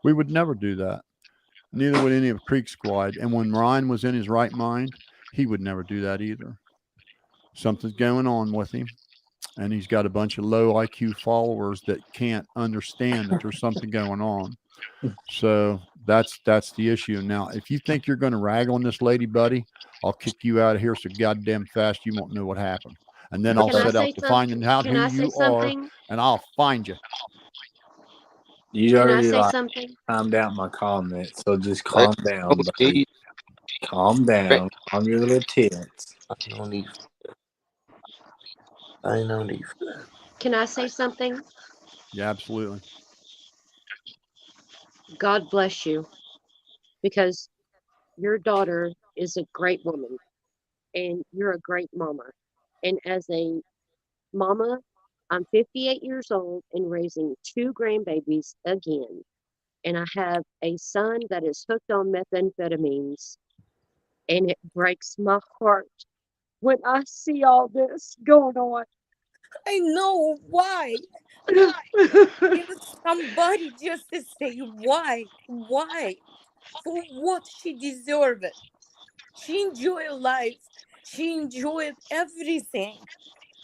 We would never do that. Neither would any of Creek Squad. And when Ryan was in his right mind, he would never do that either. Something's going on with him, and he's got a bunch of low IQ followers that can't understand that there's something going on. So that's the issue. Now, if you think you're going to rag on this lady, buddy, I'll kick you out of here so goddamn fast you won't know what happened. And then I'll set out to find out who you are, and I'll find you. You already timed out my comment, so just calm down, buddy. Calm down. Calm your little tits. No need. I no need for that. Can I say something? Yeah, absolutely. God bless you, because your daughter is a great woman, and you're a great mama. And as a mama, I'm 58 years old and raising 2 grandbabies again. And I have a son that is hooked on methamphetamines. And it breaks my heart when I see all this going on. I know why. If somebody just to say why, for what she deserved it. She enjoyed life. She enjoyed everything.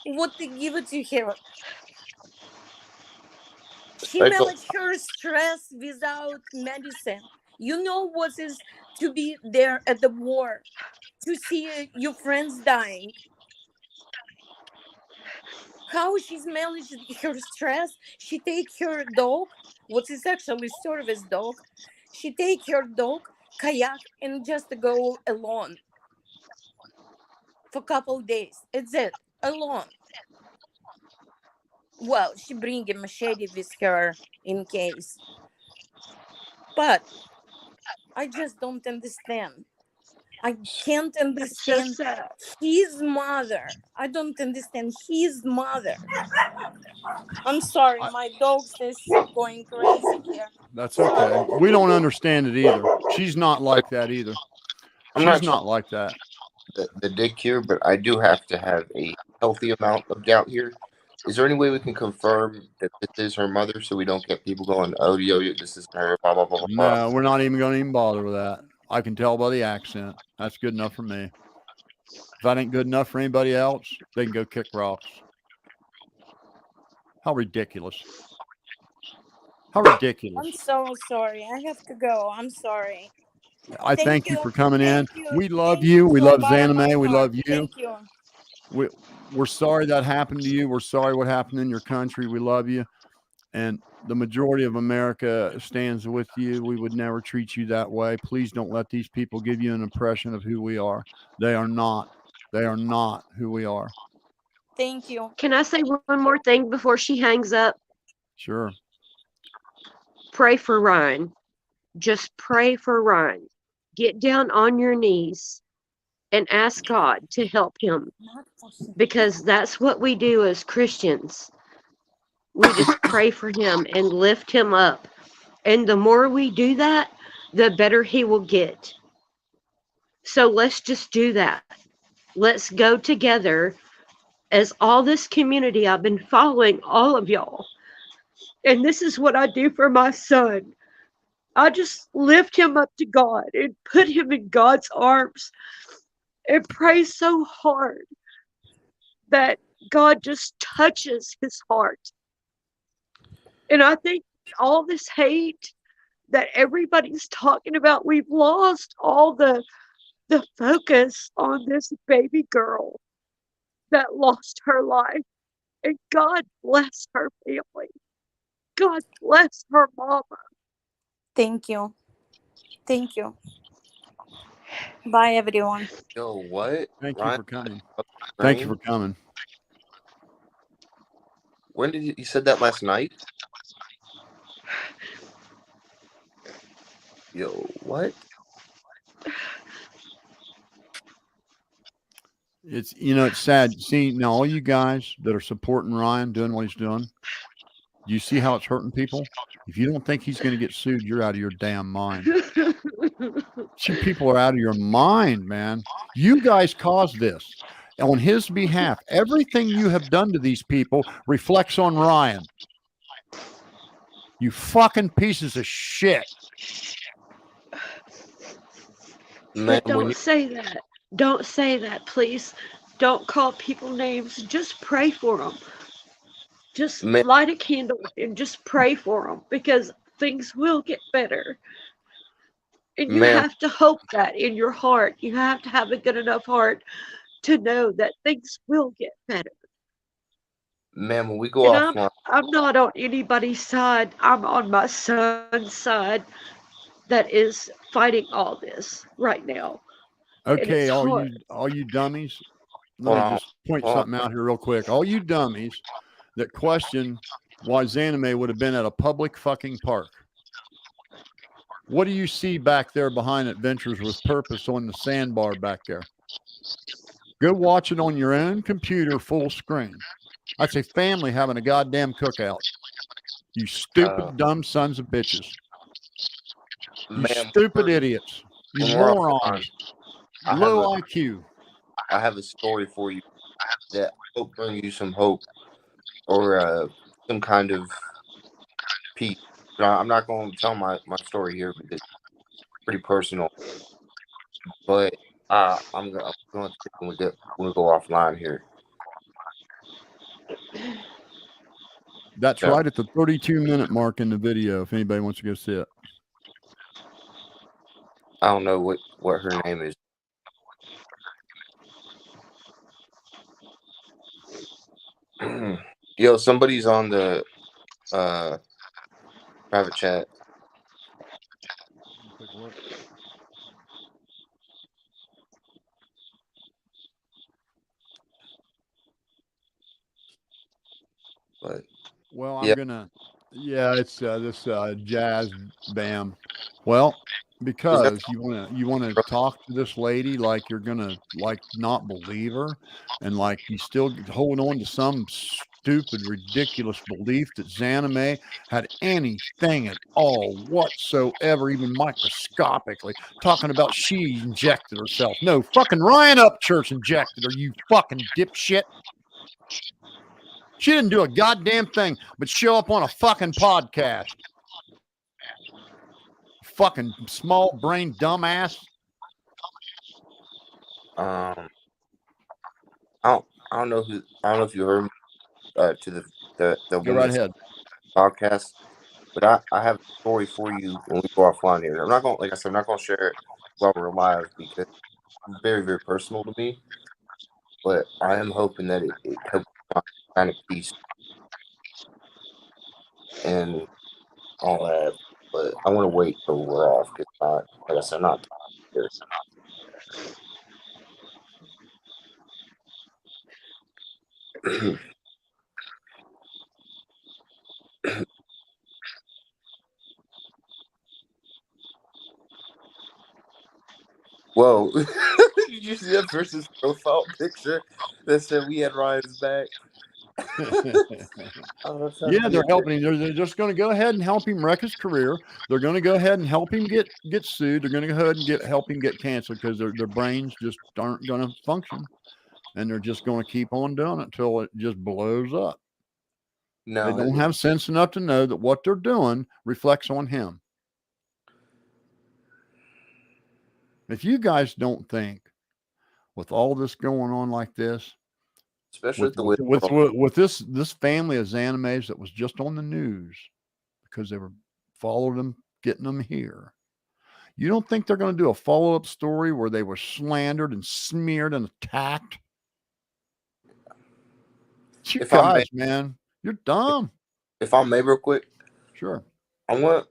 What they give it to her. She managed her stress without medicine. You know what is to be there at the war, to see your friends dying. How she's managed her stress. She take her dog, what is actually service dog. She take her dog kayak and just go alone for a couple days. It's it, alone. Well, she bring a machete with her in case, but I just don't understand. I can't That's so understand sad. his mother. I don't understand his mother. I'm sorry, I, my dogs is going crazy here. that's Sorry. okay. We don't understand it either. She's not like that either. I'm She's not trying not like that. the dick here, but I do have to have a healthy amount of doubt here. Is there any way we can confirm that this is her mother so we don't get people going, oh, yo, this is her, blah, blah, blah, blah, blah? No, we're not even going to even bother with that. I can tell by the accent. That's good enough for me. If that ain't good enough for anybody else, they can go kick rocks. How ridiculous. How ridiculous. I'm so sorry. I have to go. I'm sorry. I thank you for coming in. Thank you. We love Thank you. you We from love bottom of my Zanime. We heart. love you. Thank you. We're sorry that happened to you. We're sorry what happened in your country. We love you. And the majority of America stands with you. We would never treat you that way. Please don't let these people give you an impression of who we are. They are not. They are not who we are. Thank you. Can I say one more thing before she hangs up? Sure. Pray for Ryan. Just pray for Ryan. Get down on your knees and ask God to help him, because that's what we do as Christians. We just pray for him and lift him up. And the more we do that, the better he will get. So let's just do that. Let's go together as all this community. I've been following all of y'all. And this is what I do for my son. I just lift him up to God and put him in God's arms and pray so hard that God just touches his heart. And I think all this hate that everybody's talking about, we've lost all the focus on this baby girl that lost her life. And God bless her family. God bless her mama. Thank you. Thank you. Bye, everyone. Yo, what? Thank you Ryan, for coming. Thank you for coming. When did you said that last night? Yo, what? It's it's sad. See, now all you guys that are supporting Ryan doing what he's doing, you see how it's hurting people? If you don't think he's going to get sued, you're out of your damn mind. You people are out of your mind, man. You guys caused this on his behalf. Everything you have done to these people reflects on Ryan. You fucking pieces of shit. Man, But don't say that. Don't say that, please. Don't call people names. Just pray for them. Just light a candle and just pray for them, because things will get better. And you have to hope that in your heart. You have to have a good enough heart to know that things will get better. Man, when we go offline, I'm not on anybody's side. I'm on my son's side that is fighting all this right now. Okay, all you dummies. Let me just point something out here real quick. All you dummies that question why Zanime would have been at a public fucking park. What do you see back there behind Adventures with Purpose on the sandbar back there? Go watch it on your own computer full screen. That's a family having a goddamn cookout. You stupid, dumb sons of bitches. You stupid idiots. You morons. Low IQ. I have a story for you that I hope brings you some hope or some kind of peace. I'm not going to tell my story here because it's pretty personal. But I'm going to when we go offline here. That's right at the 32-minute mark in the video. If anybody wants to go see it. I don't know what her name is. Yo, somebody's on the private chat. But Well, yeah, it's this jazz bam. Well, is that because you wanna talk to this lady like you're gonna like not believe her, and like you still hold on to some stupid, ridiculous belief that Zanime had anything at all whatsoever, even microscopically, talking about she injected herself. No, fucking Ryan Upchurch injected her, you fucking dipshit. She didn't do a goddamn thing but show up on a fucking podcast. Fucking small brain dumbass. I don't know who I don't know if you heard me to the Go woman right that's ahead. podcast, but I have a story for you when we go offline here. I'm not gonna like I said, I'm not gonna share it while we're live because it's very, very personal to me. But I am hoping that it helps find kind of peace and all that. But I want to wait till we're off because like I said, I'm not here. Whoa. Did you see that person's profile picture that said we had Ryan's back? Yeah, they're helping him. They're just going to go ahead and help him wreck his career. They're going to go ahead and help him get sued. They're going to go ahead and help him get canceled because their brains just aren't going to function, and they're just going to keep on doing it until it just blows up. No, they don't have sense enough to know that what they're doing reflects on him. If you guys don't think, with all this going on like this, especially with this family of Zanimes that was just on the news because they were followed them, getting them here. You don't think they're going to do a follow-up story where they were slandered and smeared and attacked? You guys, man, you're dumb. If I may real quick. Sure. I want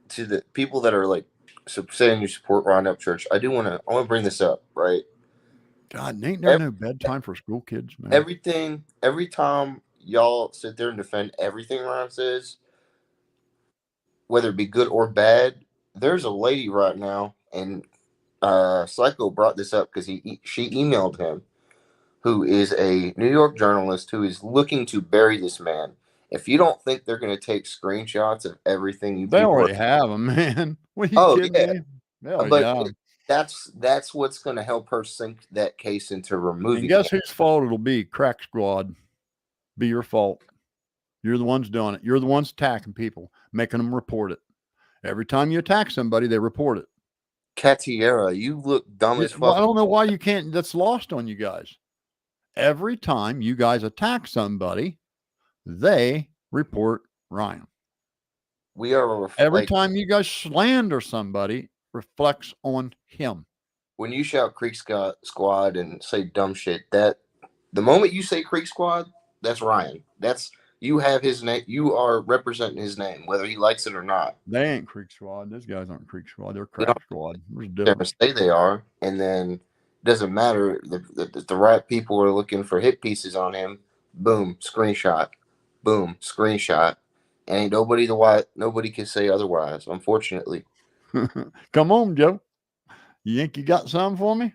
to the people that are like saying you support Ryan Upchurch. I want to bring this up, right? God, ain't there no bedtime for school kids, man? Every time y'all sit there and defend everything Ryan says, whether it be good or bad, there's a lady right now, and Psycho brought this up because she emailed him, who is a New York journalist who is looking to bury this man. If you don't think they're going to take screenshots of everything you they people already have them, man. What are you kidding me? They already got them. That's what's going to help her sink that case into removing. And guess whose fault it'll be? Crack Squad. Be your fault. You're the ones doing it. You're the ones attacking people, making them report it. Every time you attack somebody, they report it. Catiera, you look dumb as fuck. Well, I don't know why you can't. That's lost on you guys. Every time you guys attack somebody, they report Ryan. We are every time you guys slander somebody, reflects on him. When you shout Creek Squad and say dumb shit, that the moment you say Creek Squad, that's Ryan. That's you have his name. You are representing his name, whether he likes it or not. They ain't Creek Squad. Those guys aren't Creek Squad. They're Crack Squad. They say they are, and then doesn't matter. The right people are looking for hit pieces on him. Boom, screenshot. Boom, screenshot. And ain't nobody can say otherwise, unfortunately. Come on, Joe. You think you got some for me?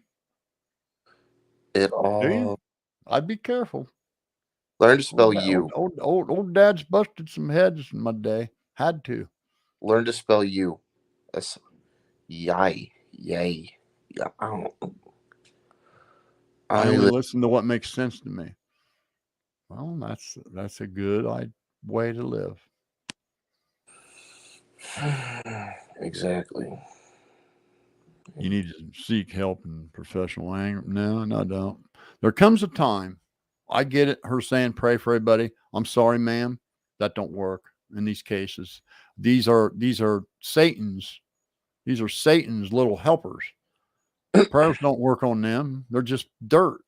It all. I'd be careful. Learn to spell you. Old dad's busted some heads in my day. Had to. Learn to spell you. That's yay. Yeah. I only listen to what makes sense to me. Well, that's a good way to live. Exactly. You need to seek help and professional anger. No, I don't. There comes a time. I get it. Her saying, pray for everybody. I'm sorry, ma'am. That don't work in these cases. These are Satan's. These are Satan's little helpers. Prayers don't work on them. They're just dirt.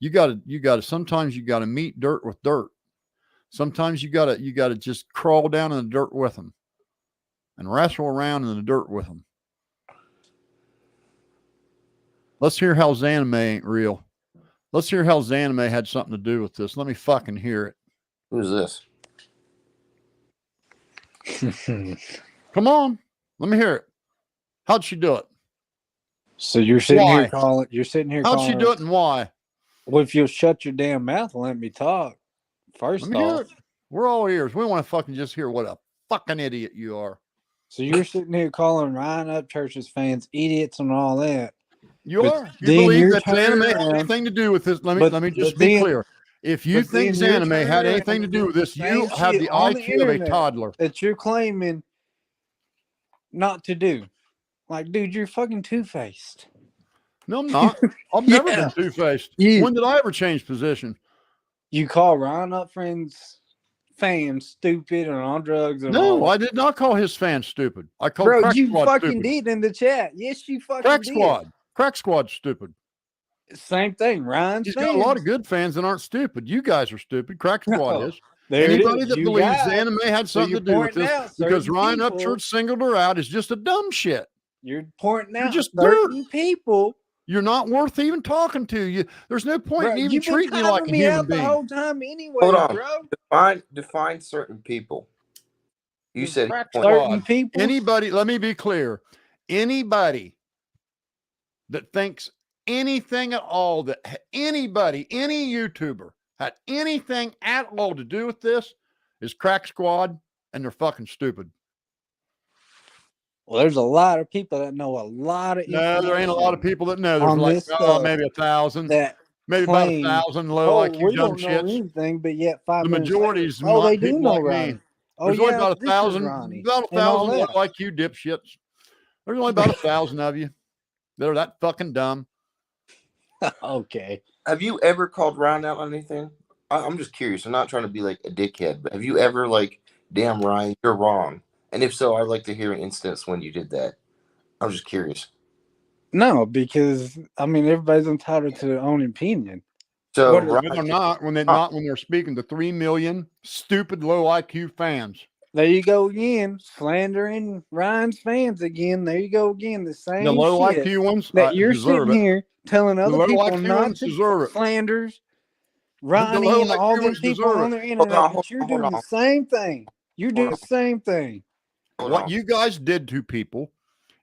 You gotta, sometimes you gotta meet dirt with dirt. Sometimes you gotta just crawl down in the dirt with them and wrestle around in the dirt with them. Let's hear how Zanime ain't real. Let's hear how Zanime had something to do with this. Let me fucking hear it. Who's this? Come on. Let me hear it. How'd she do it? So you're sitting here calling. You're sitting here How'd calling. she do it and why? Well, if you'll shut your damn mouth and let me talk. First Let me hear off, it. We're all ears. We want to fucking just hear what a fucking idiot you are. so you're sitting here calling Ryan Upchurch's fans idiots and all that. You But are. You then believe you're that turning Zanime had around- anything to do with this? Let me just but be then- clear. If you but think then you're Zanime turning had around anything to and do doing with this, the you same have shit the on the IQ of a internet toddler. that you're claiming not to do. Like, dude, you're fucking two-faced. No, I'm not. I've never Yeah. been two-faced. You- When did I ever change position? You call Ryan Up Friends fans stupid and on drugs and No, all. I did not call his fans stupid. I called Bro, Crack you Squad fucking stupid. did in the chat. Yes, you fucking Crack did. Squad. Crack Squad's stupid. Same thing. Ryan's He's fans. got a lot of good fans that aren't stupid. You guys are stupid. Crack Squad No. is. There it Anybody is. that You believes guys. Anime had So something you're to do with pointing this out because certain Ryan people. Upchurch singled her out is just a dumb shit. You're pointing You're out just certain dirt. people. You're not worth even talking to. You. There's no point Bro, in even you've been treating you like timing a me human out the being. whole time anyway, Hold on. bro. Define certain people. You The said Crack certain Squad. people. Anybody, let me be clear. Anybody that thinks anything at all, that anybody, any YouTuber had anything at all to do with this is Crack Squad, and they're fucking stupid. Well, there's a lot of people that know a lot of No, there ain't a lot of people that know. There's on like this stuff maybe 1,000, that maybe about claim, 1,000 low IQ we dumb don't know shits. anything, but yet 5 The minutes majority's later, they do people know like Ronnie. me. Oh, There's only yeah, about this is 1,000, Ronnie. about And all 1,000 low that. IQ dipshits. There's only about 1,000 of you that are that fucking dumb. Okay. Have you ever called Ryan out on anything? I'm just curious. I'm not trying to be like a dickhead, but have you ever like, damn Ryan, you're wrong? And if so, I'd like to hear an instance when you did that. I'm just curious. No, because I mean everybody's entitled to their own opinion. So When they're not, when they're speaking to 3 million stupid low IQ fans. There you go again, slandering Ryan's fans again. There you go again, the same The low shit IQ ones that you're deserve sitting it. here telling The other low people IQ not ones to deserve it. slanders The Ronnie low and all IQ them ones people deserve on it. their internet, Hold but you're on. doing the same thing. You're doing the same thing. What you guys did to people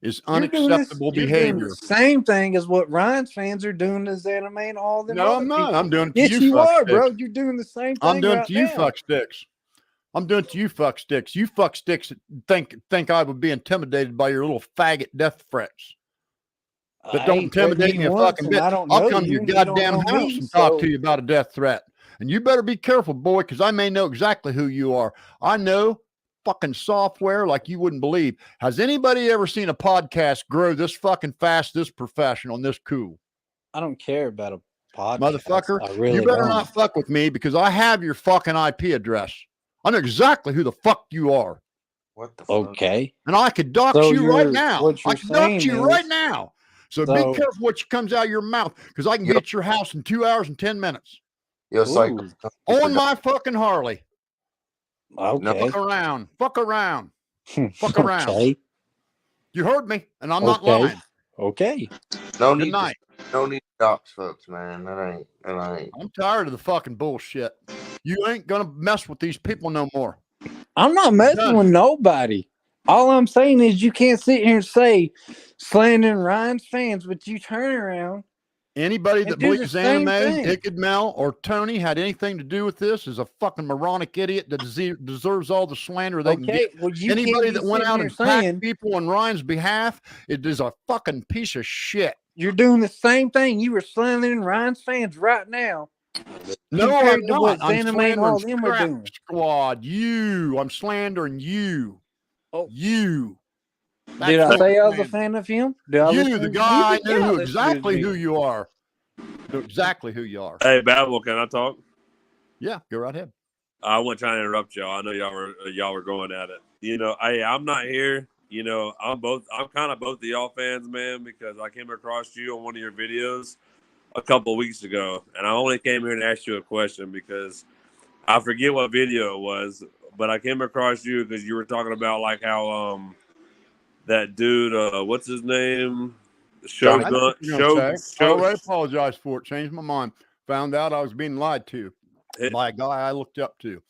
is You're doing unacceptable You're doing behavior. the same thing as what Ryan's fans are doing to Anime and all them. No, other I'm not. people. I'm doing it to Yes, you, you fuck are, sticks. bro. You're doing the same thing. I'm doing right it to you, now. fuck sticks. I'm doing it to you, fuck sticks. You fuck sticks think I would be intimidated by your little faggot death threats. That don't intimidate me a fucking bit. I'll come to your goddamn house and talk to you about a death threat. And you better be careful, boy, because I may know exactly who you are. I know fucking software like you wouldn't believe. Has anybody ever seen a podcast grow this fucking fast, this professional, and this cool? I don't care about a podcast. Motherfucker, I really you better don't. not fuck with me because I have your fucking IP address. I know exactly who the fuck you are. What the fuck? Okay. And I could dox So you right you're- now. what I you're could dox saying you right is- now. So So- be careful what comes out of your mouth because I can get your house in 2 hours and 10 minutes. Yo, Psycho. On my fucking Harley. Okay. Fuck around. Fuck around. Fuck around. Okay. You heard me, and I'm not Okay. lying. Okay. No Good need night. no need to dox folks, man. That ain't. I'm tired of the fucking bullshit. You ain't gonna mess with these people no more. I'm not messing Done. with nobody. All I'm saying is you can't sit here and say slandering Ryan's fans, but you turn around. Anybody that do the believes same Anime, thing. Hicked Mel, or Tony had anything to do with this is a fucking moronic idiot that deserves all the slander they can Okay, get. well, you Anybody can't be that went sitting out here and attacked saying- people on Ryan's behalf, it is a fucking piece of shit. You're doing the same thing. You were slandering Ryan's fans right now. No, compared I'm to what not. I'm Zanime and all them slandering are Scrap doing. Squad. You. I'm slandering you. Oh. You. Did I say I was a fan of him? Did I You, listen the to guy, I music? know Yeah, I who listened to exactly his who music. you are. Know exactly who you are. Hey, Babel, can I talk? Yeah, go right ahead. I wasn't trying to interrupt y'all. I know y'all were going at it. You know, hey, I'm not here. You know, I'm kind of both of y'all fans, man, because I came across you on one of your videos a couple of weeks ago, and I only came here to ask you a question because I forget what video it was, but I came across you because you were talking about like how that dude, what's his name? I know what you're gonna say. I already apologize for it. Changed my mind. Found out I was being lied to by a guy I looked up to.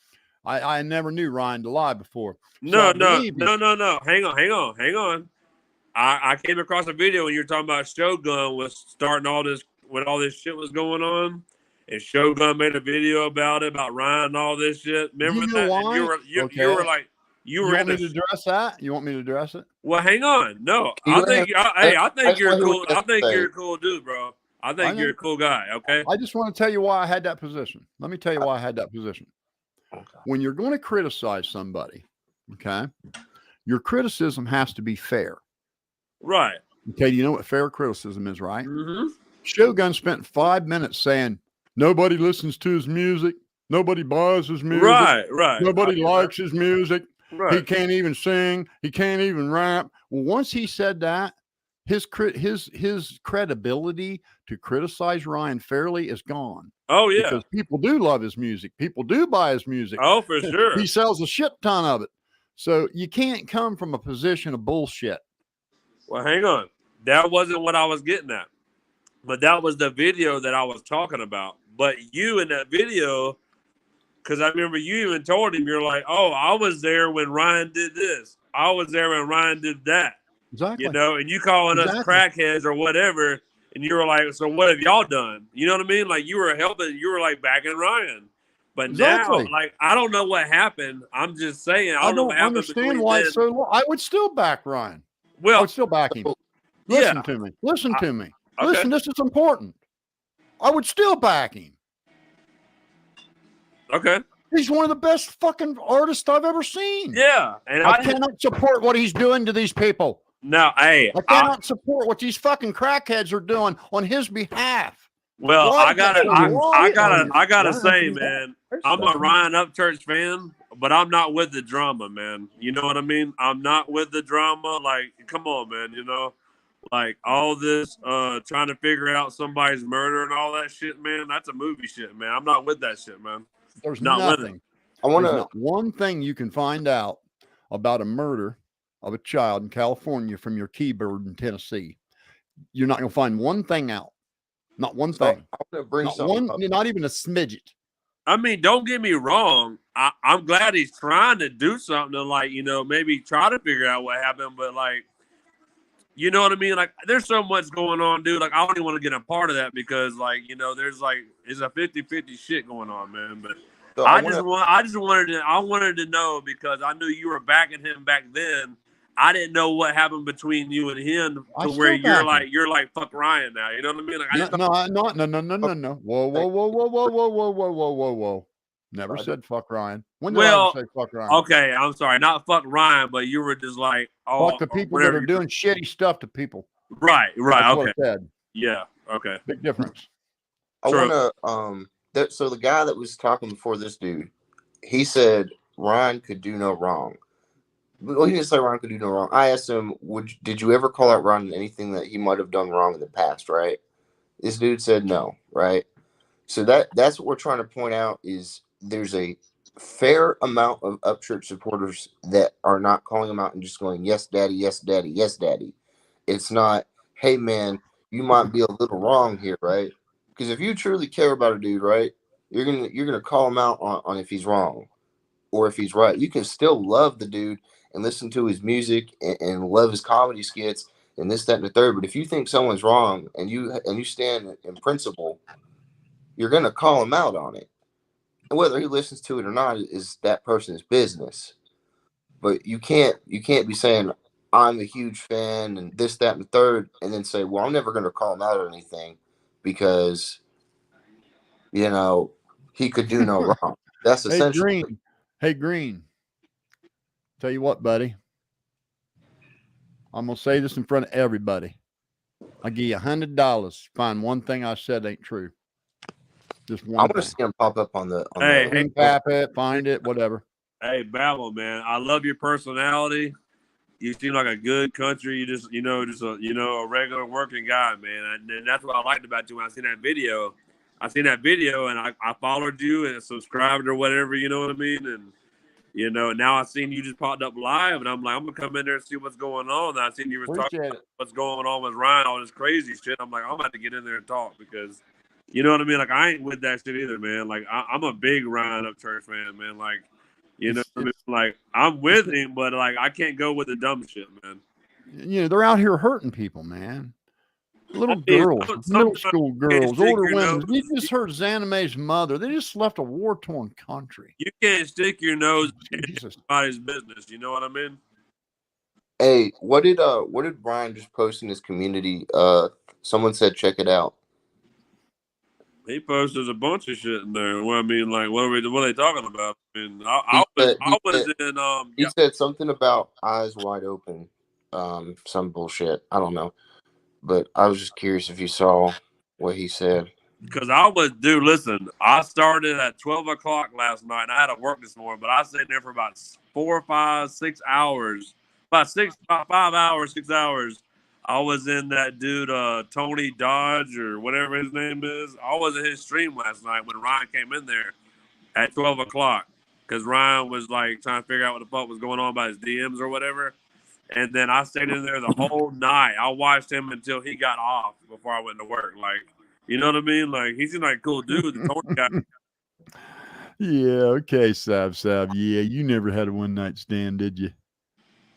I never knew Ryan to lie before. No. Hang on. I came across a video when you were talking about Shogun was starting all this when all this shit was going on, and Shogun made a video about it about Ryan and all this shit. Remember You know that? why? And you were like you were want in me to address that? You want me to address it? Well, hang on. No, You I let think him- I think that's you're what he cool. was I think saying. you're a cool dude, bro. I think you're a cool guy. Okay. I just want to tell you why I had that position. Let me tell you why I had that position. When you're going to criticize somebody, okay, your criticism has to be fair. Right. Okay, you know what fair criticism is, right? Mm-hmm. Shogun spent 5 minutes saying nobody listens to his music, nobody buys his music, Right. nobody likes his music. Right. He can't even sing, he can't even rap. Well, once he said that, his credibility to criticize Ryan fairly is gone. Oh yeah. Because people do love his music. People do buy his music. Oh, for sure. He sells a shit ton of it. So you can't come from a position of bullshit. Well, hang on. That wasn't what I was getting at. But that was the video that I was talking about. But you in that video, because I remember you even told him, you're like, oh, I was there when Ryan did this. I was there when Ryan did that. Exactly. You know, and you calling us crackheads or whatever, and you were like, so what have y'all done? You know what I mean? Like you were helping, you were like backing Ryan. But now, like, I don't know what happened. I'm just saying, I don't understand why it's so low. I would still back Ryan. Well, I would still back him. Listen to me. Listen to me. Okay. Listen, this is important. I would still back him. Okay. He's one of the best fucking artists I've ever seen. Yeah. And I cannot support what he's doing to these people. No, hey. I cannot support what these fucking crackheads are doing on his behalf. Well, I gotta say, man, I'm a Ryan Upchurch fan, but I'm not with the drama, man. You know what I mean? I'm not with the drama. Like, come on, man. You know, like all this trying to figure out somebody's murder and all that shit, man. That's a movie shit, man. I'm not with that shit, man. There's not nothing. There's not one thing you can find out about a murder of a child in California from your keyboard in Tennessee. You're not going to find one thing out. Not one thing. I'm gonna bring not one. Not even a smidget. I mean, don't get me wrong. I'm glad he's trying to do something to, like, you know, maybe try to figure out what happened. But, like, you know what I mean? Like, there's so much going on, dude. Like, I don't even want to get a part of that because, like, you know, there's like it's a 50-50 shit going on, man. But so I wanted to know because I knew you were backing him back then. I didn't know what happened between you and him to where you're like fuck Ryan now. You know what I mean? Like, No. Whoa. Never said fuck Ryan. When did I ever say fuck Ryan? Okay, I'm sorry, not fuck Ryan, but you were just like, oh, fuck the people that are doing shitty stuff to people. Right. That's okay. What I said. Yeah. Okay. Big difference. I want to. So the guy that was talking before this dude, he said Ryan could do no wrong. Well, he didn't say Ryan could do no wrong. I asked him, did you ever call out Ryan anything that he might have done wrong in the past, right? This dude said no, right? So that's what we're trying to point out is there's a fair amount of Upchurch supporters that are not calling him out and just going, yes, daddy, yes, daddy, yes, daddy. It's not, hey, man, you might be a little wrong here, right? Because if you truly care about a dude, right, you're gonna call him out on if he's wrong or if he's right. You can still love the dude and listen to his music and love his comedy skits and this, that, and the third. But if you think someone's wrong and you stand in principle, you're going to call him out on it. And whether he listens to it or not is that person's business. But you can't be saying, I'm a huge fan and this, that, and the third, and then say, well, I'm never going to call him out on anything because, you know, he could do no wrong. That's essentially. Hey, Green. Tell you what, buddy. I'm going to say this in front of everybody. I'll give you $100. Find one thing I said ain't true. Just one. I want to see him pop up on the. Tap it, find it, whatever. Hey, Babel, man. I love your personality. You seem like a good country. You just a regular working guy, man. And that's what I liked about you when I seen that video. And I followed you and subscribed or whatever, you know what I mean? And, you know, now I seen you just popped up live, and I'm like, I'm going to come in there and see what's going on. And I seen you were talking about what's going on with Ryan, all this crazy shit. I'm like, I'm about to get in there and talk because, you know what I mean? Like, I ain't with that shit either, man. Like, I'm a big Ryan Upchurch fan, man. Like, You know what I mean? Like, I'm with him, but like, I can't go with the dumb shit, man. You know, they're out here hurting people, man. Little girls, middle school girls, older women. You just heard Xaname's mother. They just left a war-torn country. You can't stick your nose in anybody's business. You know what I mean? Hey, what did Brian just post in his community? Someone said check it out. He posted a bunch of shit in there. Well, I mean, like, what are they talking about? I mean, He said something about eyes wide open. Some bullshit. I don't know. But I was just curious if you saw what he said. Because listen, I started at 12 o'clock last night, and I had to work this morning, but I stayed there for about 4, 5, 6 hours. About 5 hours, 6 hours. I was in that dude, Tony Dodge, or whatever his name is. I was in his stream last night when Ryan came in there at 12 o'clock. Because Ryan was, like, trying to figure out what the fuck was going on about his DMs or whatever. And then I stayed in there the whole night. I watched him until he got off before I went to work. Like, you know what I mean? Like, he seemed like a cool dude. The Tony guy. Yeah, okay, Sab. Yeah, you never had a one-night stand, did you?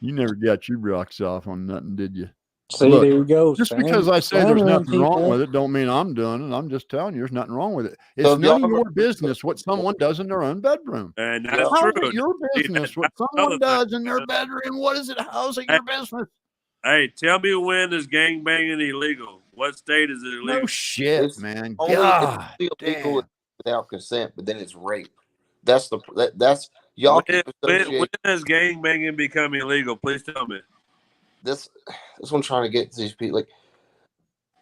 You never got your rocks off on nothing, did you? See, look, there you go. Just because I say there's nothing wrong with it, don't mean I'm doing it. I'm just telling you there's nothing wrong with it. It's none of your business what someone does in their own bedroom. And that's How true. is it your business what someone does in their bedroom? What is it? How's it your business? Hey, tell me when is gangbanging illegal? What state is it illegal? No shit, man. Only God, illegal without consent, but then it's rape. That's y'all keep associating. When does gangbanging become illegal? Please tell me. That's what I'm trying to get to these people. Like,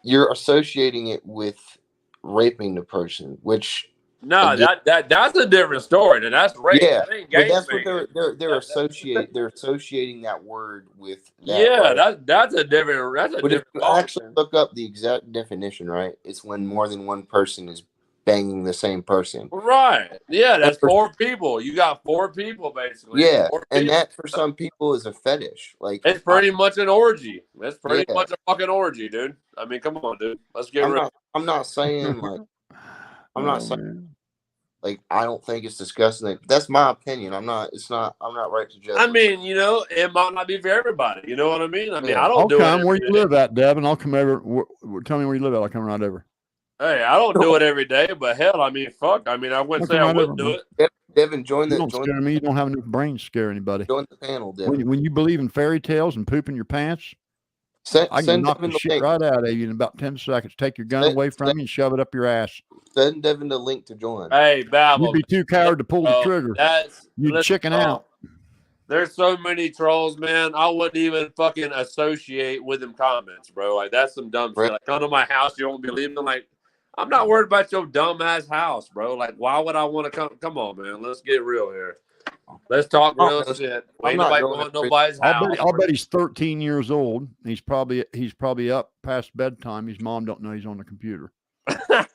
you're associating it with raping the person, which that's a different story. And that's rape. Yeah, that ain't but that's what gangbanging. they're associating that word with. That, Yeah, right? that's a different. But if you actually look up the exact definition, right, it's when more than one person is banging the same person. Right. Yeah, that's 4 people. You got 4 people basically. Yeah, 4 and people. that for some people is a fetish. Like, it's pretty much an orgy. It's pretty much a fucking orgy, dude. I mean, come on, dude. Let's get real. I'm not saying like like I don't think it's disgusting. Like, that's my opinion. I'm not right to judge. I mean, it might not be for everybody. You know what I mean? I mean, I don't I'll do come it. where you live at, Deb, and I'll come over. Tell me where you live at. I'll come right over. Hey, I don't do it every day, but hell, I mean, fuck. I mean, I wouldn't say I wouldn't do it. Devin, join the. You don't scare me. You don't have enough brains to scare anybody. Join the panel, Devin. When you believe in fairy tales and pooping your pants, I can knock the shit right out of you in about 10 seconds. Take your gun away from you and shove it up your ass. Send Devin the link to join. Hey, Babel. You'd be too coward to pull the trigger. You'd chicken out. There's so many trolls, man. I wouldn't even fucking associate with them comments, bro. Like, that's some dumb shit. Like, come to my house, you won't believe them. Like, I'm not worried about your dumb ass house, bro. Like, why would I want to come? Come on, man. Let's get real here. Let's talk real shit. Ain't nobody going to nobody's house. I'll bet he's 13 years old. He's probably up past bedtime. His mom don't know he's on the computer. I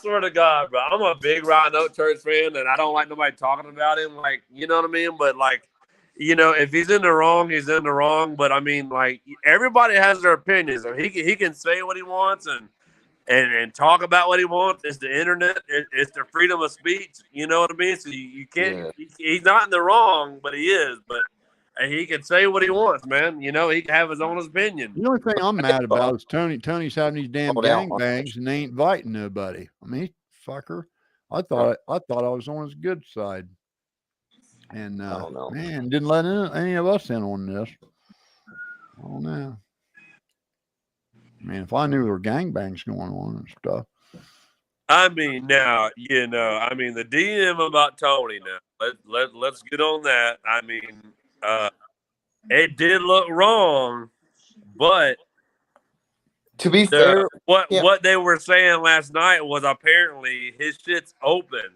swear to God, bro. I'm a big Rhino Church fan, and I don't like nobody talking about him. Like, you know what I mean? But like, if he's in the wrong, he's in the wrong. But I mean, like, everybody has their opinions. I mean, he can say what he wants and talk about what he wants. It's the internet. It's the freedom of speech. You know what I mean? So you can't. Yeah. He's not in the wrong, but he is. But he can say what he wants, man. He can have his own opinion. The only thing I'm mad about is Tony's having these damn gangbangs and they ain't inviting nobody. I mean, fucker. I thought I was on his good side. And man, didn't let any of us in on this. I don't know. Man, if I knew there were gangbangs going on and stuff. I mean, now, the DM about Tony now. Let's get on that. I mean, it did look wrong, but to be fair, what they were saying last night was apparently his shit's open.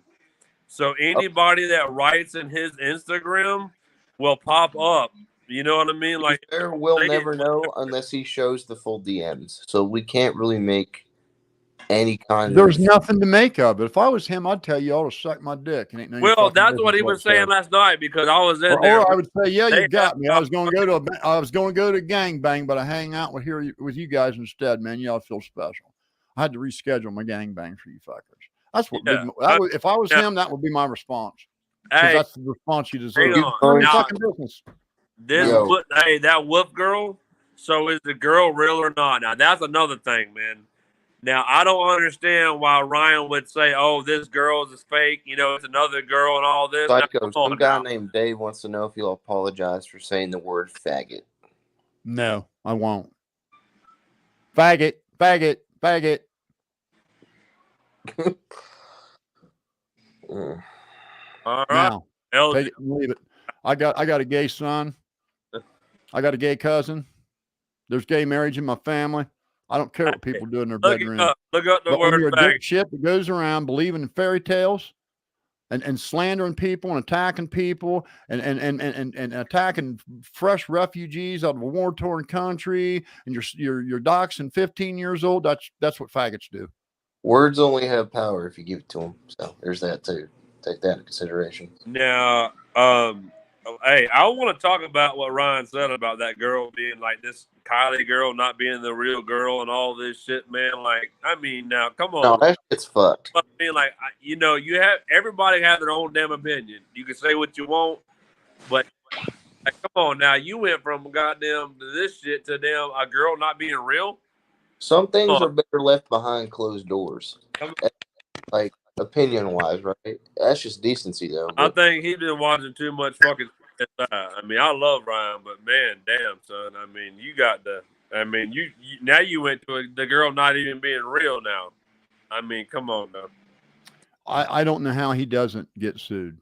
So anybody that writes in his Instagram will pop up. You know what I mean? Like, we'll never know unless he shows the full DMs. So we can't really make any kind There's nothing to make of it. If I was him, I'd tell you all to suck my dick. And ain't no that's what he was saying last night because I was in there. Or I would say, yeah, you got me. I was going to go to a gangbang, but I hang out with you guys instead, man. Y'all feel special. I had to reschedule my gangbang for you fuckers. That's what Yeah. if I was Now, him, that would be my response. Because hey, that's the response you deserve. hang Mind on. your Now, fucking business. this Yo, hey, that wolf girl. So is the girl real or not? Now that's another thing, man. Now I don't understand why Ryan would say, "Oh, this girl is fake." You know, it's another girl and all this. Now, Psycho, come some on guy now. named Dave wants to know if you'll apologize for saying the word faggot. No, I won't. Faggot, faggot, faggot. Mm. All right. Now, LG. take it and leave it. I got a gay son. I got a gay cousin. There's gay marriage in my family. I don't care what people do in their Look it bedroom. up. Look up the But when word you're a faggot. dipshit that goes around believing in fairy tales and slandering people and attacking people and attacking fresh refugees out of a war-torn country, and you're doxing 15 years old, that's what faggots do. Words only have power if you give it to them. So there's that too. Take that into consideration. Now, hey, I want to talk about what Ryan said about that girl being like this Kylie girl not being the real girl and all this shit, man. Like, I mean, now come on. No, that shit's fucked. I mean, like, you know, everybody has their own damn opinion. You can say what you want, but like, come on now, you went from goddamn this shit to damn a girl not being real. Some things are better left behind closed doors. Like opinion-wise, right? That's just decency, though. I But think he's been watching too much fucking. I mean, I love Ryan, but man, damn, son. I mean, you got the. I mean, you now you went to the girl not even being real now. I mean, come on now. I don't know how he doesn't get sued.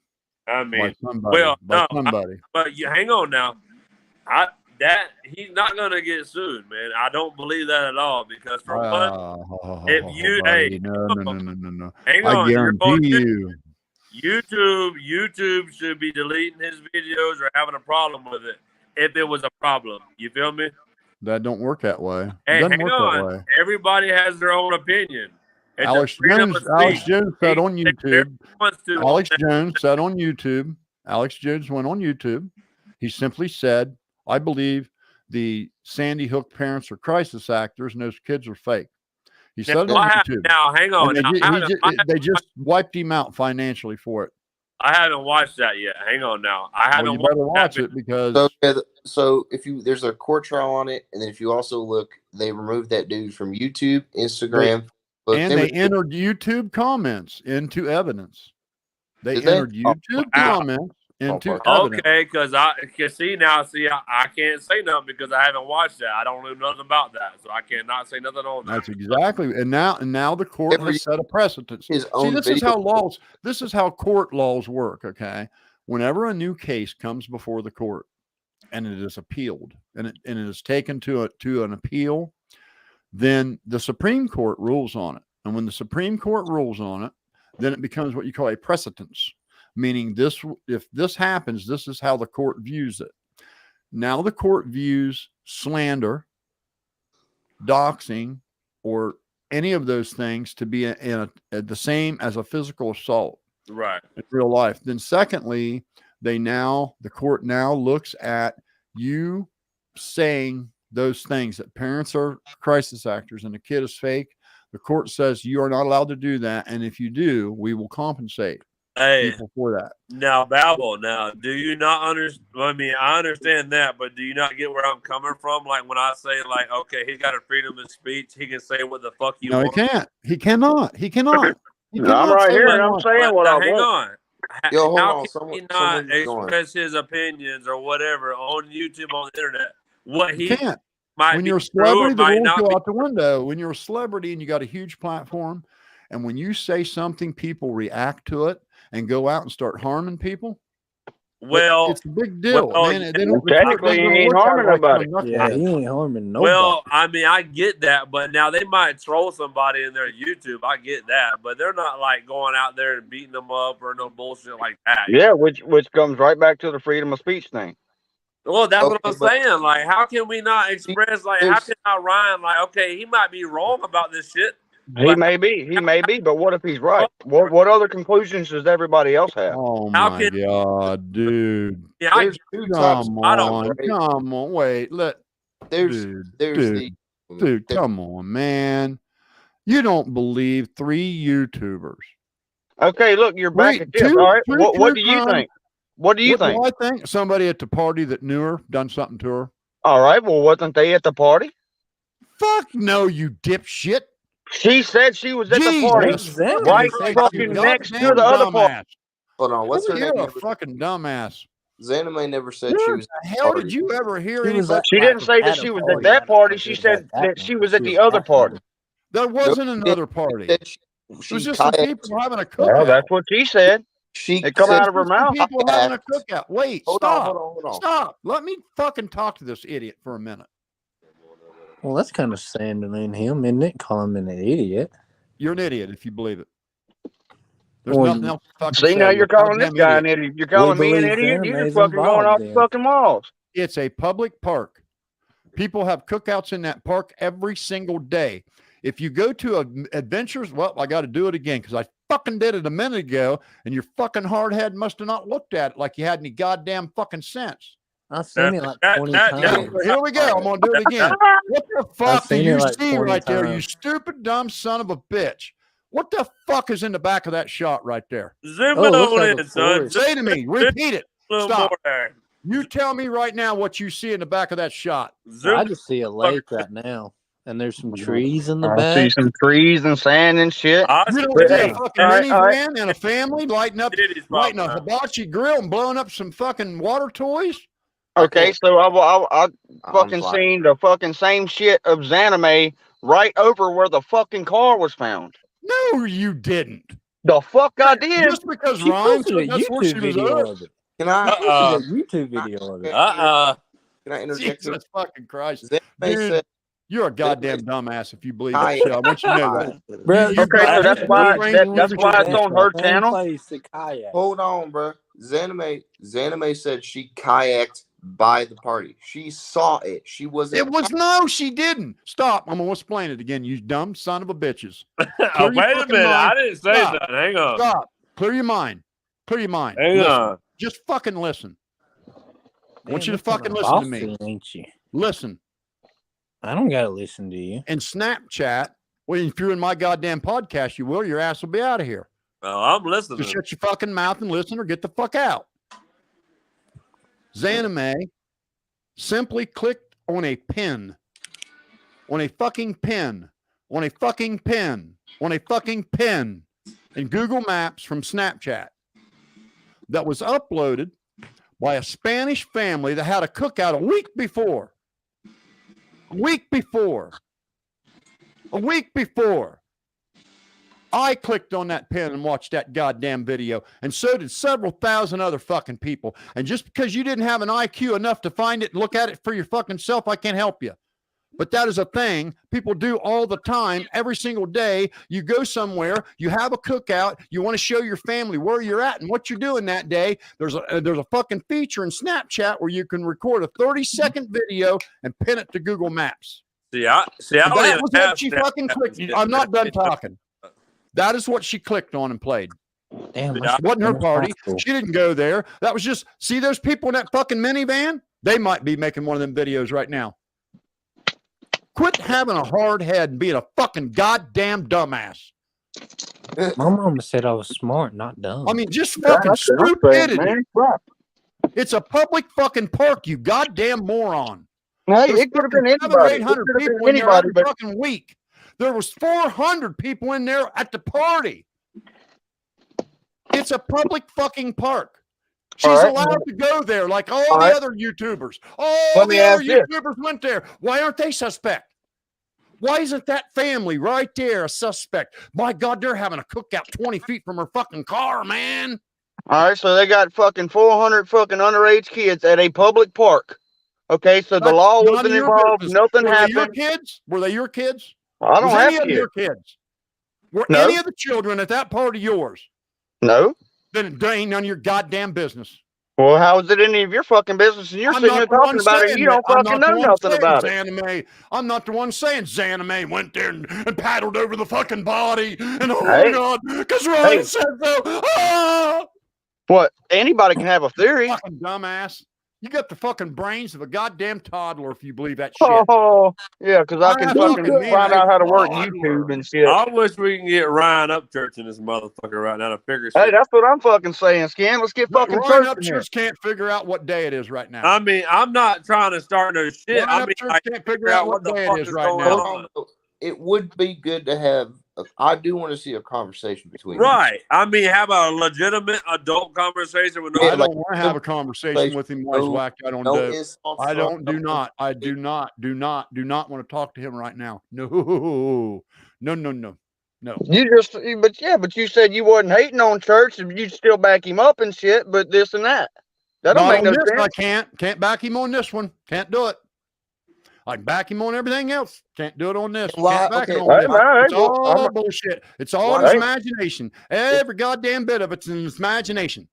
I mean, by somebody. well, By no, somebody. but you hang on now. He's not gonna get sued, man. I don't believe that at all because for one, if you buddy, no. hang I on, you're on guarantee you. YouTube should be deleting his videos or having a problem with it if it was a problem. You feel me? That don't work that way. It Hey, doesn't hang work on. that way. Everybody has their own opinion. It's Alex Jones said on YouTube. Alex Jones said on YouTube. Alex Jones went on YouTube. He simply said, "I believe the Sandy Hook parents are crisis actors, and those kids are fake." He said it on YouTube. Now, hang on. They just wiped him out financially for it. I haven't watched that yet. Hang on now. I haven't. Well, you better watch it because so if there's a court trial on it, and then if you also look, they removed that dude from YouTube, Instagram, and they entered YouTube comments into evidence. They entered YouTube comments into evidence. Okay, because I can't say nothing because I haven't watched that. I don't know nothing about that, so I cannot say nothing on that. That's exactly, and now the court has set a precedent. See, this is how court laws work. Okay, whenever a new case comes before the court and it is appealed and it is taken to an appeal, then the Supreme Court rules on it, and when the Supreme Court rules on it, then it becomes what you call a precedence. Meaning if this happens, this is how the court views it. Now the court views slander, doxing, or any of those things to be the same as a physical assault, right, in real life. Then secondly, the court now looks at you saying those things, that parents are crisis actors and the kid is fake. The court says you are not allowed to do that, and if you do, we will compensate people for that. Now, Babel, do you not understand? I mean, I understand that, but do you not get where I'm coming from? Like when I say, like, okay, he's got a freedom of speech, he can say what the fuck he wants. No, he can't. He cannot. He cannot. I'm right here and I'm saying what I want. Hang on. Yo, hold How on. can he not express his opinions or whatever on YouTube, on the internet? What he can't. Might when be you're a celebrity, the rules go be. out the window. When you're a celebrity and you got a huge platform, and when you say something, people react to it and go out and start harming people. Well, it's a big deal, man. Technically, he ain't harming nobody. Yeah, he ain't harming nobody. Well, I mean, I get that, but now they might troll somebody in their YouTube. I get that, but they're not like going out there and beating them up or no bullshit like that. Yeah, which comes right back to the freedom of speech thing. Well, that's what I'm saying. Like, how can we not express? Like, how can not Ryan? Like, okay, he might be wrong about this shit. He may be, but what if he's right? What other conclusions does everybody else have? Oh my God, dude! Yeah, come on, wait, dude, come on, man! You don't believe 3 YouTubers Okay, look, you're back Wait, at this. All right, what true do you crime. think? What do you What think? do I think? Somebody at the party that knew her done something to her. All right, well, wasn't they at the party? Fuck no, you dipshit. She said she was at the party, Jesus fucking right Christ, fucking you next to goddamn the other party. dumbass. Hold on, what's her You're name? a fucking dumbass. Xaname never said Where she was. the hell did you ever hear anybody? She didn't say that she was at that party. She said that she was at the other party. There wasn't another party. It was just some people having a cookout. Well, that's what she said. It come out of her mouth. People having a cookout. Wait, Hold stop. on. Stop. Let me fucking talk to this idiot for a minute. Well, that's kind of sanding him, isn't it? Call him an idiot. You're an idiot if you believe it. There's Well, nothing else to fucking See, say. now you're calling this goddamn guy an idiot. idiot. You're calling me an idiot. You're just fucking going off the fucking walls. It's a public park. People have cookouts in that park every single day. If you go to adventures, well, I got to do it again because I fucking did it a minute ago, and your fucking hard head must have not looked at it like you had any goddamn fucking sense. I've seen it like 20 times. Here we go. I'm going to do it again. What the fuck do seen you it like see 20 right there, you times. stupid, dumb son of a bitch? What the fuck is in the back of that shot right there? Zoom on in, son. Say to me. Repeat it. Stop. More. You tell me right now what you see in the back of that shot. I just see a lake right now, and there's some trees in the I back. see some trees and sand and shit. You don't see a fucking minivan and a family lighting a popping hibachi grill and blowing up some fucking water toys? Okay, so I fucking fine. seen the fucking same shit of Xaname right over where the fucking car was found. No, you didn't. The fuck I did. Just because She Ryan posted a said that's where she YouTube was video at. of it. Can I? She posted a YouTube video of it. Can I interject? Jesus fucking Christ. Xaname Dude, said, you're a goddamn dumbass if you believe that shit. I want you to know that. Bro, You Okay, so that's why that's why it's on her Same channel. place to kayak. hold on, bro. Xaname said she kayaked by the party. She saw it. She wasn't. It was no, she didn't. Stop. I'm gonna explain it again. You dumb son of a bitches. Oh, Clear your wait a fucking minute. mind. I didn't say Stop. that. Hang on. Stop. Clear your mind. Clear your mind. Hang Listen. on. Just fucking listen. I want Damn, you to you're fucking kinda listen to me. bossy, ain't you? Listen. I don't gotta listen to you. And Snapchat, well, if you're in my goddamn podcast, you will. Your ass will be out of here. Oh, I'm listening. Just shut your fucking mouth and listen or get the fuck out. Xaname simply clicked on a pin, on a fucking pin, on a fucking pin, on a fucking pin in Google Maps from Snapchat that was uploaded by a Spanish family that had a cookout a week before. A week before. A week before. I clicked on that pin and watched that goddamn video, and so did several thousand other fucking people. And just because you didn't have an IQ enough to find it and look at it for your fucking self, I can't help you. But that is a thing people do all the time, every single day. You go somewhere, you have a cookout, you want to show your family where you're at and what you're doing that day. There's a fucking feature in Snapchat where you can record a 30-second video and pin it to Google Maps. I That don't even was have what she Snapchat. fucking clicked. I'm not done talking. That is what she clicked on and played. Damn, It wasn't her party. She didn't go there. That was just, see those people in that fucking minivan? They might be making one of them videos right now. Quit having a hard head and being a fucking goddamn dumbass. My mama said I was smart, not dumb. I mean, just fucking stupidity. It's a public fucking park, you goddamn moron. Hey, There's it could have been fucking 700 or anybody. It 800 could have people been in there anybody, every but fucking week. There was 400 people in there at the party. It's a public fucking park. She's All right. allowed to go there like all the other YouTubers. All Let me the other ask this. YouTubers went there. Why aren't they suspect? Why isn't that family right there a suspect? My God, they're having a cookout 20 feet from her fucking car, man. all right, so they got fucking 400 fucking underage kids at a public park. Okay, so the That's law none wasn't of your involved. business. Nothing Were they your happened. kids? Were they your kids? I don't Was have any of kids. your kids? Were No. any of the children at that party yours? No. Then it ain't none of your goddamn business. Well, how is it any of your fucking business? And you're I'm sitting here not the one talking about it, and you don't saying that. I'm fucking not know the one nothing saying about it. Xaname. I'm not the one saying Xaname went there and paddled over the fucking body. And oh Hey. my God, because Ryan Hey. said so. Ah! What? Anybody can have a theory. Fucking dumbass. You got the fucking brains of a goddamn toddler if you believe that shit. Oh, yeah, because I can fucking mean, find out how to work toddler. YouTube and shit. I wish we can get Ryan Upchurch in this motherfucker right now to figure shit. Hey, that's what I'm fucking saying, Skin. Let's get fucking Ryan church in here. Upchurch can't figure out what day it is right now. I mean, I'm not trying to start no shit. Ryan I mean, Upchurch I can't figure out what the day fuck it is is right going now. on. It would be good to have. I do want to see a conversation between Right. I mean, have a legitimate adult conversation with no. I don't want to have a conversation with him while he's whacked out on dope. I don't. Do not want to talk to him right now. No. But you said you wasn't hating on church, and you still back him up and shit. But this and that, that don't make no sense. I can't back him on this one. Can't do it. I can back him on everything else. Can't do it on this. Can't back it on this. It's all bullshit. It's all his imagination. Every goddamn bit of it's in his imagination.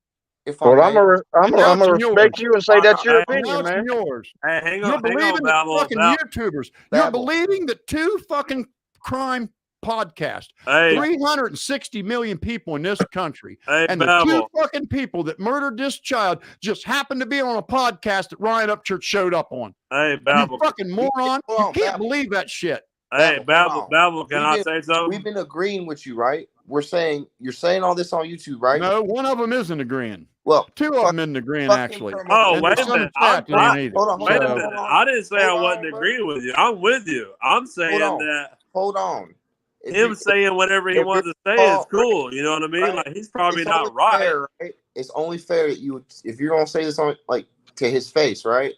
Well, I'm gonna respect you and say that's your opinion, man. Yours. Hey, hang You're on, believing that fucking YouTubers. You're believing that two fucking crime podcast. 360 million people in this country. And the two fucking people that murdered this child just happened to be on a podcast that Ryan Upchurch showed up on. Hey, Babel. You fucking moron. You can't believe that shit. Hey, Babel, can I say something? We've been agreeing with you, right? You're saying all this on YouTube, right? No, one of them isn't agreeing. Well, two of them isn't agreeing, actually. Oh, wait a minute. Hold on. Wait a minute. I didn't say I wasn't agreeing with you. I'm with you. I'm saying that. Hold on. Him saying whatever he wants to say is cool. You know what I mean? Like, he's probably not right. Fair, right. It's only fair that you, if you're gonna say this on to his face, right?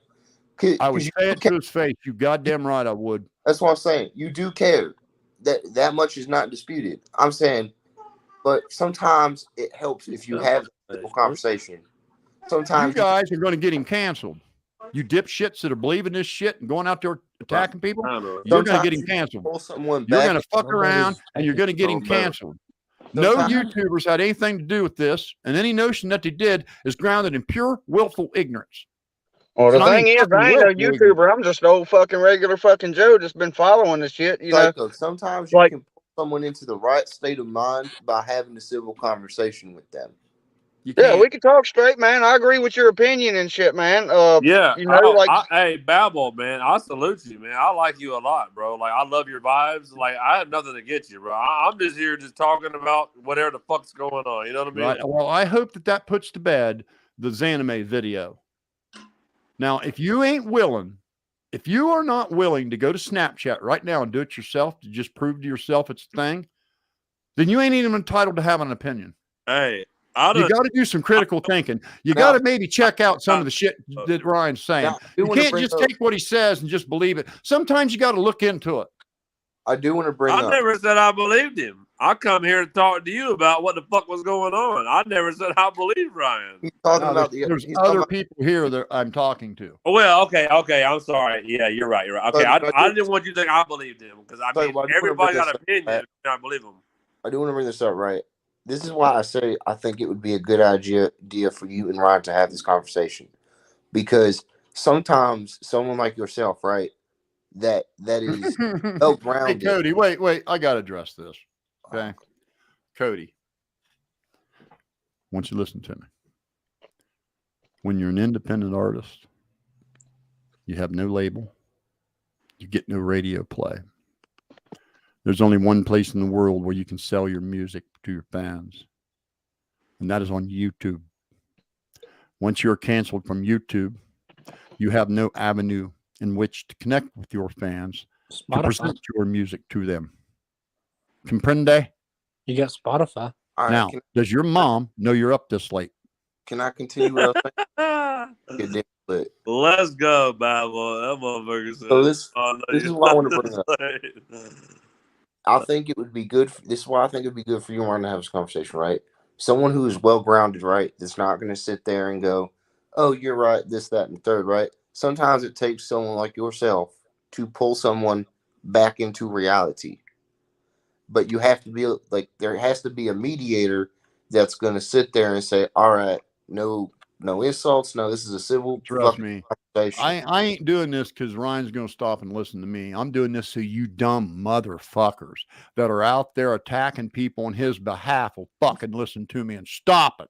I would say it to his face. You goddamn right, I would. That's what I'm saying. You do care. That much is not disputed. I'm saying, but sometimes it helps if you have a simple conversation. Sometimes you guys are going to get him canceled. You dipshits that are believing this shit and going out there attacking people, you're going to get him canceled. You're going to fuck around and you're going to get him canceled. No YouTubers had anything to do with this, and any notion that they did is grounded in pure willful ignorance. Well, the thing is, I ain't no YouTuber. I'm just an old fucking regular fucking Joe that's been following this shit, you know. Sometimes you can put someone into the right state of mind by having a civil conversation with them. Yeah, we can talk straight, man. I agree with your opinion and shit, man. Yeah, you know, hey, Babel, man, I salute you, man. I like you a lot, bro. Like, I love your vibes. Like, I have nothing against you, bro. I'm just here just talking about whatever the fuck's going on. You know what I mean? Right. Well, I hope that puts to bed the Zanime video. Now, if you ain't willing, if you are not willing to go to Snapchat right now and do it yourself to just prove to yourself it's a thing, then you ain't even entitled to have an opinion. Hey, you got to do some critical thinking. You got to maybe check out some of the shit that Ryan's saying. You can't just take what he says and just believe it. Sometimes you got to look into it. I do want to bring up. I never said I believed him. I come here to talk to you about what the fuck was going on. I never said I believed Ryan. He's talking about there's other people here that I'm talking to. Oh, well, okay. I'm sorry. Yeah, you're right. Okay, I didn't want you to think I believed him because I mean everybody got an opinion. I believe him. I do want to bring this up, right? This is why I say I think it would be a good idea for you and Ryan to have this conversation, because sometimes someone like yourself, right, that is well grounded. Hey, Cody, wait, I gotta address this. Okay, Cody, I want you to listen to me. When you're an independent artist, you have no label, you get no radio play. There's only one place in the world where you can sell your music to your fans, and that is on YouTube. Once you're canceled from YouTube, you have no avenue in which to connect with your fans to present your music to them. Comprende? You got Spotify. Right, now, does your mom know you're up this late? Can I continue what I was saying? Let's go, Bible. That motherfucker said. So this is what I want to bring up. I think it would be good. This is why I think it would be good for you and Ryan to have this conversation, right? Someone who is well grounded, right? That's not going to sit there and go, "Oh, you're right," this, that, and the third, right? Sometimes it takes someone like yourself to pull someone back into reality. But you have to be like, there has to be a mediator that's going to sit there and say, "All right, no insults. No, this is a civil." Trust me. I ain't doing this because Ryan's going to stop and listen to me. I'm doing this so you dumb motherfuckers that are out there attacking people on his behalf will fucking listen to me and stop it.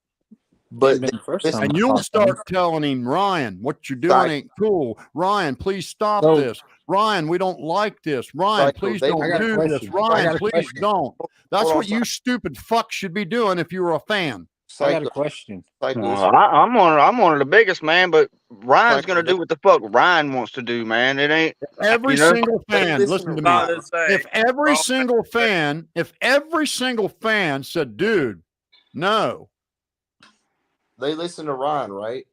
But been the first time and I you'll talked to him. start telling him, Ryan, what you're doing Psycho. ain't cool. Ryan, please stop So- this. Ryan, we don't like this. Ryan, Psycho, please they- don't I got a do question. this. I Ryan, got a please question. don't. That's Hold on, what you stupid fuck should be doing if you were a fan. I got a Psycho, question. Psycho, I'm one of the biggest, man. But Ryan's Psycho, gonna do what the fuck Ryan wants to do, man. It ain't. Every You know? single fan, listen listen to to me. About to say, If every bro, single fan said, dude, no, they listen to Ryan, right?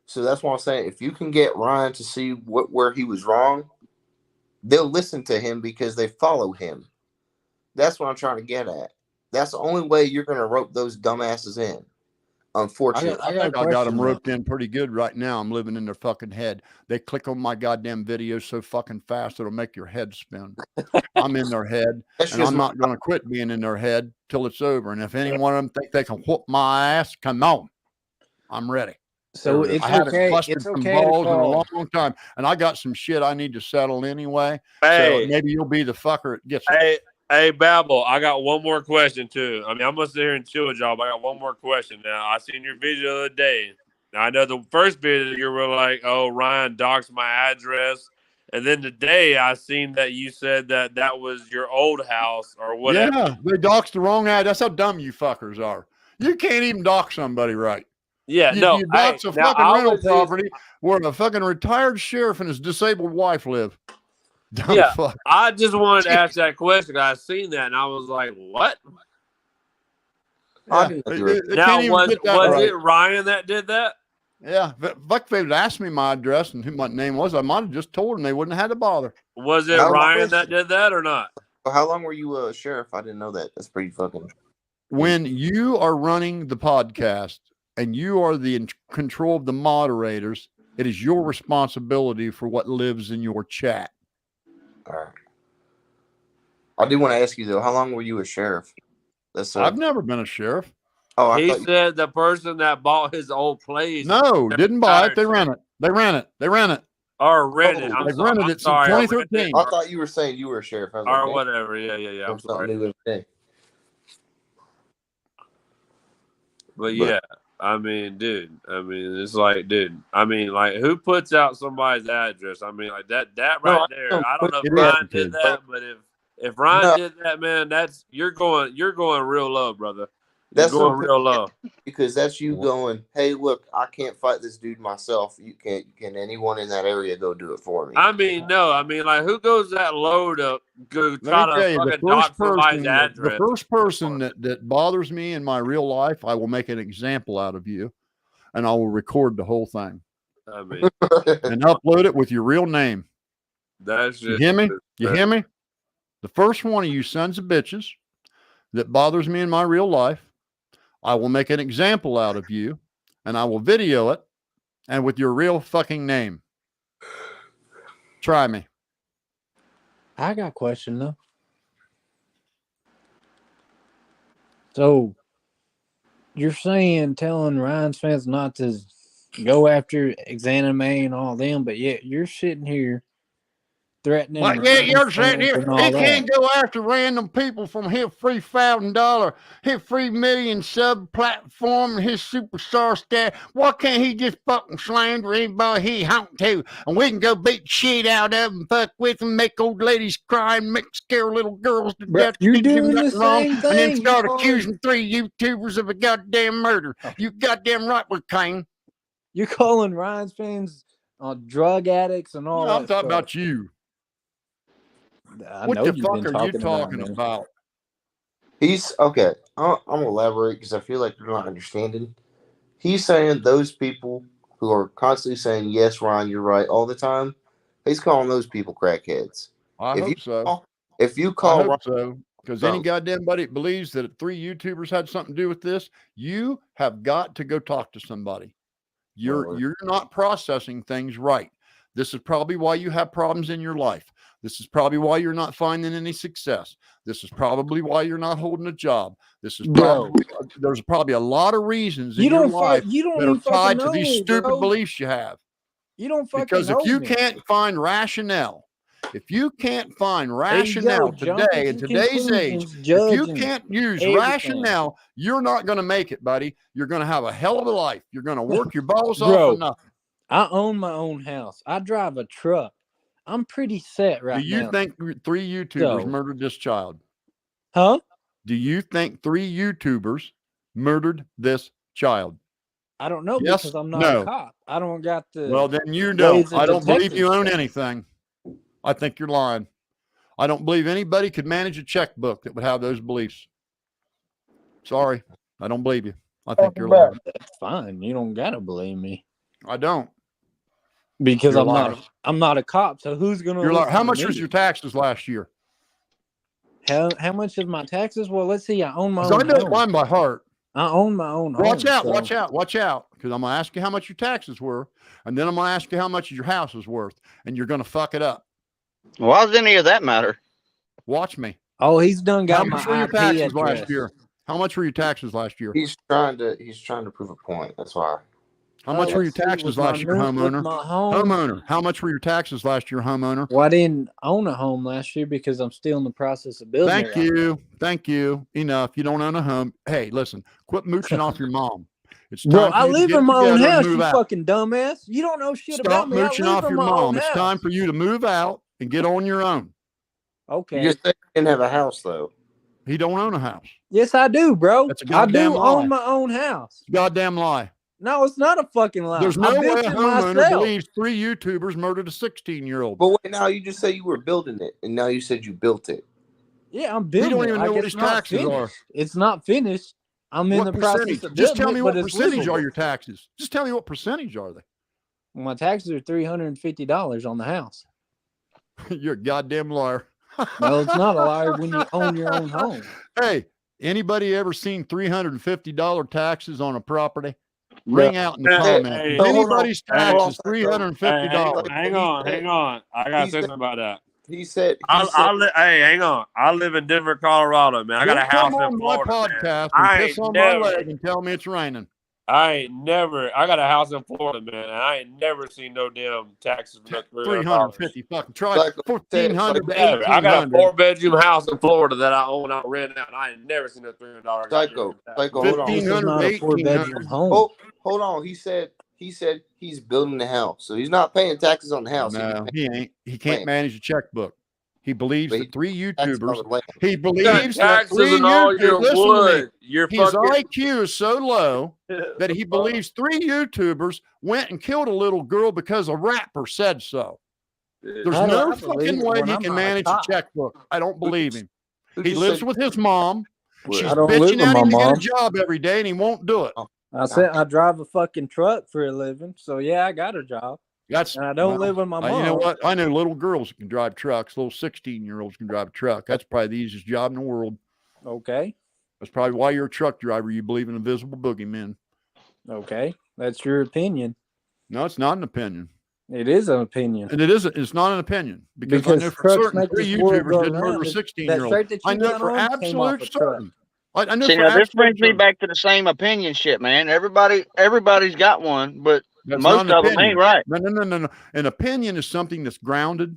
So that's what I'm saying. If you can get Ryan to see where he was wrong, they'll listen to him because they follow him. That's what I'm trying to get at. That's the only way you're going to rope those dumbasses in. Unfortunately, I think I got them roped in pretty good right now. I'm living in their fucking head. They click on my goddamn videos so fucking fast it'll make your head spin. I'm in their head, and I'm not going to quit being in their head till it's over. And if any one of them think they can whoop my ass, come on, I'm ready. So it's I haven't okay. busted It's some okay to balls in a call. long time, and I got some shit I need to settle anyway. Hey. So maybe you'll be the fucker that gets it. Hey, Babel, I got one more question too. I mean, I'm gonna sit here and chill with y'all, but I got one more question. Now, I seen your video the other day. Now, I know the first video you were like, "Oh, Ryan doxed my address," and then today I seen that you said that that was your old house or whatever. Yeah, they doxed the wrong ad. That's how dumb you fuckers are. You can't even dox somebody right. Yeah, you, no. you dox a fucking I rental was property where a fucking retired sheriff and his disabled wife live. Dumb Yeah, fuck. I just wanted to ask that question. I seen that and I was like, "What?" Yeah, they Now, can't even was get that right. it Ryan that did that? Yeah, fuck, if they would asked me my address and who my name was, I might have just told them. They wouldn't have had to bother. Was it Ryan that did that or not? How long were you a sheriff? I didn't know that. That's pretty fucking. When you are running the podcast and you are the control of the moderators, it is your responsibility for what lives in your chat. All right. I do want to ask you though, how long were you a sheriff? I've never been a sheriff. Oh, he said the person that bought his old place. No, didn't buy it. They rent it. They rent it. They rent it. Or rented. They've rented it since 2013. I thought you were saying you were a sheriff. I was Or like, whatever. Yeah. I'm sorry. New every day. But yeah, I mean, dude. I mean, it's like, dude. I mean, like, who puts out somebody's address? I mean, like that right there. I don't know if Ryan did that, but if Ryan did that, man, that's you're going real low, brother. That's going real low. Because that's you going, hey, look, I can't fight this dude myself. You can't. Can anyone in that area go do it for me? I mean, no. I mean, like, who goes that low to go try to fucking dox somebody's address? The first person that bothers me in my real life, I will make an example out of you, and I will record the whole thing. I mean, and upload it with your real name. That's just, you hear me? You hear me? The first one of you sons of bitches that bothers me in my real life, I will make an example out of you, and I will video it, and with your real fucking name. Try me. I got a question though. So you're saying telling Ryan's fans not to go after Xaname and all them, but yet you're sitting here threatening. Well, yeah, you're sitting here. He can't go after random people from his free $1,000, his free million sub platform, and his superstar stat. Why can't he just fucking slander anybody he want to? And we can go beat shit out of him, fuck with them, make old ladies cry, and make scare little girls to death. You're think doing nothing the wrong, same and then thing. start accusing 3 YouTubers of a goddamn murder. You goddamn right we can. You're calling Ryan's fans drug addicts and all that. I'm talking about you. What the fuck are you talking about? He's okay. I'm gonna elaborate because I feel like you're not understanding. He's saying those people who are constantly saying, yes, Ryan, you're right all the time. He's calling those people crackheads. I hope so. If you call, I hope so. Because any goddamn buddy believes that 3 YouTubers had something to do with this, you have got to go talk to somebody. You're not processing things right. This is probably why you have problems in your life. This is probably why you're not finding any success. This is probably why you're not holding a job. This is probably there's probably a lot of reasons in your life that are tied to these stupid beliefs you have. You don't fucking because if you can't find rationale If you can't find There you rationale go. Jump today, in into today's age, conclusions, if you judging can't use everything. rationale, you're not going to make it, buddy. You're going to have a hell of a life. You're going to work your balls off Bro, for nothing. I own my own house. I drive a truck. I'm pretty set right Do you now. think 3 YouTubers So- murdered this child? Huh? Do you think 3 YouTubers murdered this child? I don't know Yes? because I'm not No. a cop. I don't got the. Well, then you ways don't. of I don't believe you own detective anything. I think you're lying. I don't believe anybody could manage a checkbook that would have those beliefs. Sorry. I don't believe you. I think you're lying. That's fine. You don't gotta believe me I don't. because You're a I'm liar. not. I'm not a cop. So who's gonna? You're lying. listen How to much me? was your taxes last year? How much is my taxes? Well, let's see. I own my 'Cause own I know home. mine by heart. I own my own home. Watch out, so- watch out, watch out. Because I'm going to ask you how much your taxes were. And then I'm going to ask you how much your house is worth. And you're going to fuck it up. Why does any of that matter? Watch me. Oh, he's done How got much my were your IP taxes address. last year? How much were your taxes last year? He's trying to prove a point. That's why. How much were your let's see, taxes with my last year, new- with homeowner? my home. Homeowner. How much were your taxes last year, homeowner? Well, I didn't own a home last year because I'm still in the process of building Thank it. right you. Thank you. Enough. You don't own a home. Hey, listen, quit mooching off your mom. It's time Bro, for I you to live get in my own together and house, move you out. fucking dumbass. You don't know shit Stop about me. I mooching live off in your my mom. own It's house. time for you to move out and get on your own. Okay. You just said you didn't have a house though. He don't own a house. Yes, I do, bro. That's a I goddamn do lie. own my own house. Goddamn lie. No, it's not a fucking lie. There's I no way built a it homeowner myself. believes 3 YouTubers murdered a 16-year-old. But wait, now you just say you were building it, and now you said you built it. Yeah, I'm We building don't it. even Like, know what it's his not taxes finished. are. It's not finished. I'm in What the process percentage? of Just building tell me it, what but it's percentage livable. are your taxes. Just tell me what percentage are they. My taxes are $350 on the house. You're a goddamn liar. No, it's not a liar when you own your own home. Hey, anybody ever seen $350 taxes on a property? Ring out in the comments. Hey, If anybody's hey, tax is hey, $350. hang on. I gotta say something about that. He said. Hey, hang on. I live in Denver, Colorado, man. I got a Don't house come on in my Florida, man. podcast I and ain't piss on never, my leg and tell me it's raining. I got a house in Florida, man, and I ain't never seen no damn taxes for no $300. $350 fucking try Like- 1,400 to Never. I got a 1,800. 4-bedroom house in Florida that I own. I rent out. And I ain't never seen no $300. Psycho, hold on. This is not a 4-bedroom home. Oh, hold on. He said he's building the house, so he's not paying taxes on the house. No, he ain't. He can't Land. manage a checkbook. He believes But that 3 taxes on the YouTubers. land. He believes that taxes 3 and all your YouTubers. Listen to me. wood. Your His fucking IQ is so low that he believes 3 YouTubers went and killed a little girl because a rapper said so. There's How do no I believe fucking it way when he I'm can not a manage a cop? checkbook. I don't believe him. Who He just lives said- with his mom. And she's I don't live bitching with at my him to get mom. a job every day, and he won't do it. I said I drive a fucking truck for a living, so yeah, I got a job. That's And I don't well, live with my mom. You know what? I know little girls that can drive trucks. Little 16-year-olds can drive a truck. That's probably the easiest job in the world. Okay. That's probably why you're a truck driver. You believe in invisible boogeymen. Okay. That's your opinion. No, it's not an opinion. It is an opinion. And it isn't. It's not an opinion because I know for trucks certain make 3 this world YouTubers go didn't murder around. a That 16-year-old. shirt that I you know got for on came off absolute a truck. certain. I know See, for now this absolute brings me certain. back to the same opinion shit, man. Everybody's got one, but That's most not an of them opinion. ain't right. No. An opinion is something that's grounded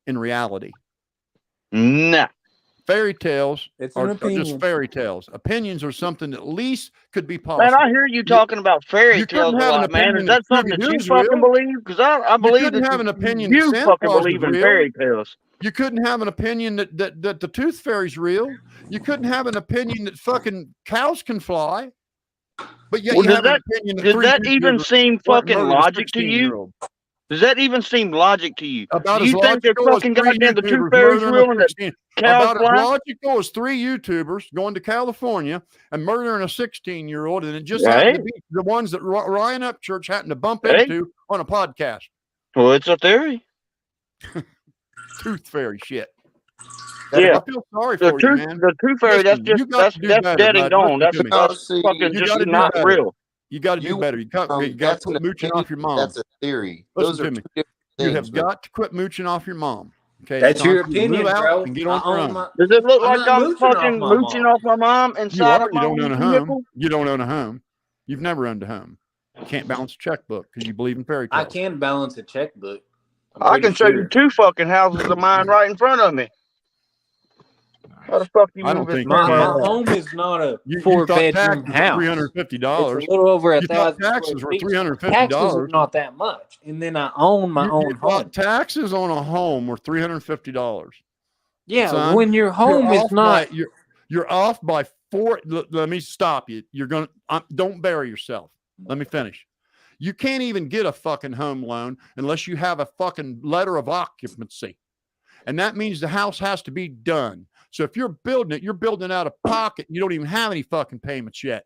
in reality. Nah. Fairy tales It's are an just opinion. fairy tales. Opinions are something that at least could be possible. Man, I hear you talking about fairy you tales couldn't a have an lot, man. Is opinion that that something that you Scooby-Doo's fucking real. believe? Because I You believe couldn't that have an opinion that you Santa fucking Claus is believe in real. fairy tales. You couldn't have an opinion that the tooth fairy's real. You couldn't have an opinion that fucking cows can fly. But yet Well, you does have that an opinion that does 3 that even YouTubers seem went and fucking murdered a logic to you? 16-year-old. Does that even seem logic to you? About Do as you think that logical as fucking 3 goddamn the tooth YouTubers fairy's murdering real a and that 16. cows About as fly? logical as 3 YouTubers going to California and murdering a 16-year-old, and it just Hey, happened to be the ones that Ryan Upchurch happened to bump hey. into on a podcast. Well, it's a theory. Tooth fairy shit. Yeah. I feel sorry The for you, tooth, man. the tooth fairy, Listen, that's you got to do better, dead and bud. gone. Listen to me. That's see, fucking You just got to do not better. real. You got to do better. You got to that's quit an mooching opinion. off your mom. That's a theory. Listen Those to are me. two different You things. have got to quit mooching off your mom. Okay, That's it's time your for you to opinion, move out bro. and get I on your own own. my. Does it look I'm like not I'm mooching fucking off my mooching mom. off my mom You inside are. of You my don't own a vehicle? home. You don't own a home. You've never owned a home. You can't balance a checkbook because you believe in fairy I tales. can balance a checkbook. I can show you 2 fucking houses of mine right in front of me. How the fuck you I move don't this think car? My Like home is not a you 4-bedroom taxes were house. $350. It's a little over You thought 1,000 square taxes were feet. $350. Taxes are not that much, and then I own my own You home. thought taxes on a home were $350. Yeah, Son, when your home is not. You're off by 4. Let me stop you. You're gonna don't bury yourself. Let me finish. You can't even get a fucking home loan unless you have a fucking letter of occupancy. And that means the house has to be done. So if you're building it, you're building it out of pocket. You don't even have any fucking payments yet.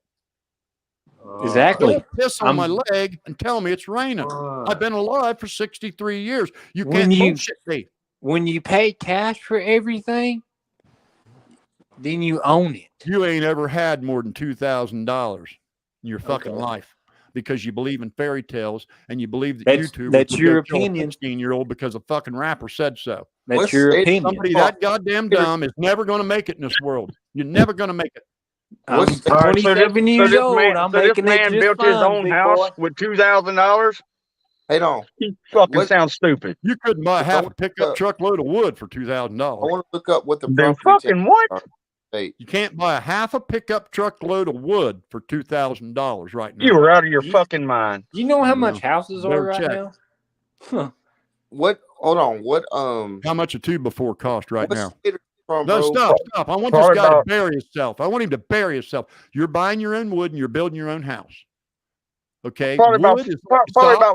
Exactly. Don't piss on my leg and tell me it's raining. I've been alive for 63 years. You can't bullshit me. When you pay cash for everything, then you own it. You ain't ever had more than $2,000 in your fucking life. Because you believe in fairy tales and you believe that YouTube that's would your go kill a opinion. 16-year-old because a fucking rapper said so. That's your opinion. Somebody that goddamn dumb is never going to make it in this world. You're never going to make it. I'm 27 years old. I'm making it just built his fine, own big house boy. with $2,000. Hey, no. He fucking sounds stupid. You couldn't buy half a pickup truckload of wood for $2,000. I want to look up what the Dude, property fucking what? Hey, You can't buy a half a pickup truckload of wood for $2,000 right now. You were out of your fucking mind. You know how much houses are Better right check. now? Huh. what? Hold on. What? How much a 2x4 cost right what now? state are you from, No, bro? stop. I want this guy to bury himself. I want him to bury himself. You're buying your own wood and you're building your own house. Okay? Probably about Wood is $4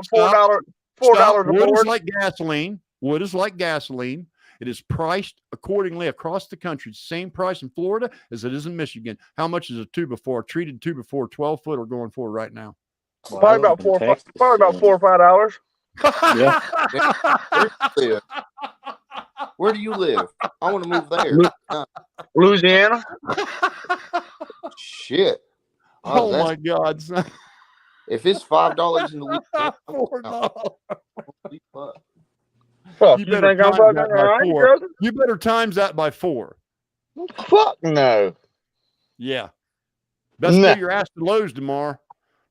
a Wood is board. like gasoline. Wood is like gasoline. It is priced accordingly across the country. It's the same price in Florida as it is in Michigan. How much is a 2x4, treated 2x4, 12-foot, or going for right now? Well, probably about $4 or $5. Yeah. Where do you live? I want to move there. Louisiana. Shit. Oh my God, son. If it's $5 in the week, $4. Fuck, You you better think I'm times fucking that by alright, 4. brother? You better times that by 4. Fuck no. Yeah. Best get your ass to Lowe's tomorrow.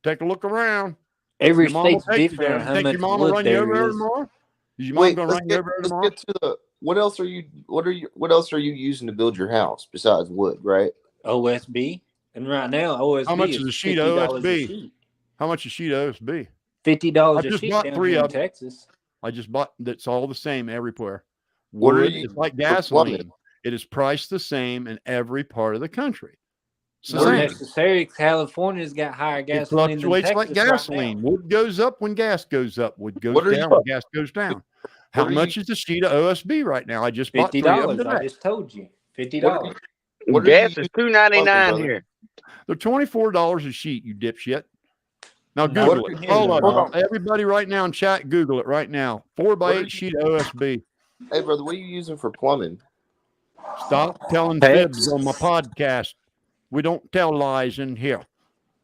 Take a look around. Every Your mom will state's take you different there. on how Think much your mom will wood run you there over there is. tomorrow? Is your mom gonna run you over there tomorrow? Let's get to the what else are you using to build your house besides wood, right? OSB. And right now, OSB How much is is a sheet of $50 a OSB? sheet. How much is a sheet of OSB? $50 I a just sheet bought down 3 here in of them. Texas. I just bought. That's all the same everywhere. What are Wood you is like for gasoline. plumbing? It is priced the same in every part of the country. It's the Not same. necessarily. California's got higher It gasoline than fluctuates Texas like gasoline. Wood goes up when gas goes up. Wood goes What are down you- when gas goes down. How are much you- is a sheet of OSB right now? I just bought 3 of them $50. I today. just told you. $50. What are Gas you is using $2.99 brother? here. They're $24 a sheet, you dipshit. Now No, Google what it. the Hold hell, on. dog? Everybody right now in chat, Google it right now. 4x8 sheet of OSB. Hey, brother, what are you using for plumbing? Stop telling fibs on my podcast. We don't tell lies in here.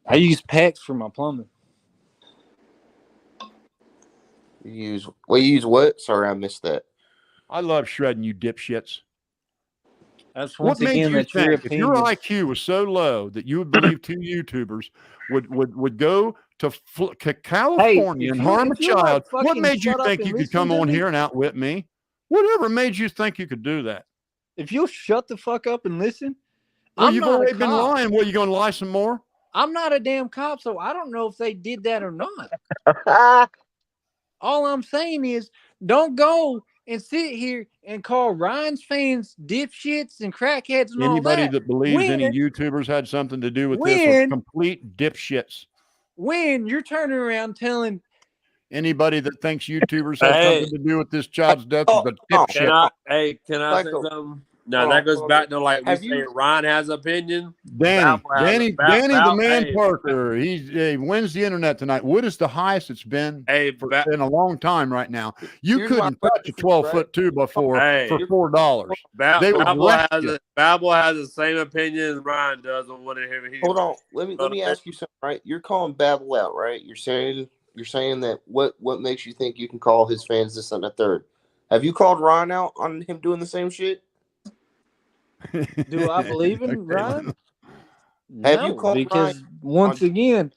I use PEX for my plumbing. You use what? Sorry, I missed that. I love shredding you dipshits. That's What once made again, you that's your think if your opinion. IQ was so low that you would believe 2 YouTubers would go to California and harm a child? What made you think you could come on here and outwit me? Whatever made you think you could do that? If you'll shut the fuck up and listen, Well, I'm you've not a already been cop. lying. Well, you going to lie some more? I'm not a damn cop, so I don't know if they did that or not. All I'm saying is, don't go and sit here and call Ryan's fans dipshits and crackheads and Anybody all that. that believes any YouTubers had something to do with this are when- complete dipshits. When you're turning around telling Anybody that thinks YouTubers have something to do with this child's death is a dipshit. Can I say something? No, Hold that on, goes hold back on. to like we Have say you- Ryan has opinion. Danny the man hey, Parker. He wins the internet tonight. Wood is the highest it's been in a long time right now. You Here's my couldn't touch a question, right? 12-foot 2x4 Hey. for $4. They would wreck you. Babel has the same opinion as Ryan does on what he. Hold on. Let me ask you something, right? You're calling Babel out, right? You're saying that what makes you think you can call his fans this and the third? Have you called Ryan out on him doing the same shit? do I believe in Ryan? Have you No, called because once again,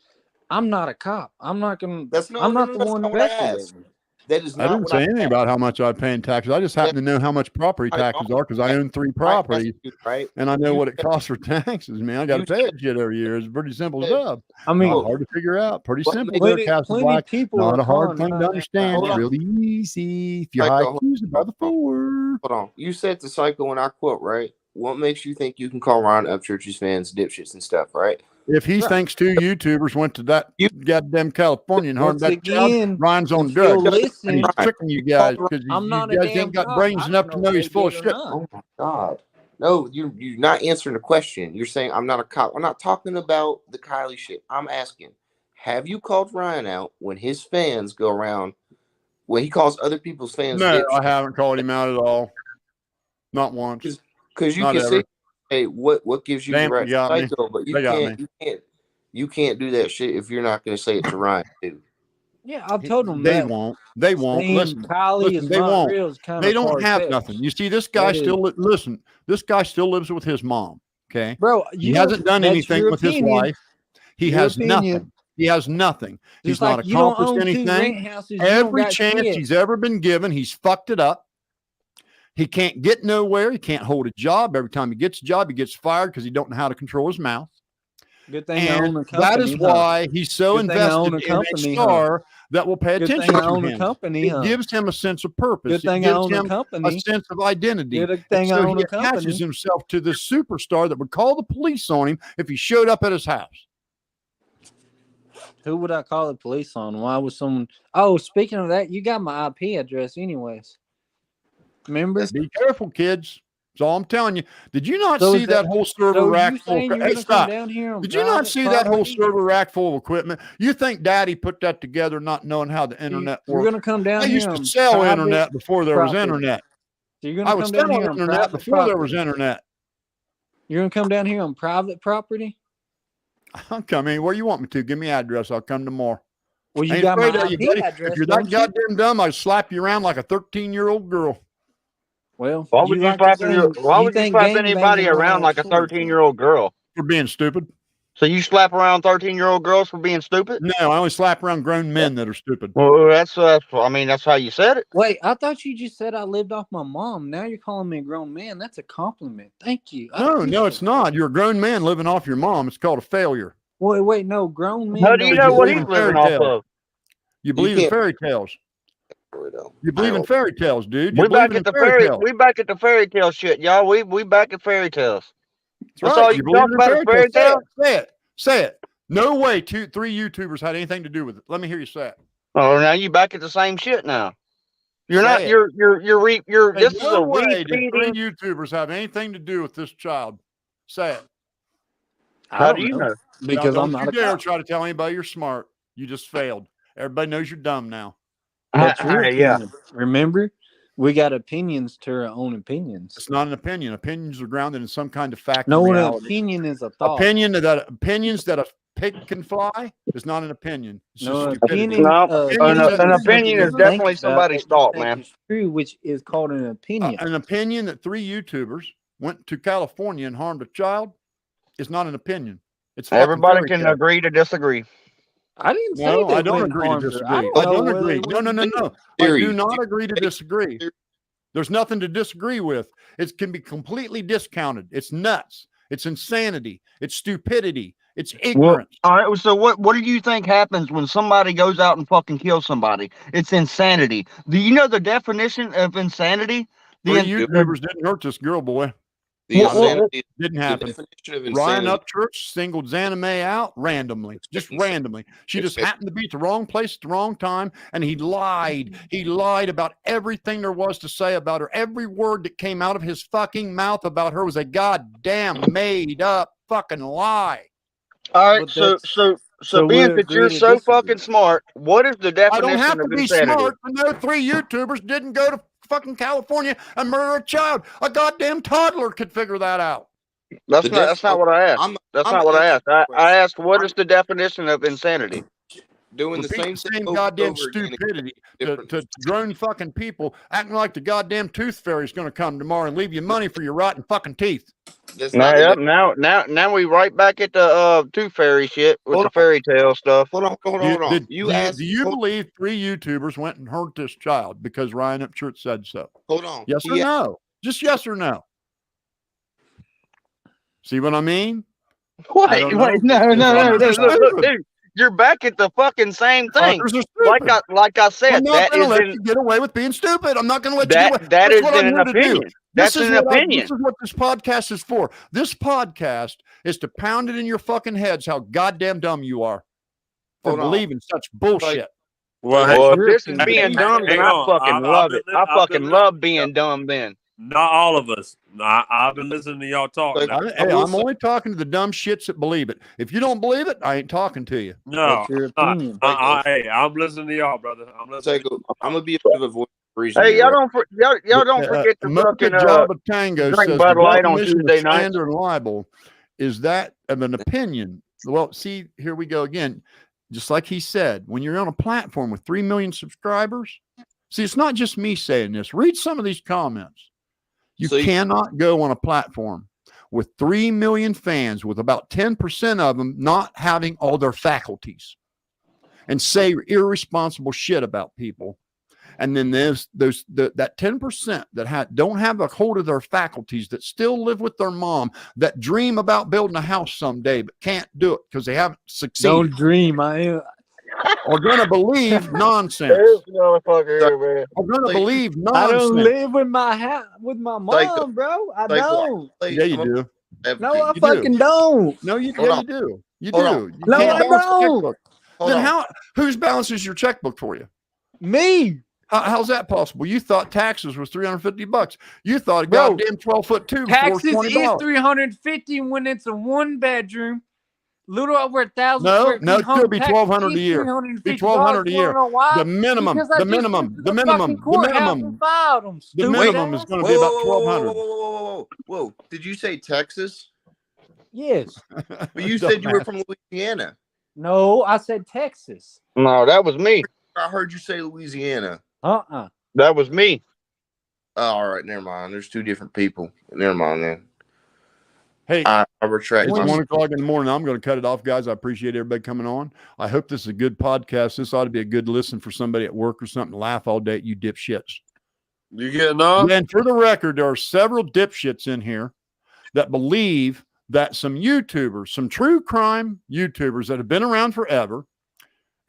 I'm not a cop. I'm not gonna. That's I'm not the one what I asked. investigating. That is I not didn't what say I anything asked. about how much I pay in taxes. I just happen to know how much property taxes are because I own 3 properties, right? and I know what it costs for taxes. Man, I got to pay that shit every year. It's pretty simple stuff. I mean, Not hard to figure out. Pretty what simple. makes- There, Castle Black. people Not are a hard calling thing to Ryan out understand. right It's now. really easy. If your Psycho, IQ is above a 4. Hold on. You said to Psycho, and I quote, right? What makes you think you can call Ryan Upchurch's fans dipshits and stuff, right? If he thinks 2 YouTubers went to that goddamn California and harmed Once that child, again, Ryan's on if you'll drugs. listen, And he's tricking you guys because I'm you not a guys damn ain't got cop. brains I enough don't to know know if he's they full of did or shit. not. Oh my God. No, you're not answering the question. You're saying I'm not a cop. I'm not talking about the Kylie shit. I'm asking, have you called Ryan out when his fans go around, when he calls other people's fans No, dipshits? I haven't called him out at all. Not once. Because you Not can ever. say, hey, what gives you Damn, the right you got me. Psycho, but They got me. you can't do that shit if you're not going to say it to Ryan too. Yeah, I've told them They that. won't. They won't. Saying Listen, Kylie is they not won't. real is kind They of don't have far-fetched. nothing. You see, this guy That still listen. This guy still lives with his mom. Okay, Bro, he hasn't done that's anything your with his opinion. life. He Your has opinion. nothing. He has nothing. He's Just like not you don't accomplished own 2 anything. rent houses, you don't Every got chance shit. he's ever been given, he's fucked it up. He can't get nowhere. He can't hold a job. Every time he gets a job, he gets fired because he don't know how to control his mouth. Good thing I own And a company. that is why he's so Good thing I own invested a in a company, star that will pay Good attention thing I to own a him. company, It gives him a sense of purpose. Good thing it I gives own a him company. sense of identity. Good And thing I so own he a company. attaches himself to this superstar that would call the police on him if he showed up at his house. Who would I call the police on? Why was someone? Oh, speaking of that, you got my IP address, anyways. Remember? Be careful, kids. That's all I'm telling you. Did you not So see is that that- whole server so rack you full? saying you're Hey, gonna stop. come down here on Did you not private see that whole property? server rack full of equipment? You think Daddy put that together, not knowing how the internet You're works? gonna come down I here used to on sell private internet before there was property. internet. So you're gonna I was come down selling here on internet private before there was property. internet. You're gonna come down here on private property? I'm coming. Where you want me to? Give me address. I'll come tomorrow. Well, you Ain't got afraid my of you, IP buddy. address, If you're don't that you? goddamn dumb, I'd slap you around like a 13-year-old girl. Well, Why would you like to slap why you would you think slap gang anybody banging around like a short, so- 13-year-old girl? For being stupid. So you slap around 13-year-old girls for being stupid? No, I only slap around grown men that are stupid. Well, that's I mean, that's how you said it. Wait, I thought you just said I lived off my mom. Now you're calling me a grown man. That's a compliment. Thank you. No, it's not. You're a grown man living off your mom. It's called a failure. Wait, no, grown men. How do you don't know what live he's on living fairy off tales. of? You believe in can't- fairy tales. You believe in fairy tales, dude. You We believe back in at the fairy fairy. tales. We back at the fairy tale shit, y'all. We back at fairy tales. That's That's right. all You you believe talk in about is fairy Say tale. it. Say it. Say it. No way 3 YouTubers had anything to do with it. Let me hear you say it. Oh, now you back at the same shit now. You're Say not. it. You're. Hey, This is no a way did 3 repeating. YouTubers have anything to do with this child. Say it. How do you know? Because Now, I'm don't not you a dare cop. try to tell anybody you're smart. You just failed. Everybody knows you're dumb now. That's your Yeah. opinion. Remember, we got opinions to our own opinions. It's not an opinion. Opinions are grounded in some kind of fact. No, and an reality. opinion is a thought. Opinions that a pig can fly is not an opinion. It's No, just stupidity. opinion. No, Opinions that an are opinion is think definitely about somebody's that you thought, think man. is true, which is called an opinion. An opinion that 3 YouTubers went to California and harmed a child is not an opinion. It's fucking Everybody fairy can tale. agree to disagree. I didn't say No, they I don't went and agree to harmed her. disagree. I I don't know don't where agree. they No. went. I Theory. do not agree to disagree. There's nothing to disagree with. It can be completely discounted. It's nuts. It's insanity. It's stupidity. It's Well, ignorance. all right. So what do you think happens when somebody goes out and fucking kills somebody? It's insanity. Do you know the definition of insanity? 3 YouTubers didn't hurt this girl, boy. The insanity, Didn't the happen. definition of Ryan insanity. Upchurch singled Zanime out randomly, just randomly. She just happened to be at the wrong place at the wrong time, and he lied. He lied about everything there was to say about her. Every word that came out of his fucking mouth about her was a goddamn made up fucking lie. All right. But So that's- so being we that agree you're to so disagree. fucking smart, what is the I definition don't have to of be insanity? smart to know 3 YouTubers didn't go to fucking California and murder a child. A goddamn toddler could figure that out. That's not what I asked. That's not what I asked. I asked what is the definition of insanity? doing the Repeat same thing over goddamn and over again. stupidity to grown fucking people acting like the goddamn tooth fairy's going to come tomorrow and leave you money for your rotten fucking teeth. That's Now we right back at the tooth fairy shit with the fairy tale stuff. Hold on. Do you believe 3 YouTubers went and hurt this child because Ryan Upchurch said so? Hold on. Yes or no? Just yes or no. See what I mean? Wait, no, look, dude. You're back at the fucking same thing. Like I said, I'm not going to let you get away with being stupid. I'm not going to let you get away. That is an opinion. That's an opinion. This is what this podcast is for. This podcast is to pound it in your fucking heads how goddamn dumb you are for believing such bullshit. Well, if this is being dumb, then I fucking love it. I fucking love being dumb then. Not all of us. I've been listening to y'all talk. I'm only talking to the dumb shits that believe it. If you don't believe it, I ain't talking to you. No, hey, I'm listening to y'all, brother. I'm gonna be a bit of a voice of reason. Hey, y'all don't forget to fucking Job of Tango drink says Bud the Light on definition of Tuesday night. slander and libel is that of an opinion. Well, see, here we go again. Just like he said, when you're on a platform with 3 million subscribers, see, it's not just me saying this. Read some of these comments. You cannot go on a platform with 3 million fans with about 10% of them not having all their faculties and say irresponsible shit about people. And then there's that 10% that don't have a hold of their faculties, that still live with their mom, that dream about building a house someday but can't do it because they haven't succeeded. Don't dream. I are going to believe nonsense. Are going to believe nonsense. I don't live with my mom, bro. I don't. Yeah, you do. No, I fucking don't. No, you do. You do. No, I don't. Then whose balances your checkbook for you? Me. How's that possible? You thought taxes was $350. You thought a goddamn 12-foot tube taxes is $20. Is $350 when it's a 1-bedroom. Little over 1,000. No, it could be $1,200 a year. Be $1,200 a year. The minimum is going to be about $1,200. Whoa! Did you say Texas? Yes. But you said you were from Louisiana. No, I said Texas. No, that was me. I heard you say Louisiana. That was me. Oh, all right, never mind. There's 2 different people. Never mind then. Hey, I retract. It's 1 o'clock in the morning. I'm going to cut it off, guys. I appreciate everybody coming on. I hope this is a good podcast. This ought to be a good listen for somebody at work or something. Laugh all day at you dipshits. You getting off? And for the record, there are several dipshits in here that believe that some YouTubers, some true crime YouTubers that have been around forever,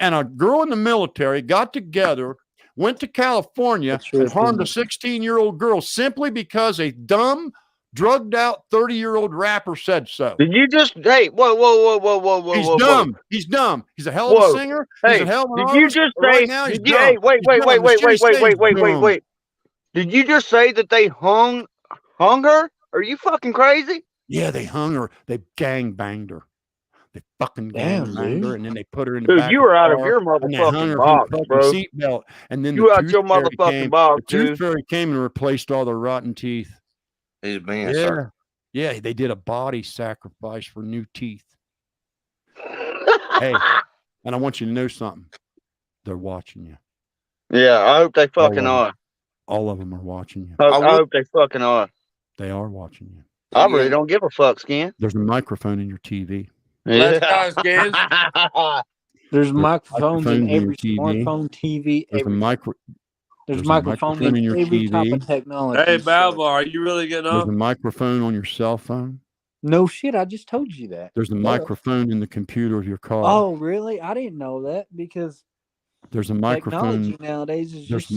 and a girl in the military got together, went to California, and harmed a 16-year-old girl simply because a dumb, drugged out 30-year-old rapper said so. Did you just whoa. He's dumb. He's dumb. He's a hell of a singer. Hey, he's a hell of an did artist. you just Right say now, he's hey, wait. Did you just say that they hung her? Are you fucking crazy? Yeah, they hung her. They gang banged her. They fucking gang banged her, and then they put her in the dude, back you were out of car, your motherfucking box, bro. Seatbelt, and then you out your motherfucking box, dude. The tooth fairy came and replaced all their rotten teeth. Yeah, they did a body sacrifice for new teeth. Hey, and I want you to know something. They're watching you. Yeah, I hope they fucking are. All of them are watching you. I hope they fucking are. They are watching you. I really don't give a fuck, Skin. There's a microphone in your TV. There's microphones in every smartphone, TV. There's microphones in your every type of technology. Hey, Balvo, are you really getting There's up? a microphone on your cell phone. No shit, I just told you that. There's a microphone in the computer of your car. Oh, really? I didn't know that because there's a microphone technology nowadays is there's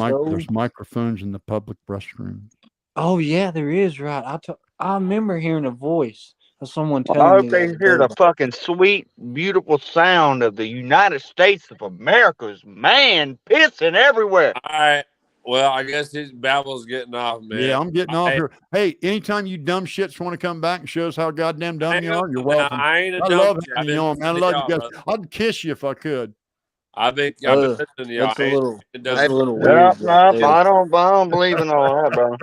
microphones in the public restroom. Oh yeah, there is, right? I remember hearing a voice of someone telling me. I hope they hear the fucking sweet, beautiful sound of the United States of America's man pissing everywhere. All right. Well, I guess his Babel's getting off, man. Yeah, I'm getting off here. Hey, anytime you dumb shits want to come back and show us how goddamn dumb you are, you're welcome. I ain't a I dumb love shit. having you on, man. I love you guys. I'd kiss you if I could. I've been listening to you. That's a little weird. weird. I don't believe in all that, bro.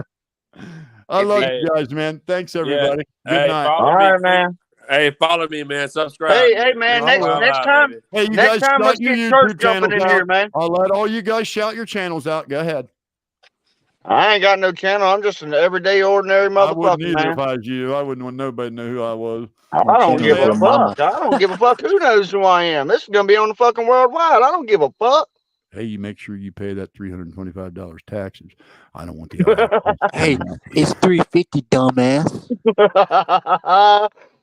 I love you guys, man. Thanks, everybody. Good night. All right, man. Hey, follow me, man. Subscribe. Hey, man. Next time, baby. Hey, you next guys time, let's shout your get church YouTube jumping channels in here, out. man. I'll let all you guys shout your channels out. Go ahead. I ain't got no channel. I'm just an everyday, ordinary I wouldn't motherfucker, either man. if I was you. I wouldn't want nobody to know who I was. I don't give a fuck. I don't give a fuck who knows who I am. This is gonna be on the fucking worldwide. I don't give a fuck. Hey, you make sure you pay that $325 taxes. I don't want the Hey, it's $350, dumbass.